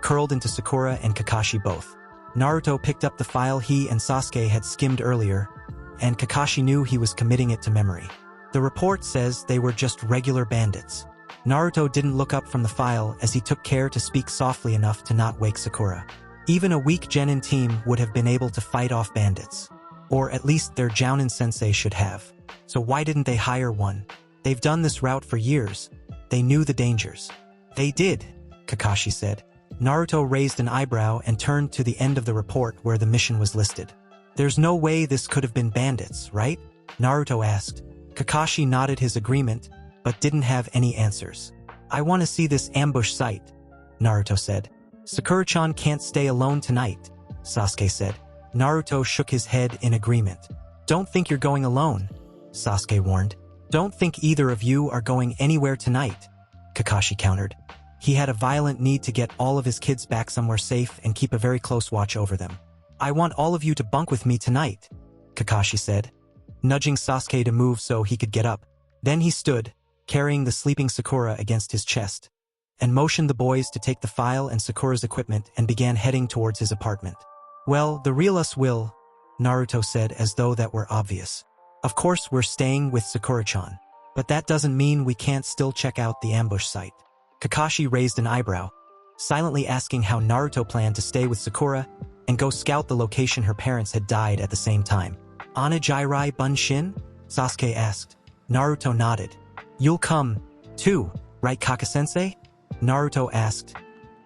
curled into Sakura and Kakashi both. Naruto picked up the file he and Sasuke had skimmed earlier, and Kakashi knew he was committing it to memory. The report says they were just regular bandits. Naruto didn't look up from the file as he took care to speak softly enough to not wake Sakura. Even a weak genin team would have been able to fight off bandits. Or at least their Jounin sensei should have. So why didn't they hire one? They've done this route for years. They knew the dangers. They did, Kakashi said. Naruto raised an eyebrow and turned to the end of the report where the mission was listed. There's no way this could have been bandits, right? Naruto asked. Kakashi nodded his agreement, but didn't have any answers. I want to see this ambush site, Naruto said. Sakura-chan can't stay alone tonight, Sasuke said. Naruto shook his head in agreement. Don't think you're going alone, Sasuke warned. Don't think either of you are going anywhere tonight, Kakashi countered. He had a violent need to get all of his kids back somewhere safe and keep a very close watch over them. I want all of you to bunk with me tonight, Kakashi said, nudging Sasuke to move so he could get up. Then he stood, carrying the sleeping Sakura against his chest, and motioned the boys to take the file and Sakura's equipment and began heading towards his apartment. Well, the real us will, Naruto said as though that were obvious. Of course we're staying with Sakura-chan, but that doesn't mean we can't still check out the ambush site. Kakashi raised an eyebrow, silently asking how Naruto planned to stay with Sakura and go scout the location her parents had died at the same time. Anajirai Bunshin? Sasuke asked. Naruto nodded. You'll come, too, right Kaka-sensei? Naruto asked,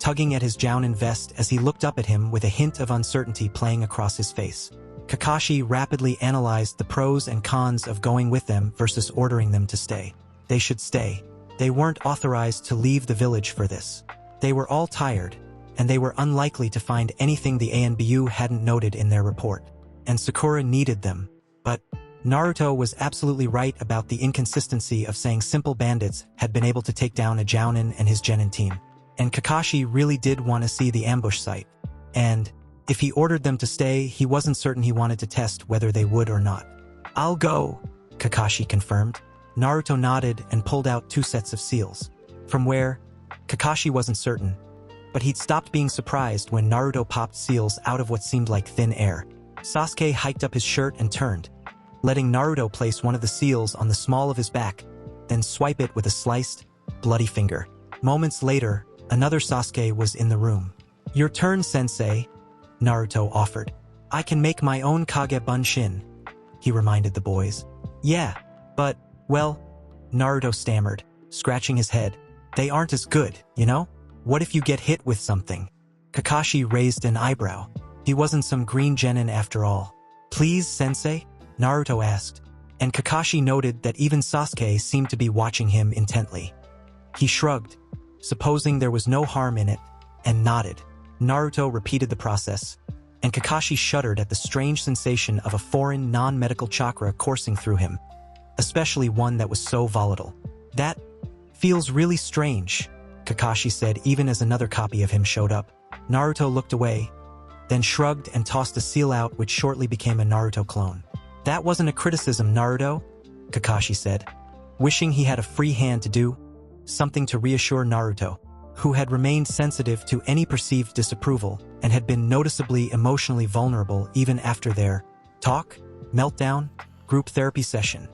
tugging at his Jounin vest as he looked up at him with a hint of uncertainty playing across his face. Kakashi rapidly analyzed the pros and cons of going with them versus ordering them to stay. They should stay. They weren't authorized to leave the village for this. They were all tired, and they were unlikely to find anything the ANBU hadn't noted in their report. And Sakura needed them. But Naruto was absolutely right about the inconsistency of saying simple bandits had been able to take down a Jounin and his Genin team. And Kakashi really did want to see the ambush site. And if he ordered them to stay, he wasn't certain he wanted to test whether they would or not. I'll go, Kakashi confirmed. Naruto nodded and pulled out 2 sets of seals. From where? Kakashi wasn't certain, but he'd stopped being surprised when Naruto popped seals out of what seemed like thin air. Sasuke hiked up his shirt and turned, letting Naruto place one of the seals on the small of his back, then swipe it with a sliced, bloody finger. Moments later, another Sasuke was in the room. Your turn, sensei, Naruto offered. I can make my own Kage Bunshin, he reminded the boys. Yeah, but, well, Naruto stammered, scratching his head. They aren't as good, you know? What if you get hit with something? Kakashi raised an eyebrow. He wasn't some green genin after all. Please, sensei? Naruto asked, and Kakashi noted that even Sasuke seemed to be watching him intently. He shrugged, supposing there was no harm in it, and nodded. Naruto repeated the process, and Kakashi shuddered at the strange sensation of a foreign, non-medical chakra coursing through him, especially one that was so volatile. That feels really strange, Kakashi said even as another copy of him showed up. Naruto looked away, then shrugged and tossed a seal out which shortly became a Naruto clone. That wasn't a criticism, Naruto, Kakashi said, wishing he had a free hand to do something to reassure Naruto. who had remained sensitive to any perceived disapproval and had been noticeably emotionally vulnerable even after their talk, meltdown, group therapy session.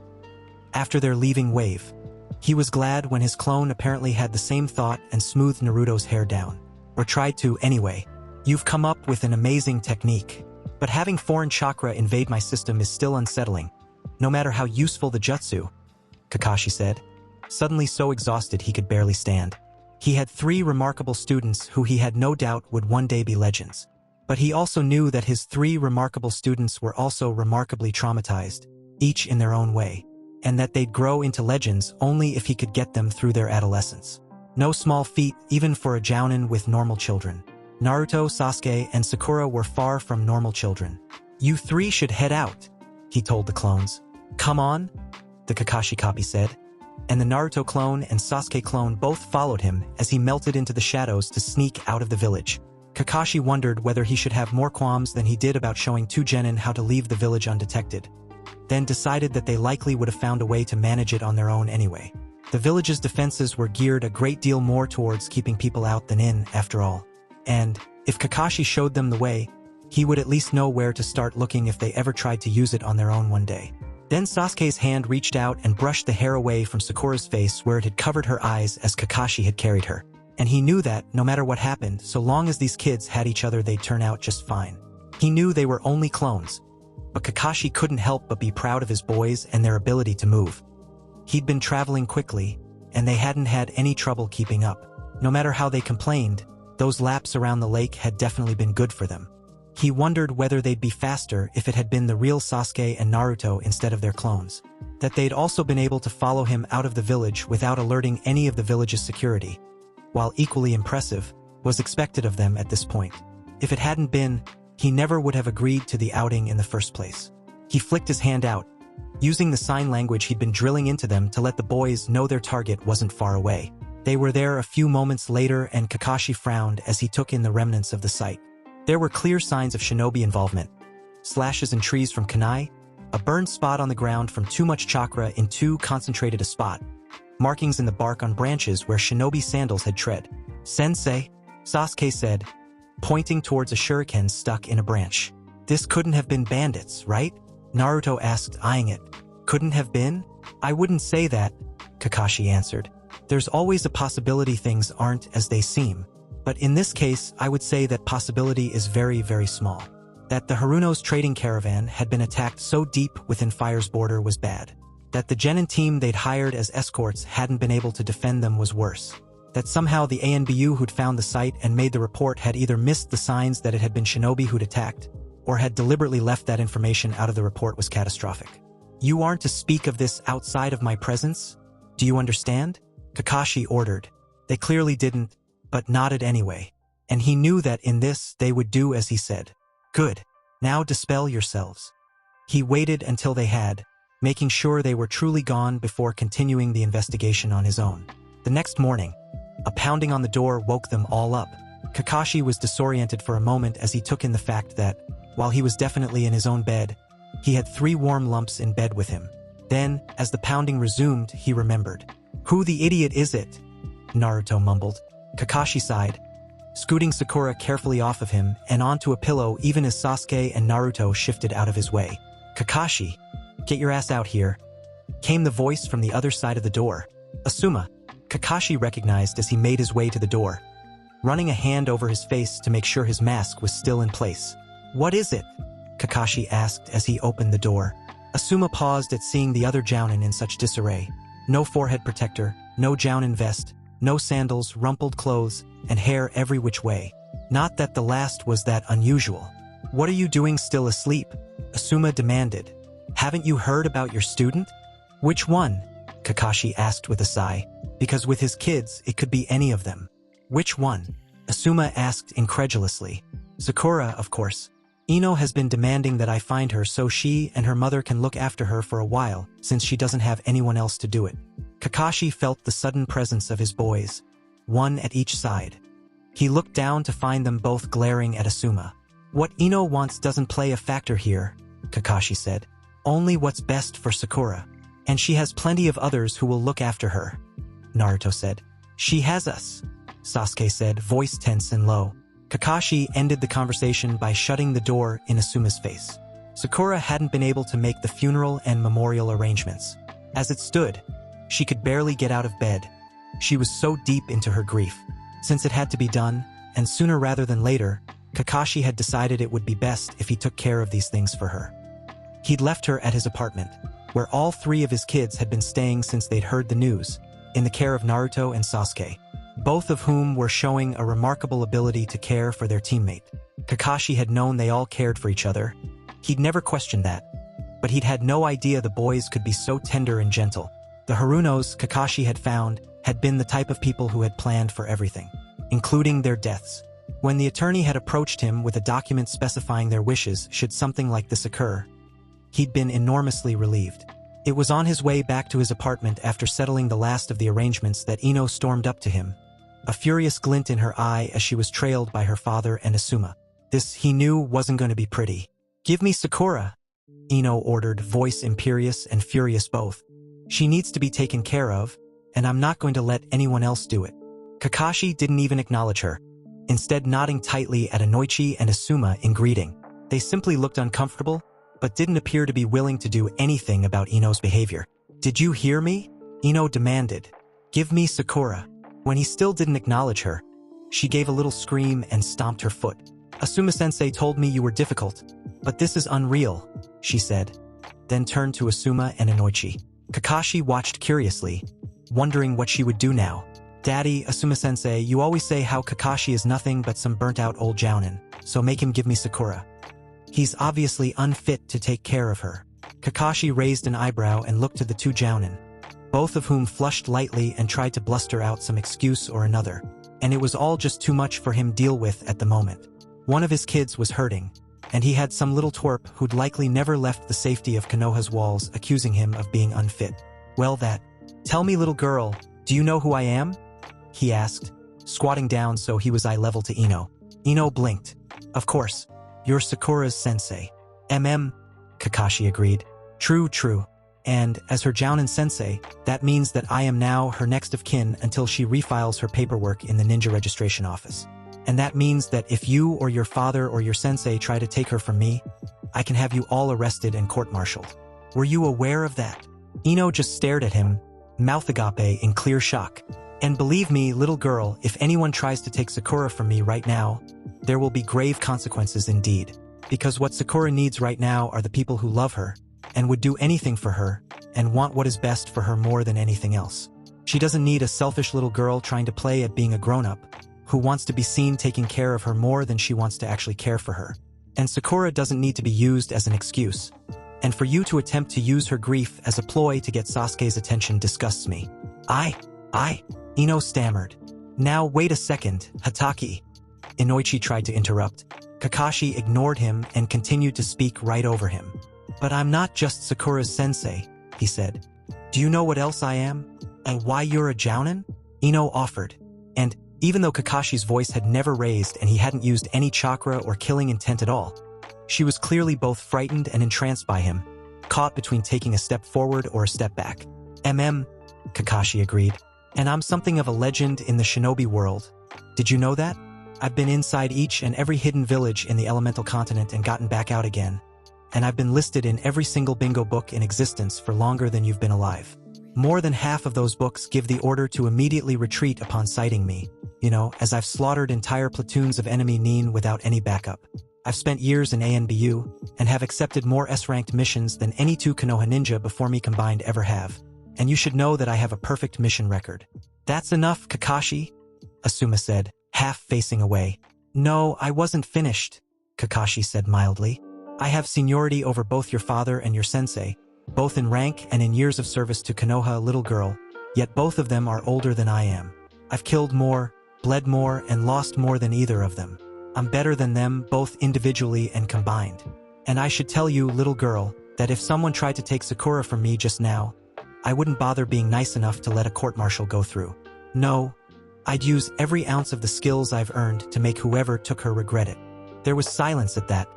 After their leaving wave, he was glad when his clone apparently had the same thought and smoothed Naruto's hair down. Or tried to, anyway. You've come up with an amazing technique. But having foreign chakra invade my system is still unsettling, no matter how useful the jutsu, Kakashi said, suddenly so exhausted he could barely stand. He had 3 remarkable students who he had no doubt would one day be legends. But he also knew that his 3 remarkable students were also remarkably traumatized, each in their own way, and that they'd grow into legends only if he could get them through their adolescence. No small feat even for a jounin with normal children. Naruto, Sasuke, and Sakura were far from normal children. You 3 should head out, he told the clones. Come on, the Kakashi copy said, and the Naruto clone and Sasuke clone both followed him as he melted into the shadows to sneak out of the village. Kakashi wondered whether he should have more qualms than he did about showing 2 genin how to leave the village undetected, then decided that they likely would have found a way to manage it on their own anyway. The village's defenses were geared a great deal more towards keeping people out than in, after all. And, if Kakashi showed them the way, he would at least know where to start looking if they ever tried to use it on their own one day. Then Sasuke's hand reached out and brushed the hair away from Sakura's face where it had covered her eyes as Kakashi had carried her. And he knew that, no matter what happened, so long as these kids had each other they'd turn out just fine. He knew they were only clones, but Kakashi couldn't help but be proud of his boys and their ability to move. He'd been traveling quickly, and they hadn't had any trouble keeping up. No matter how they complained, those laps around the lake had definitely been good for them. He wondered whether they'd be faster if it had been the real Sasuke and Naruto instead of their clones. That they'd also been able to follow him out of the village without alerting any of the village's security, while equally impressive, was expected of them at this point. If it hadn't been, he never would have agreed to the outing in the first place. He flicked his hand out, using the sign language he'd been drilling into them to let the boys know their target wasn't far away. They were there a few moments later and Kakashi frowned as he took in the remnants of the site. There were clear signs of shinobi involvement. Slashes in trees from kunai, a burned spot on the ground from too much chakra in too concentrated a spot, markings in the bark on branches where shinobi sandals had tread. Sensei, Sasuke said, pointing towards a shuriken stuck in a branch. This couldn't have been bandits, right? Naruto asked, eyeing it. Couldn't have been? I wouldn't say that, Kakashi answered. There's always a possibility things aren't as they seem. But in this case, I would say that possibility is very, very small. That the Haruno's trading caravan had been attacked so deep within Fire's border was bad. That the genin team they'd hired as escorts hadn't been able to defend them was worse. That somehow the ANBU who'd found the site and made the report had either missed the signs that it had been shinobi who'd attacked, or had deliberately left that information out of the report was catastrophic. You aren't to speak of this outside of my presence? Do you understand? Kakashi ordered. They clearly didn't, but nodded anyway, and he knew that in this they would do as he said. Good. Now dispel yourselves. He waited until they had, making sure they were truly gone before continuing the investigation on his own. The next morning, a pounding on the door woke them all up. Kakashi was disoriented for a moment as he took in the fact that, while he was definitely in his own bed, he had 3 warm lumps in bed with him. Then, as the pounding resumed, he remembered. Who the idiot is it? Naruto mumbled. Kakashi sighed, scooting Sakura carefully off of him and onto a pillow even as Sasuke and Naruto shifted out of his way. Kakashi, get your ass out here, came the voice from the other side of the door. Asuma, Kakashi recognized as he made his way to the door, running a hand over his face to make sure his mask was still in place. What is it? Kakashi asked as he opened the door. Asuma paused at seeing the other jounin in such disarray. No forehead protector, no jounin vest, no sandals, rumpled clothes, and hair every which way. Not that the last was that unusual. What are you doing still asleep? Asuma demanded. Haven't you heard about your student? Which one? Kakashi asked with a sigh. Because with his kids, it could be any of them. Which one? Asuma asked incredulously. Sakura, of course. Ino has been demanding that I find her so she and her mother can look after her for a while, since she doesn't have anyone else to do it. Kakashi felt the sudden presence of his boys, one at each side. He looked down to find them both glaring at Asuma. What Ino wants doesn't play a factor here, Kakashi said. Only what's best for Sakura. And she has plenty of others who will look after her, Naruto said. She has us, Sasuke said, voice tense and low. Kakashi ended the conversation by shutting the door in Asuma's face. Sakura hadn't been able to make the funeral and memorial arrangements. As it stood, she could barely get out of bed. She was so deep into her grief. Since it had to be done, and sooner rather than later, Kakashi had decided it would be best if he took care of these things for her. He'd left her at his apartment, where all three of his kids had been staying since they'd heard the news, in the care of Naruto and Sasuke, both of whom were showing a remarkable ability to care for their teammate. Kakashi had known they all cared for each other. He'd never questioned that, but he'd had no idea the boys could be so tender and gentle. The Harunos Kakashi had found had been the type of people who had planned for everything, including their deaths. When the attorney had approached him with a document specifying their wishes should something like this occur, he'd been enormously relieved. It was on his way back to his apartment after settling the last of the arrangements that Ino stormed up to him, a furious glint in her eye as she was trailed by her father and Asuma. This, he knew, wasn't going to be pretty. "Give me Sakura," Ino ordered, voice imperious and furious both. "She needs to be taken care of, and I'm not going to let anyone else do it." Kakashi didn't even acknowledge her, instead nodding tightly at Inoichi and Asuma in greeting. They simply looked uncomfortable, but didn't appear to be willing to do anything about Ino's behavior. "Did you hear me?" Ino demanded. "Give me Sakura." When he still didn't acknowledge her, she gave a little scream and stomped her foot. "Asuma-sensei told me you were difficult, but this is unreal," she said, then turned to Asuma and Inoichi. Kakashi watched curiously, wondering what she would do now. "Daddy, Asuma-sensei, you always say how Kakashi is nothing but some burnt-out old jounin, so make him give me Sakura. He's obviously unfit to take care of her." Kakashi raised an eyebrow and looked to the two jounin, both of whom flushed lightly and tried to bluster out some excuse or another, and it was all just too much for him to deal with at the moment. One of his kids was hurting, and he had some little twerp who'd likely never left the safety of Konoha's walls accusing him of being unfit. "Well that. Tell me, little girl, do you know who I am?" he asked, squatting down so he was eye level to Ino. Ino blinked. "Of course. You're Sakura's sensei." Kakashi agreed. True. And, as her jounin sensei, that means that I am now her next of kin until she refiles her paperwork in the ninja registration office. And that means that if you or your father or your sensei try to take her from me, I can have you all arrested and court-martialed. Were you aware of that? Ino just stared at him, mouth agape in clear shock. "And believe me, little girl, if anyone tries to take Sakura from me right now, there will be grave consequences indeed. Because what Sakura needs right now are the people who love her, and would do anything for her, and want what is best for her more than anything else. She doesn't need a selfish little girl trying to play at being a grown-up, who wants to be seen taking care of her more than she wants to actually care for her. And Sakura doesn't need to be used as an excuse. And for you to attempt to use her grief as a ploy to get Sasuke's attention disgusts me." I, Ino stammered. "Now wait a second, Hatake." Inoichi tried to interrupt. Kakashi ignored him and continued to speak right over him. "But I'm not just Sakura's sensei," he said. "Do you know what else I am? And why you're a jounin?" Ino offered. And, even though Kakashi's voice had never raised and he hadn't used any chakra or killing intent at all, she was clearly both frightened and entranced by him, caught between taking a step forward or a step back. Kakashi agreed. "And I'm something of a legend in the shinobi world. Did you know that? I've been inside each and every hidden village in the elemental continent and gotten back out again. And I've been listed in every single bingo book in existence for longer than you've been alive. More than half of those books give the order to immediately retreat upon sighting me, as I've slaughtered entire platoons of enemy nin without any backup. I've spent years in ANBU and have accepted more S-ranked missions than any two Konoha ninja before me combined ever have. And you should know that I have a perfect mission record." "That's enough, Kakashi," Asuma said, half facing away. "No, I wasn't finished," Kakashi said mildly. "I have seniority over both your father and your sensei, both in rank and in years of service to Konoha, little girl, yet both of them are older than I am. I've killed more, bled more, and lost more than either of them. I'm better than them, both individually and combined. And I should tell you, little girl, that if someone tried to take Sakura from me just now, I wouldn't bother being nice enough to let a court-martial go through. No, I'd use every ounce of the skills I've earned to make whoever took her regret it." There was silence at that,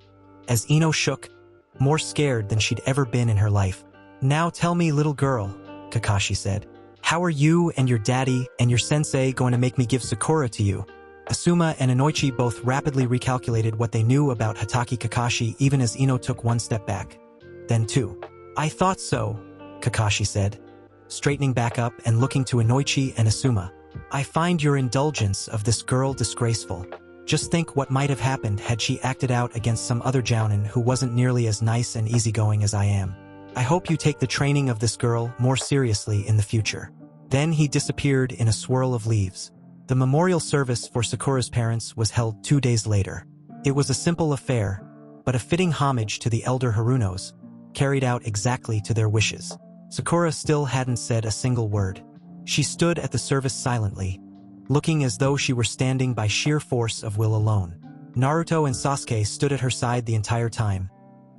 as Ino shook, more scared than she'd ever been in her life. "Now tell me, little girl," Kakashi said. How are you and your daddy and your sensei going to make me give Sakura to you? Asuma and Inoichi both rapidly recalculated what they knew about Hatake Kakashi even as Ino took one step back. Then two. I thought so, Kakashi said, straightening back up and looking to Inoichi and Asuma. I find your indulgence of this girl disgraceful. Just think what might have happened had she acted out against some other jounin who wasn't nearly as nice and easygoing as I am. I hope you take the training of this girl more seriously in the future. Then he disappeared in a swirl of leaves. The memorial service for Sakura's parents was held 2 days later. It was a simple affair, but a fitting homage to the elder Harunos, carried out exactly to their wishes. Sakura still hadn't said a single word. She stood at the service silently, looking as though she were standing by sheer force of will alone. Naruto and Sasuke stood at her side the entire time,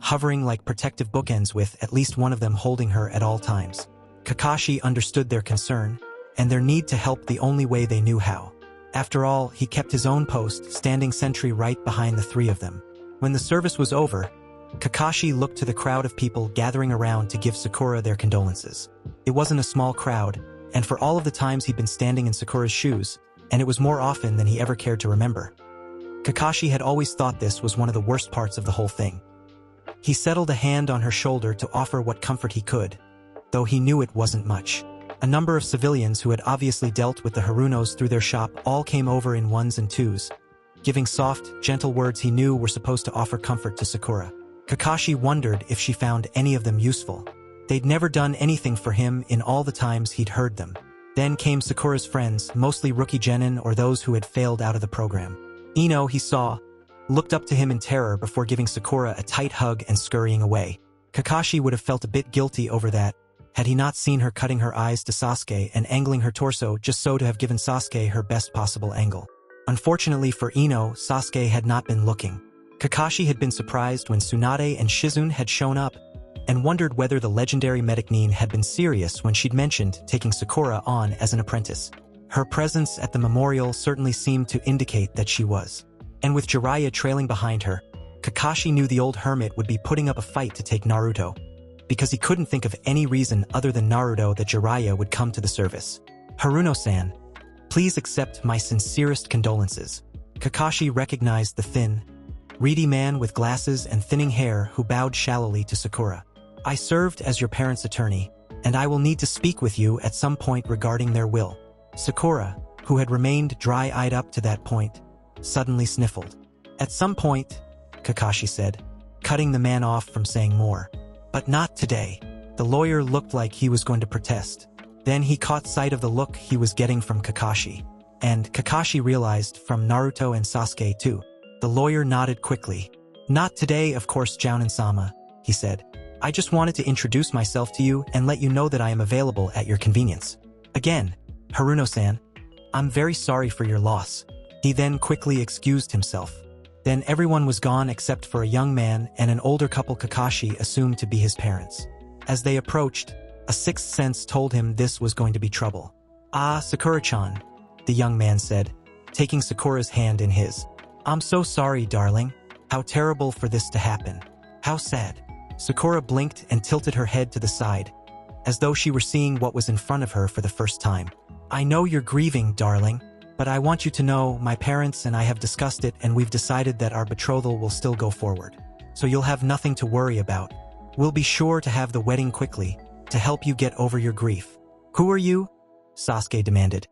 hovering like protective bookends with at least one of them holding her at all times. Kakashi understood their concern, and their need to help the only way they knew how. After all, he kept his own post, standing sentry right behind the three of them. When the service was over, Kakashi looked to the crowd of people gathering around to give Sakura their condolences. It wasn't a small crowd, and for all of the times he'd been standing in Sakura's shoes, and it was more often than he ever cared to remember. Kakashi had always thought this was one of the worst parts of the whole thing. He settled a hand on her shoulder to offer what comfort he could, though he knew it wasn't much. A number of civilians who had obviously dealt with the Harunos through their shop all came over in ones and twos, giving soft, gentle words he knew were supposed to offer comfort to Sakura. Kakashi wondered if she found any of them useful. They'd never done anything for him in all the times he'd heard them. Then came Sakura's friends, mostly rookie genin or those who had failed out of the program. Ino, he saw, looked up to him in terror before giving Sakura a tight hug and scurrying away. Kakashi would have felt a bit guilty over that, had he not seen her cutting her eyes to Sasuke and angling her torso just so to have given Sasuke her best possible angle. Unfortunately for Ino, Sasuke had not been looking. Kakashi had been surprised when Tsunade and Shizune had shown up, and wondered whether the legendary medic Nin had been serious when she'd mentioned taking Sakura on as an apprentice. Her presence at the memorial certainly seemed to indicate that she was. And with Jiraiya trailing behind her, Kakashi knew the old hermit would be putting up a fight to take Naruto, because he couldn't think of any reason other than Naruto that Jiraiya would come to the service. Haruno-san, please accept my sincerest condolences. Kakashi recognized the thin, reedy man with glasses and thinning hair who bowed shallowly to Sakura. I served as your parents' attorney, and I will need to speak with you at some point regarding their will. Sakura, who had remained dry-eyed up to that point, suddenly sniffled. At some point, Kakashi said, cutting the man off from saying more. But not today. The lawyer looked like he was going to protest. Then he caught sight of the look he was getting from Kakashi. And Kakashi realized from Naruto and Sasuke too. The lawyer nodded quickly. Not today, of course, Jounin-sama, he said. I just wanted to introduce myself to you and let you know that I am available at your convenience. Again, Haruno-san, I'm very sorry for your loss. He then quickly excused himself. Then everyone was gone except for a young man and an older couple Kakashi assumed to be his parents. As they approached, a sixth sense told him this was going to be trouble. Ah, Sakura-chan, the young man said, taking Sakura's hand in his. I'm so sorry, darling. How terrible for this to happen. How sad. Sakura blinked and tilted her head to the side, as though she were seeing what was in front of her for the first time. I know you're grieving, darling, but I want you to know my parents and I have discussed it and we've decided that our betrothal will still go forward. So you'll have nothing to worry about. We'll be sure to have the wedding quickly, to help you get over your grief. Who are you? Sasuke demanded,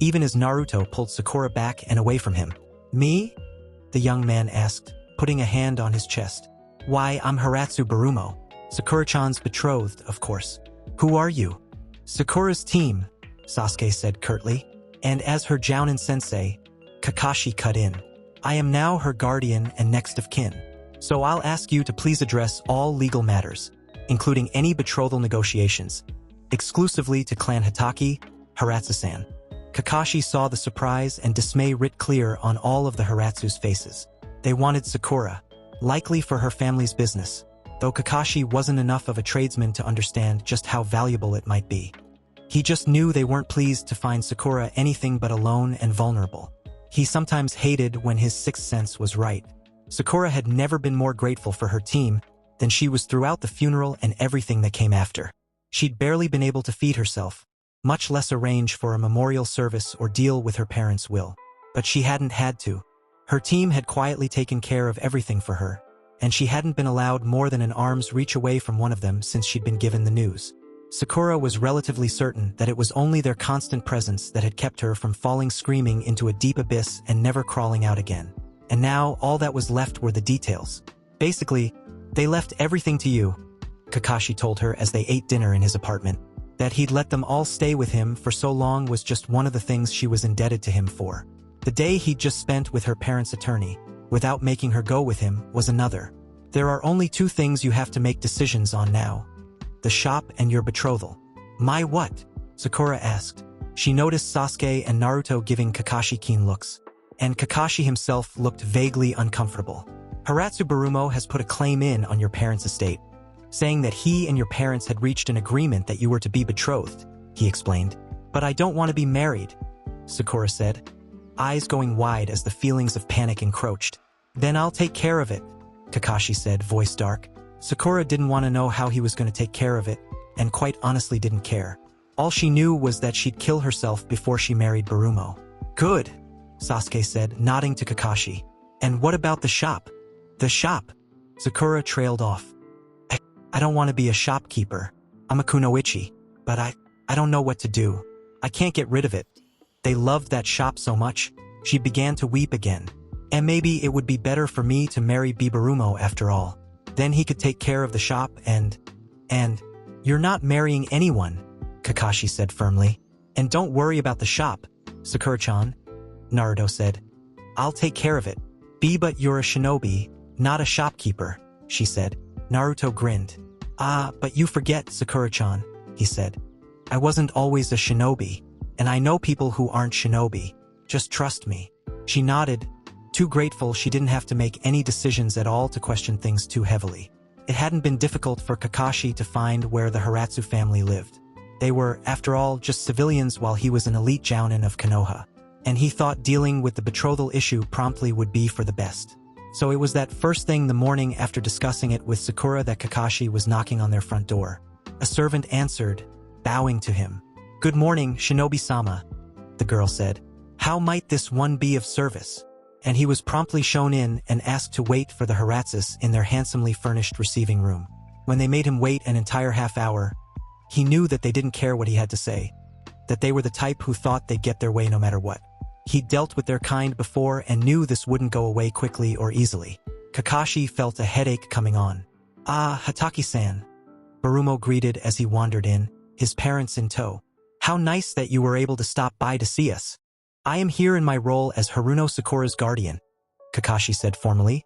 even as Naruto pulled Sakura back and away from him. Me? The young man asked, putting a hand on his chest. Why, I'm Haratsu Barumo, Sakura-chan's betrothed, of course. Who are you? Sakura's team, Sasuke said curtly, and as her Jounin sensei, Kakashi cut in. I am now her guardian and next of kin, so I'll ask you to please address all legal matters, including any betrothal negotiations, exclusively to Clan Hatake, Haratsu-san. Kakashi saw the surprise and dismay writ clear on all of the Haratsu's faces. They wanted Sakura, likely for her family's business, though Kakashi wasn't enough of a tradesman to understand just how valuable it might be. He just knew they weren't pleased to find Sakura anything but alone and vulnerable. He sometimes hated when his sixth sense was right. Sakura had never been more grateful for her team than she was throughout the funeral and everything that came after. She'd barely been able to feed herself, much less arrange for a memorial service or deal with her parents' will. But she hadn't had to. Her team had quietly taken care of everything for her, and she hadn't been allowed more than an arm's reach away from one of them since she'd been given the news. Sakura was relatively certain that it was only their constant presence that had kept her from falling screaming into a deep abyss and never crawling out again. And now, all that was left were the details. Basically, they left everything to you, Kakashi told her as they ate dinner in his apartment. That he'd let them all stay with him for so long was just one of the things she was indebted to him for. The day he'd just spent with her parents' attorney, without making her go with him, was another. There are only two things you have to make decisions on now. The shop and your betrothal. My what? Sakura asked. She noticed Sasuke and Naruto giving Kakashi keen looks, and Kakashi himself looked vaguely uncomfortable. Haratsu Barumo has put a claim in on your parents' estate, saying that he and your parents had reached an agreement that you were to be betrothed, he explained. But I don't want to be married, Sakura said, eyes going wide as the feelings of panic encroached. Then I'll take care of it, Kakashi said, voice dark. Sakura didn't want to know how he was going to take care of it, and quite honestly didn't care. All she knew was that she'd kill herself before she married Barumo. Good, Sasuke said, nodding to Kakashi. And what about the shop? The shop? Sakura trailed off. I don't want to be a shopkeeper. I'm a kunoichi, but I don't know what to do. I can't get rid of it. They loved that shop so much. She began to weep again. And maybe it would be better for me to marry Barumo after all. Then he could take care of the shop and... You're not marrying anyone, Kakashi said firmly. And don't worry about the shop, Sakura-chan, Naruto said. I'll take care of it. But you're a shinobi, not a shopkeeper, she said. Naruto grinned. But you forget, Sakura-chan, he said. I wasn't always a shinobi, and I know people who aren't shinobi. Just trust me. She nodded, too grateful she didn't have to make any decisions at all to question things too heavily. It hadn't been difficult for Kakashi to find where the Haratsu family lived. They were, after all, just civilians while he was an elite jounin of Konoha, and he thought dealing with the betrothal issue promptly would be for the best. So it was that first thing the morning after discussing it with Sakura that Kakashi was knocking on their front door. A servant answered, bowing to him. Good morning, Shinobi-sama, the girl said. How might this one be of service? And he was promptly shown in and asked to wait for the Haratsus in their handsomely furnished receiving room. When they made him wait an entire half hour, he knew that they didn't care what he had to say, that they were the type who thought they'd get their way no matter what. He'd dealt with their kind before and knew this wouldn't go away quickly or easily. Kakashi felt a headache coming on. Hataki-san, Barumo greeted as he wandered in, his parents in tow. How nice that you were able to stop by to see us. I am here in my role as Haruno Sakura's guardian, Kakashi said formally,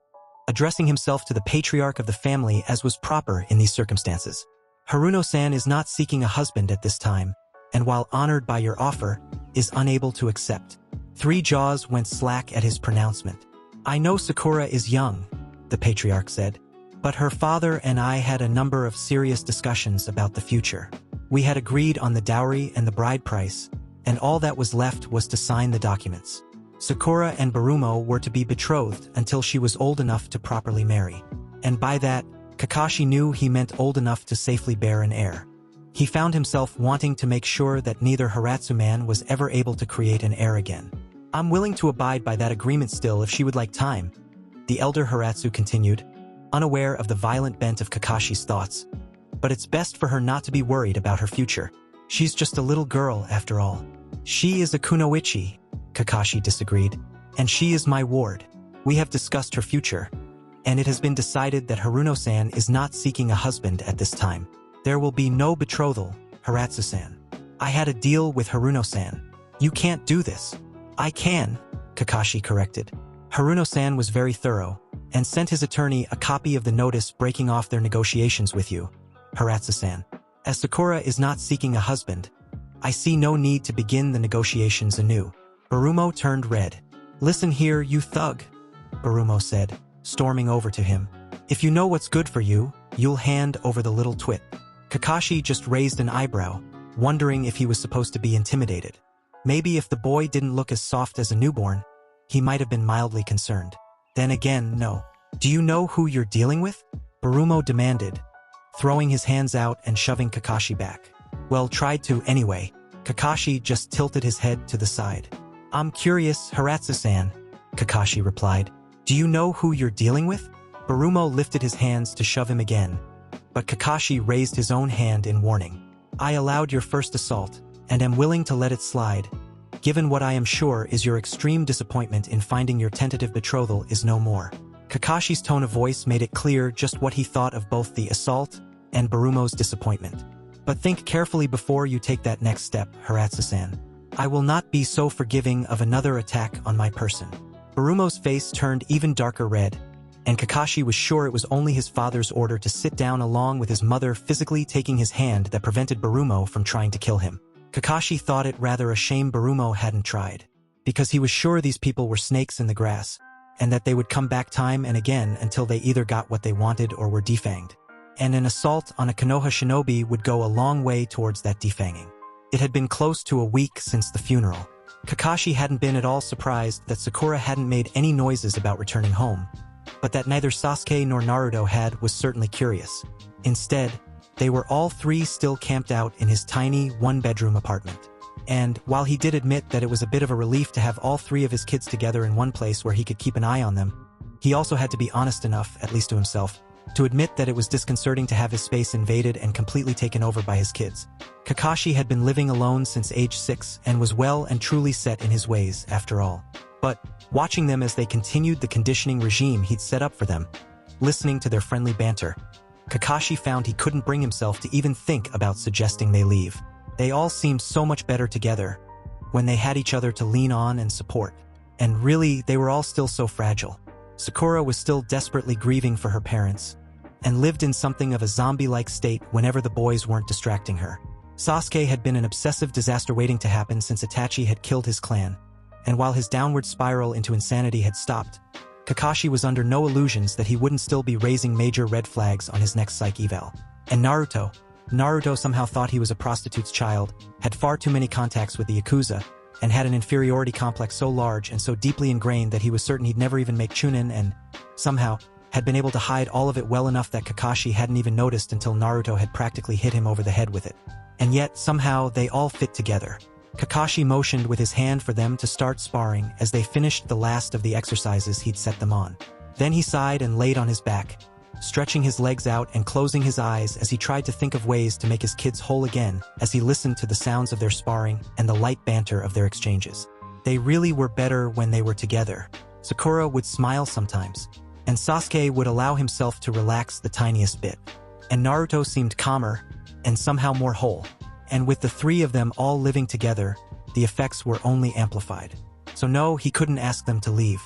addressing himself to the patriarch of the family as was proper in these circumstances. Haruno-san is not seeking a husband at this time, and while honored by your offer, is unable to accept. Three jaws went slack at his pronouncement. I know Sakura is young, the patriarch said, but her father and I had a number of serious discussions about the future. We had agreed on the dowry and the bride price, and all that was left was to sign the documents. Sakura and Barumo were to be betrothed until she was old enough to properly marry. And by that, Kakashi knew he meant old enough to safely bear an heir. He found himself wanting to make sure that neither Haratsu man was ever able to create an heir again. I'm willing to abide by that agreement still if she would like time, the elder Haratsu continued, unaware of the violent bent of Kakashi's thoughts. But it's best for her not to be worried about her future. She's just a little girl, after all. She is a kunoichi, Kakashi disagreed, and she is my ward. We have discussed her future, and it has been decided that Haruno-san is not seeking a husband at this time. There will be no betrothal, Haratsu-san. I had a deal with Haruno-san. You can't do this. I can, Kakashi corrected. Haruno-san was very thorough, and sent his attorney a copy of the notice breaking off their negotiations with you, Haratsu-san. As Sakura is not seeking a husband, I see no need to begin the negotiations anew. Barumo turned red. Listen here, you thug, Barumo said, storming over to him. If you know what's good for you, you'll hand over the little twit. Kakashi just raised an eyebrow, wondering if he was supposed to be intimidated. Maybe if the boy didn't look as soft as a newborn, he might have been mildly concerned. Then again, no. Do you know who you're dealing with? Barumo demanded, throwing his hands out and shoving Kakashi back. Well, tried to anyway, Kakashi just tilted his head to the side. I'm curious, Haratsu-san, Kakashi replied. Do you know who you're dealing with? Barumo lifted his hands to shove him again, but Kakashi raised his own hand in warning. I allowed your first assault, and am willing to let it slide, given what I am sure is your extreme disappointment in finding your tentative betrothal is no more. Kakashi's tone of voice made it clear just what he thought of both the assault and Barumo's disappointment. But think carefully before you take that next step, Haratsu-san. I will not be so forgiving of another attack on my person. Barumo's face turned even darker red, and Kakashi was sure it was only his father's order to sit down along with his mother physically taking his hand that prevented Barumo from trying to kill him. Kakashi thought it rather a shame Barumo hadn't tried, because he was sure these people were snakes in the grass, and that they would come back time and again until they either got what they wanted or were defanged. And an assault on a Konoha shinobi would go a long way towards that defanging. It had been close to a week since the funeral. Kakashi hadn't been at all surprised that Sakura hadn't made any noises about returning home, but that neither Sasuke nor Naruto had was certainly curious. Instead, they were all three still camped out in his tiny, one-bedroom apartment. And, while he did admit that it was a bit of a relief to have all three of his kids together in one place where he could keep an eye on them, he also had to be honest enough, at least to himself, to admit that it was disconcerting to have his space invaded and completely taken over by his kids. Kakashi had been living alone since age 6 and was well and truly set in his ways, after all. But, watching them as they continued the conditioning regime he'd set up for them, listening to their friendly banter, Kakashi found he couldn't bring himself to even think about suggesting they leave. They all seemed so much better together, when they had each other to lean on and support. And really, they were all still so fragile. Sakura was still desperately grieving for her parents, and lived in something of a zombie-like state whenever the boys weren't distracting her. Sasuke had been an obsessive disaster waiting to happen since Itachi had killed his clan, and while his downward spiral into insanity had stopped, Kakashi was under no illusions that he wouldn't still be raising major red flags on his next psych eval. And Naruto somehow thought he was a prostitute's child, had far too many contacts with the Yakuza, and had an inferiority complex so large and so deeply ingrained that he was certain he'd never even make Chunin and, somehow, had been able to hide all of it well enough that Kakashi hadn't even noticed until Naruto had practically hit him over the head with it. And yet, somehow, they all fit together. Kakashi motioned with his hand for them to start sparring as they finished the last of the exercises he'd set them on. Then he sighed and laid on his back, stretching his legs out and closing his eyes as he tried to think of ways to make his kids whole again as he listened to the sounds of their sparring and the light banter of their exchanges. They really were better when they were together. Sakura would smile sometimes, and Sasuke would allow himself to relax the tiniest bit. And Naruto seemed calmer, and somehow more whole. And with the three of them all living together, the effects were only amplified. So no, he couldn't ask them to leave,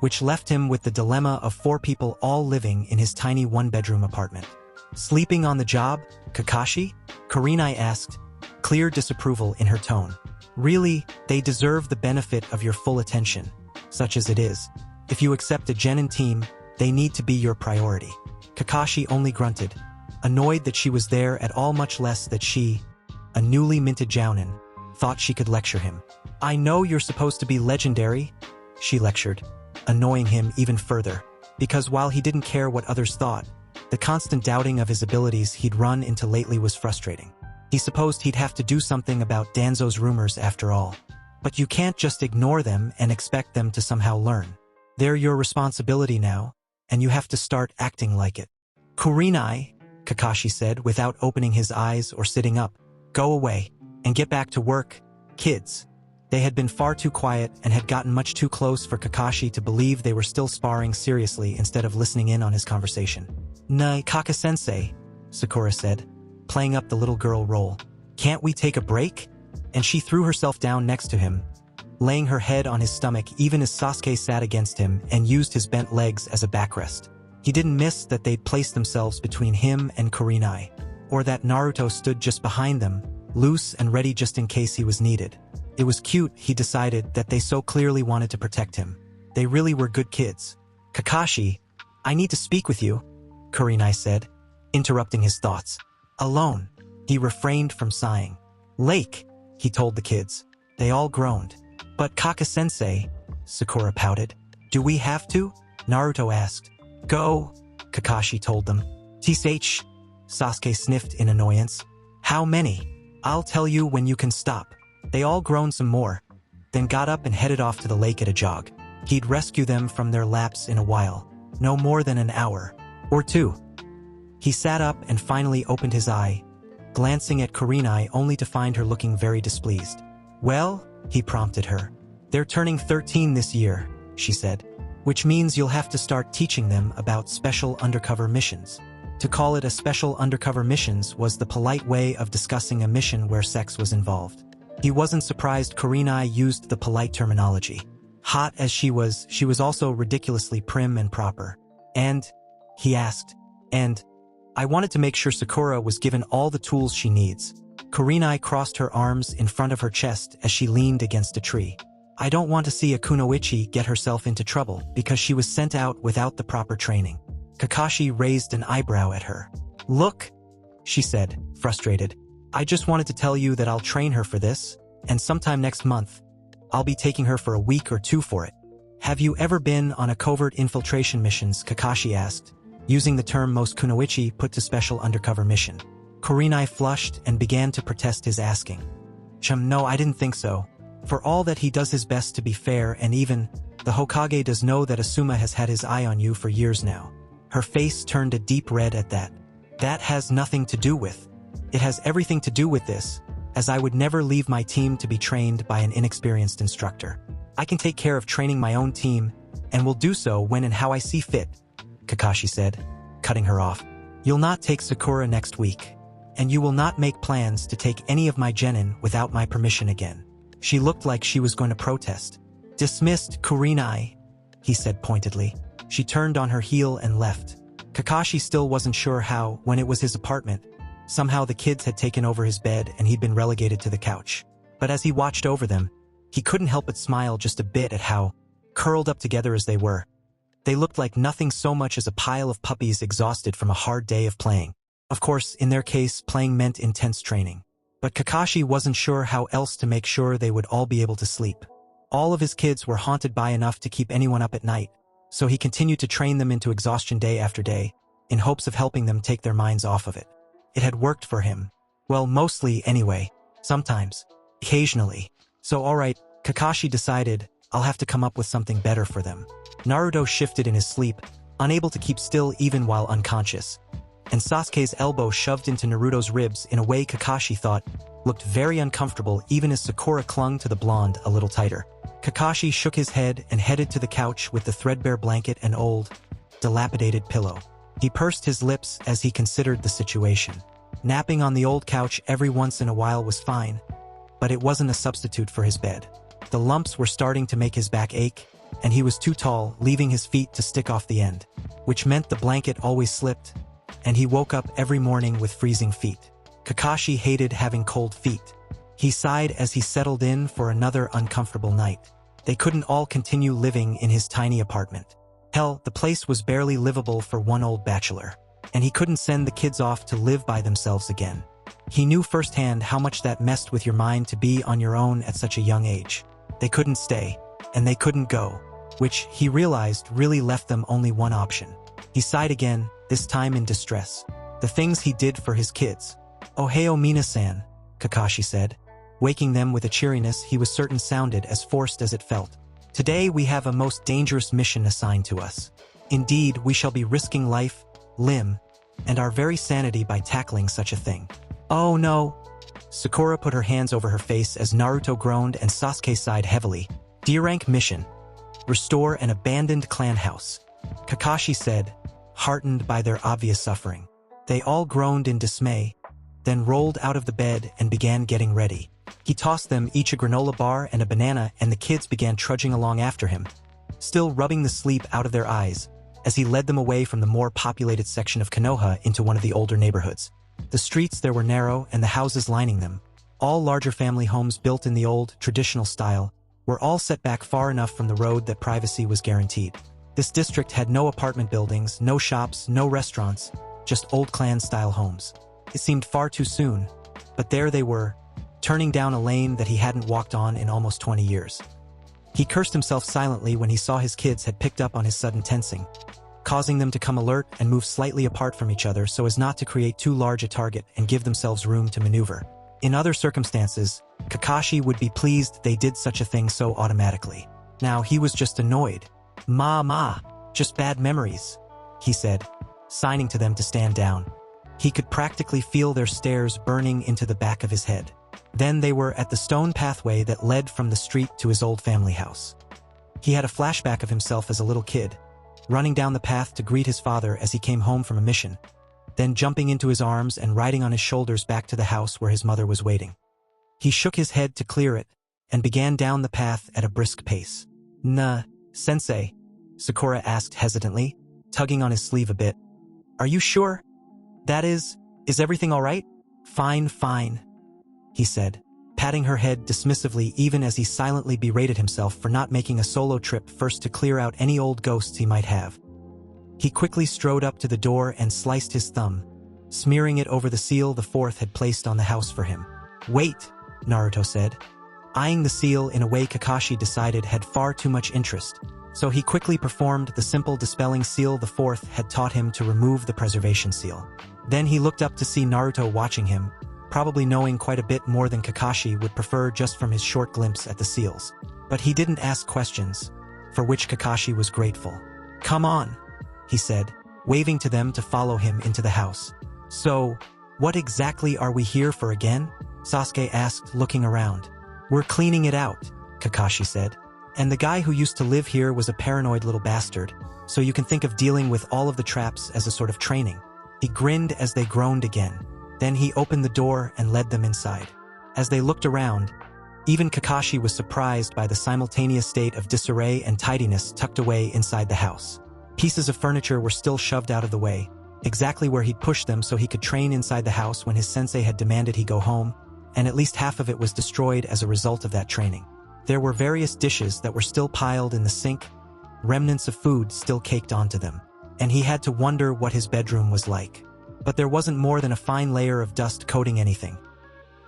which left him with the dilemma of 4 people all living in his tiny one-bedroom apartment. Sleeping on the job, Kakashi? Kurenai asked, clear disapproval in her tone. Really, they deserve the benefit of your full attention, such as it is. If you accept a genin team, they need to be your priority. Kakashi only grunted, annoyed that she was there at all, much less that she, a newly minted jounin, thought she could lecture him. I know you're supposed to be legendary, she lectured, annoying him even further, because while he didn't care what others thought, the constant doubting of his abilities he'd run into lately was frustrating. He supposed he'd have to do something about Danzo's rumors after all. But you can't just ignore them and expect them to somehow learn. They're your responsibility now, and you have to start acting like it. Kurenai, Kakashi said without opening his eyes or sitting up, go away, and get back to work, kids. They had been far too quiet and had gotten much too close for Kakashi to believe they were still sparring seriously instead of listening in on his conversation. Nai, Kaka-sensei, Sakura said, playing up the little girl role. Can't we take a break? And she threw herself down next to him, laying her head on his stomach even as Sasuke sat against him and used his bent legs as a backrest. He didn't miss that they'd placed themselves between him and Kurenai, or that Naruto stood just behind them, loose and ready just in case he was needed. It was cute, he decided, that they so clearly wanted to protect him. They really were good kids. Kakashi, I need to speak with you, Kurenai said, interrupting his thoughts. Alone. He refrained from sighing. Lake, he told the kids. They all groaned. But Kaka-sensei, Sakura pouted. Do we have to? Naruto asked. Go, Kakashi told them. Tsh, Sasuke sniffed in annoyance. How many? I'll tell you when you can stop. They all groaned some more, then got up and headed off to the lake at a jog. He'd rescue them from their laps in a while, no more than an hour or two. He sat up and finally opened his eye, glancing at Kurenai only to find her looking very displeased. "Well," he prompted her. "They're turning 13 this year," she said, "which means you'll have to start teaching them about special undercover missions." To call it a special undercover missions was the polite way of discussing a mission where sex was involved. He wasn't surprised Kurenai used the polite terminology. Hot as she was also ridiculously prim and proper. "And?" he asked. "And I wanted to make sure Sakura was given all the tools she needs." Kurenai crossed her arms in front of her chest as she leaned against a tree. "I don't want to see a kunoichi get herself into trouble because she was sent out without the proper training." Kakashi raised an eyebrow at her. "Look," she said, frustrated. "I just wanted to tell you that I'll train her for this, and sometime next month, I'll be taking her for a week or two for it." "Have you ever been on a covert infiltration missions?" Kakashi asked, using the term most kunoichi put to special undercover mission. Kurenai flushed and began to protest his asking. No, I didn't think so. For all that he does his best to be fair, and even the Hokage does know that Asuma has had his eye on you for years now." Her face turned a deep red at that. "That has nothing to do with. It has everything to do with this, as I would never leave my team to be trained by an inexperienced instructor. I can take care of training my own team, and will do so when and how I see fit," Kakashi said, cutting her off. "You'll not take Sakura next week, and you will not make plans to take any of my genin without my permission again." She looked like she was going to protest. "Dismissed, Kurenai," he said pointedly. She turned on her heel and left. Kakashi still wasn't sure how, when it was his apartment, somehow the kids had taken over his bed and he'd been relegated to the couch. But as he watched over them, he couldn't help but smile just a bit at how, curled up together as they were, they looked like nothing so much as a pile of puppies exhausted from a hard day of playing. Of course, in their case, playing meant intense training. But Kakashi wasn't sure how else to make sure they would all be able to sleep. All of his kids were haunted by enough to keep anyone up at night, so he continued to train them into exhaustion day after day, in hopes of helping them take their minds off of it. It had worked for him. Well, mostly anyway. Sometimes. Occasionally. So alright, Kakashi decided, I'll have to come up with something better for them. Naruto shifted in his sleep, unable to keep still even while unconscious, and Sasuke's elbow shoved into Naruto's ribs in a way Kakashi thought looked very uncomfortable even as Sakura clung to the blonde a little tighter. Kakashi shook his head and headed to the couch with the threadbare blanket and old, dilapidated pillow. He pursed his lips as he considered the situation. Napping on the old couch every once in a while was fine, but it wasn't a substitute for his bed. The lumps were starting to make his back ache, and he was too tall, leaving his feet to stick off the end, which meant the blanket always slipped, and he woke up every morning with freezing feet. Kakashi hated having cold feet. He sighed as he settled in for another uncomfortable night. They couldn't all continue living in his tiny apartment. Hell, the place was barely livable for one old bachelor, and he couldn't send the kids off to live by themselves again. He knew firsthand how much that messed with your mind to be on your own at such a young age. They couldn't stay, and they couldn't go, which, he realized, really left them only one option. He sighed again, this time in distress. The things he did for his kids. "Ohio Mina-san," Kakashi said, waking them with a cheeriness he was certain sounded as forced as it felt. "Today we have a most dangerous mission assigned to us. Indeed, we shall be risking life, limb, and our very sanity by tackling such a thing." "Oh no!" Sakura put her hands over her face as Naruto groaned and Sasuke sighed heavily. "D-rank mission. Restore an abandoned clan house," Kakashi said, heartened by their obvious suffering. They all groaned in dismay, then rolled out of the bed and began getting ready. He tossed them each a granola bar and a banana, and the kids began trudging along after him, still rubbing the sleep out of their eyes, as he led them away from the more populated section of Konoha into one of the older neighborhoods. The streets there were narrow, and the houses lining them, all larger family homes built in the old, traditional style, were all set back far enough from the road that privacy was guaranteed. This district had no apartment buildings, no shops, no restaurants, just old clan-style homes. It seemed far too soon, but there they were, turning down a lane that he hadn't walked on in almost 20 years. He cursed himself silently when he saw his kids had picked up on his sudden tensing, causing them to come alert and move slightly apart from each other so as not to create too large a target and give themselves room to maneuver. In other circumstances, Kakashi would be pleased they did such a thing so automatically. Now he was just annoyed. Ma, just bad memories, he said, signing to them to stand down. He could practically feel their stares burning into the back of his head. Then they were at the stone pathway that led from the street to his old family house. He had a flashback of himself as a little kid, running down the path to greet his father as he came home from a mission, then jumping into his arms and riding on his shoulders back to the house where his mother was waiting. He shook his head to clear it and began down the path at a brisk pace. Sensei, Sakura asked hesitantly, tugging on his sleeve a bit. Are you sure? That is everything all right? Fine, he said, patting her head dismissively even as he silently berated himself for not making a solo trip first to clear out any old ghosts he might have. He quickly strode up to the door and sliced his thumb, smearing it over the seal the fourth had placed on the house for him. Wait, Naruto said, eyeing the seal in a way Kakashi decided had far too much interest, so he quickly performed the simple dispelling seal the fourth had taught him to remove the preservation seal. Then he looked up to see Naruto watching him, probably knowing quite a bit more than Kakashi would prefer just from his short glimpse at the seals. But he didn't ask questions, for which Kakashi was grateful. Come on, he said, waving to them to follow him into the house. So, what exactly are we here for again? Sasuke asked, looking around. We're cleaning it out, Kakashi said. And the guy who used to live here was a paranoid little bastard, so you can think of dealing with all of the traps as a sort of training. He grinned as they groaned again. Then he opened the door and led them inside. As they looked around, even Kakashi was surprised by the simultaneous state of disarray and tidiness tucked away inside the house. Pieces of furniture were still shoved out of the way, exactly where he'd pushed them so he could train inside the house when his sensei had demanded he go home, and at least half of it was destroyed as a result of that training. There were various dishes that were still piled in the sink, remnants of food still caked onto them, and he had to wonder what his bedroom was like. But there wasn't more than a fine layer of dust coating anything.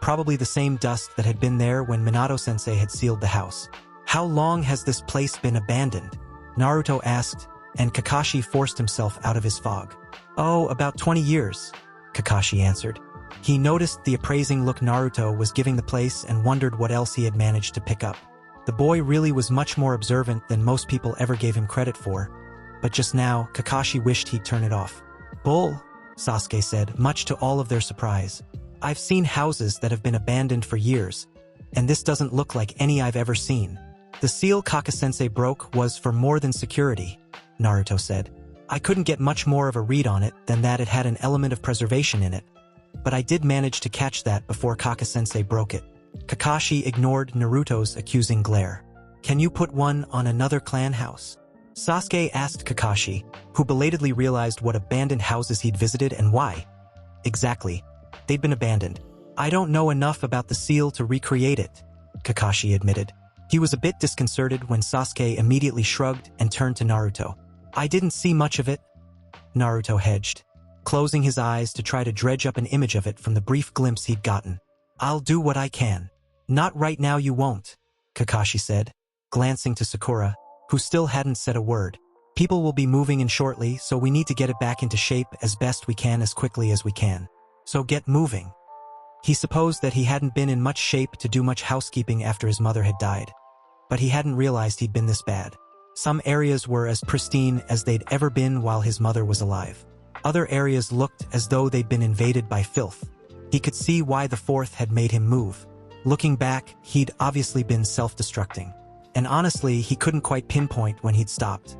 Probably the same dust that had been there when Minato-sensei had sealed the house. How long has this place been abandoned? Naruto asked, and Kakashi forced himself out of his fog. Oh, about 20 years, Kakashi answered. He noticed the appraising look Naruto was giving the place and wondered what else he had managed to pick up. The boy really was much more observant than most people ever gave him credit for, but just now, Kakashi wished he'd turn it off. Bull, Sasuke said, much to all of their surprise. I've seen houses that have been abandoned for years, and this doesn't look like any I've ever seen. The seal Kaka-sensei broke was for more than security, Naruto said. I couldn't get much more of a read on it than that it had an element of preservation in it, but I did manage to catch that before Kaka-sensei broke it. Kakashi ignored Naruto's accusing glare. Can you put one on another clan house? Sasuke asked Kakashi, who belatedly realized what abandoned houses he'd visited and why. Exactly. They'd been abandoned. I don't know enough about the seal to recreate it, Kakashi admitted. He was a bit disconcerted when Sasuke immediately shrugged and turned to Naruto. I didn't see much of it, Naruto hedged, closing his eyes to try to dredge up an image of it from the brief glimpse he'd gotten. I'll do what I can. Not right now, you won't, Kakashi said, glancing to Sakura, who still hadn't said a word. People will be moving in shortly, so we need to get it back into shape as best we can as quickly as we can. So get moving. He supposed that he hadn't been in much shape to do much housekeeping after his mother had died. But he hadn't realized he'd been this bad. Some areas were as pristine as they'd ever been while his mother was alive. Other areas looked as though they'd been invaded by filth. He could see why the fourth had made him move. Looking back, he'd obviously been self-destructing. And honestly, he couldn't quite pinpoint when he'd stopped.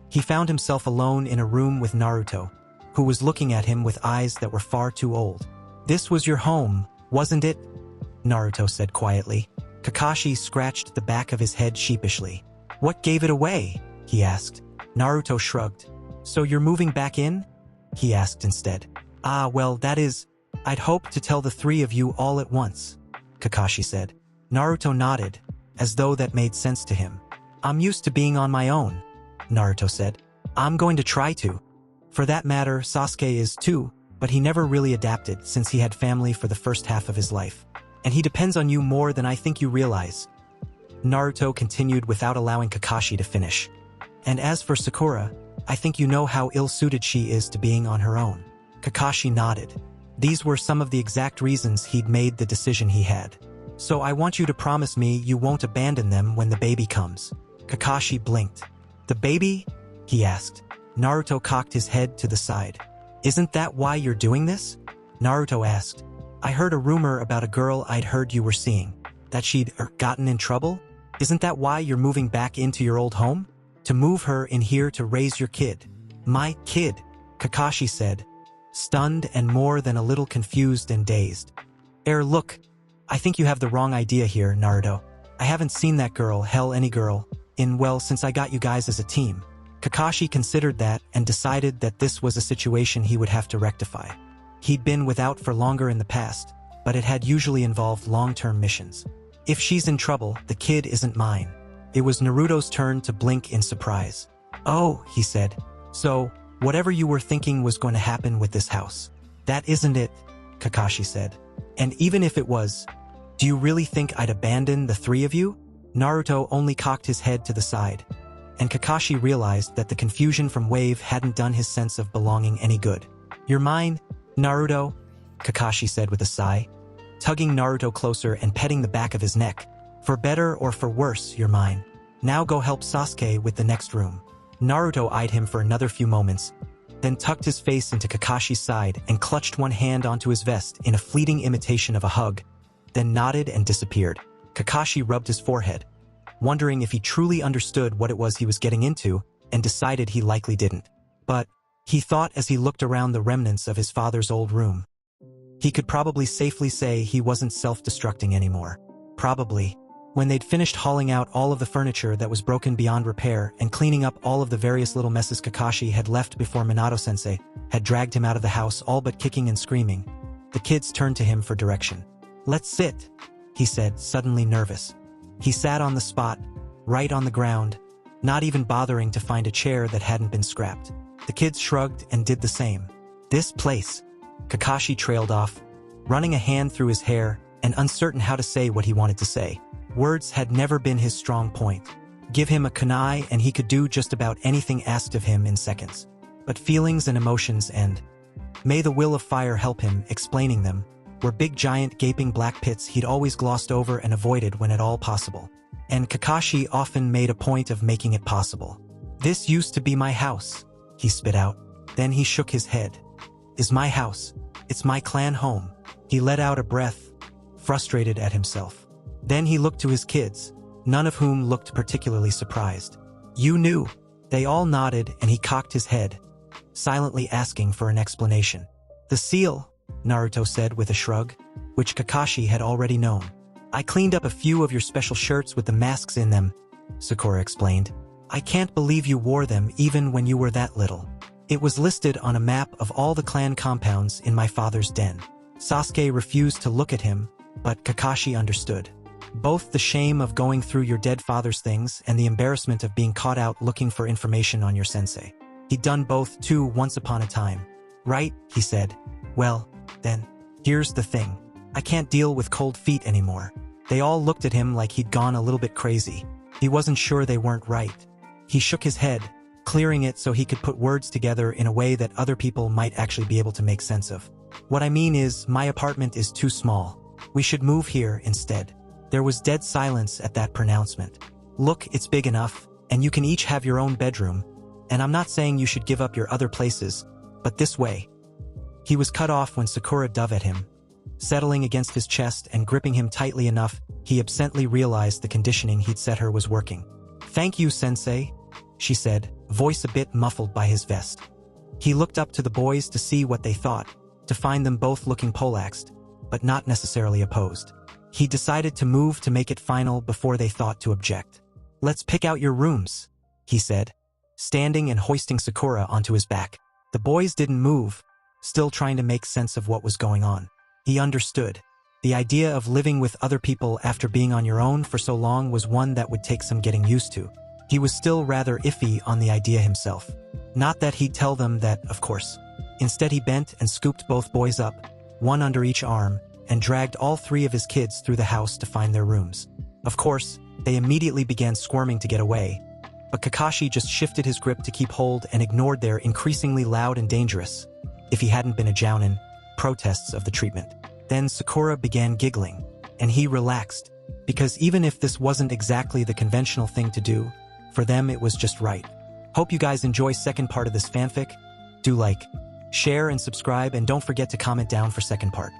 He found himself alone in a room with Naruto, who was looking at him with eyes that were far too old. This was your home, wasn't it? Naruto said quietly. Kakashi scratched the back of his head sheepishly. What gave it away? He asked. Naruto shrugged. So you're moving back in? He asked instead. Well, that is, I'd hoped to tell the three of you all at once, Kakashi said. Naruto nodded, as though that made sense to him. I'm used to being on my own, Naruto said. I'm going to try to. For that matter, Sasuke is too, but he never really adapted since he had family for the first half of his life. And he depends on you more than I think you realize. Naruto continued without allowing Kakashi to finish. And as for Sakura, I think you know how ill-suited she is to being on her own. Kakashi nodded. These were some of the exact reasons he'd made the decision he had. So I want you to promise me you won't abandon them when the baby comes. Kakashi blinked. The baby? He asked. Naruto cocked his head to the side. Isn't that why you're doing this? Naruto asked. I heard a rumor about a girl I'd heard you were seeing. That she'd gotten in trouble? Isn't that why you're moving back into your old home? To move her in here to raise your kid. My kid, Kakashi said, stunned and more than a little confused and dazed. Look, I think you have the wrong idea here, Naruto. I haven't seen that girl, hell any girl, since I got you guys as a team. Kakashi considered that and decided that this was a situation he would have to rectify. He'd been without for longer in the past, but it had usually involved long-term missions. If she's in trouble, the kid isn't mine. It was Naruto's turn to blink in surprise. Oh, he said. So, whatever you were thinking was going to happen with this house. That isn't it, Kakashi said. And even if it was, do you really think I'd abandon the three of you? Naruto only cocked his head to the side, and Kakashi realized that the confusion from Wave hadn't done his sense of belonging any good. You're mine, Naruto, Kakashi said with a sigh, tugging Naruto closer and petting the back of his neck. For better or for worse, you're mine. Now go help Sasuke with the next room. Naruto eyed him for another few moments, then tucked his face into Kakashi's side and clutched one hand onto his vest in a fleeting imitation of a hug, then nodded and disappeared. Kakashi rubbed his forehead, wondering if he truly understood what it was he was getting into, and decided he likely didn't. But, he thought as he looked around the remnants of his father's old room, he could probably safely say he wasn't self-destructing anymore. Probably. When they'd finished hauling out all of the furniture that was broken beyond repair and cleaning up all of the various little messes Kakashi had left before Minato-sensei had dragged him out of the house all but kicking and screaming, the kids turned to him for direction. Let's sit, he said, suddenly nervous. He sat on the spot, right on the ground, not even bothering to find a chair that hadn't been scrapped. The kids shrugged and did the same. This place, Kakashi trailed off, running a hand through his hair and uncertain how to say what he wanted to say. Words had never been his strong point. Give him a kunai and he could do just about anything asked of him in seconds. But feelings and emotions and, may the will of fire help him explaining them, were big giant gaping black pits he'd always glossed over and avoided when at all possible. And Kakashi often made a point of making it possible. This used to be my house, he spit out. Then he shook his head. Is my house. It's my clan home. He let out a breath, frustrated at himself. Then he looked to his kids, none of whom looked particularly surprised. You knew. They all nodded and he cocked his head, silently asking for an explanation. The seal, Naruto said with a shrug, which Kakashi had already known. I cleaned up a few of your special shirts with the masks in them, Sakura explained. I can't believe you wore them even when you were that little. It was listed on a map of all the clan compounds in my father's den. Sasuke refused to look at him, but Kakashi understood. Both the shame of going through your dead father's things and the embarrassment of being caught out looking for information on your sensei. He'd done both too once upon a time. Right, he said. Well, then, here's the thing. I can't deal with cold feet anymore. They all looked at him like he'd gone a little bit crazy. He wasn't sure they weren't right. He shook his head, clearing it so he could put words together in a way that other people might actually be able to make sense of. What I mean is, my apartment is too small. We should move here instead. There was dead silence at that pronouncement. Look, it's big enough, and you can each have your own bedroom, and I'm not saying you should give up your other places, but this way. He was cut off when Sakura dove at him, settling against his chest and gripping him tightly enough, he absently realized the conditioning he'd set her was working. Thank you, sensei, she said, voice a bit muffled by his vest. He looked up to the boys to see what they thought, to find them both looking poleaxed, but not necessarily opposed. He decided to move to make it final before they thought to object. Let's pick out your rooms, he said, standing and hoisting Sakura onto his back. The boys didn't move, still trying to make sense of what was going on. He understood. The idea of living with other people after being on your own for so long was one that would take some getting used to. He was still rather iffy on the idea himself. Not that he'd tell them that, of course. Instead he bent and scooped both boys up, one under each arm, and dragged all three of his kids through the house to find their rooms. Of course, they immediately began squirming to get away, but Kakashi just shifted his grip to keep hold and ignored their increasingly loud and dangerous, if he hadn't been a jounin, protests of the treatment. Then Sakura began giggling, and he relaxed, because even if this wasn't exactly the conventional thing to do, for them it was just right. Hope you guys enjoy second part of this fanfic. Do like, share, and subscribe, and don't forget to comment down for second part.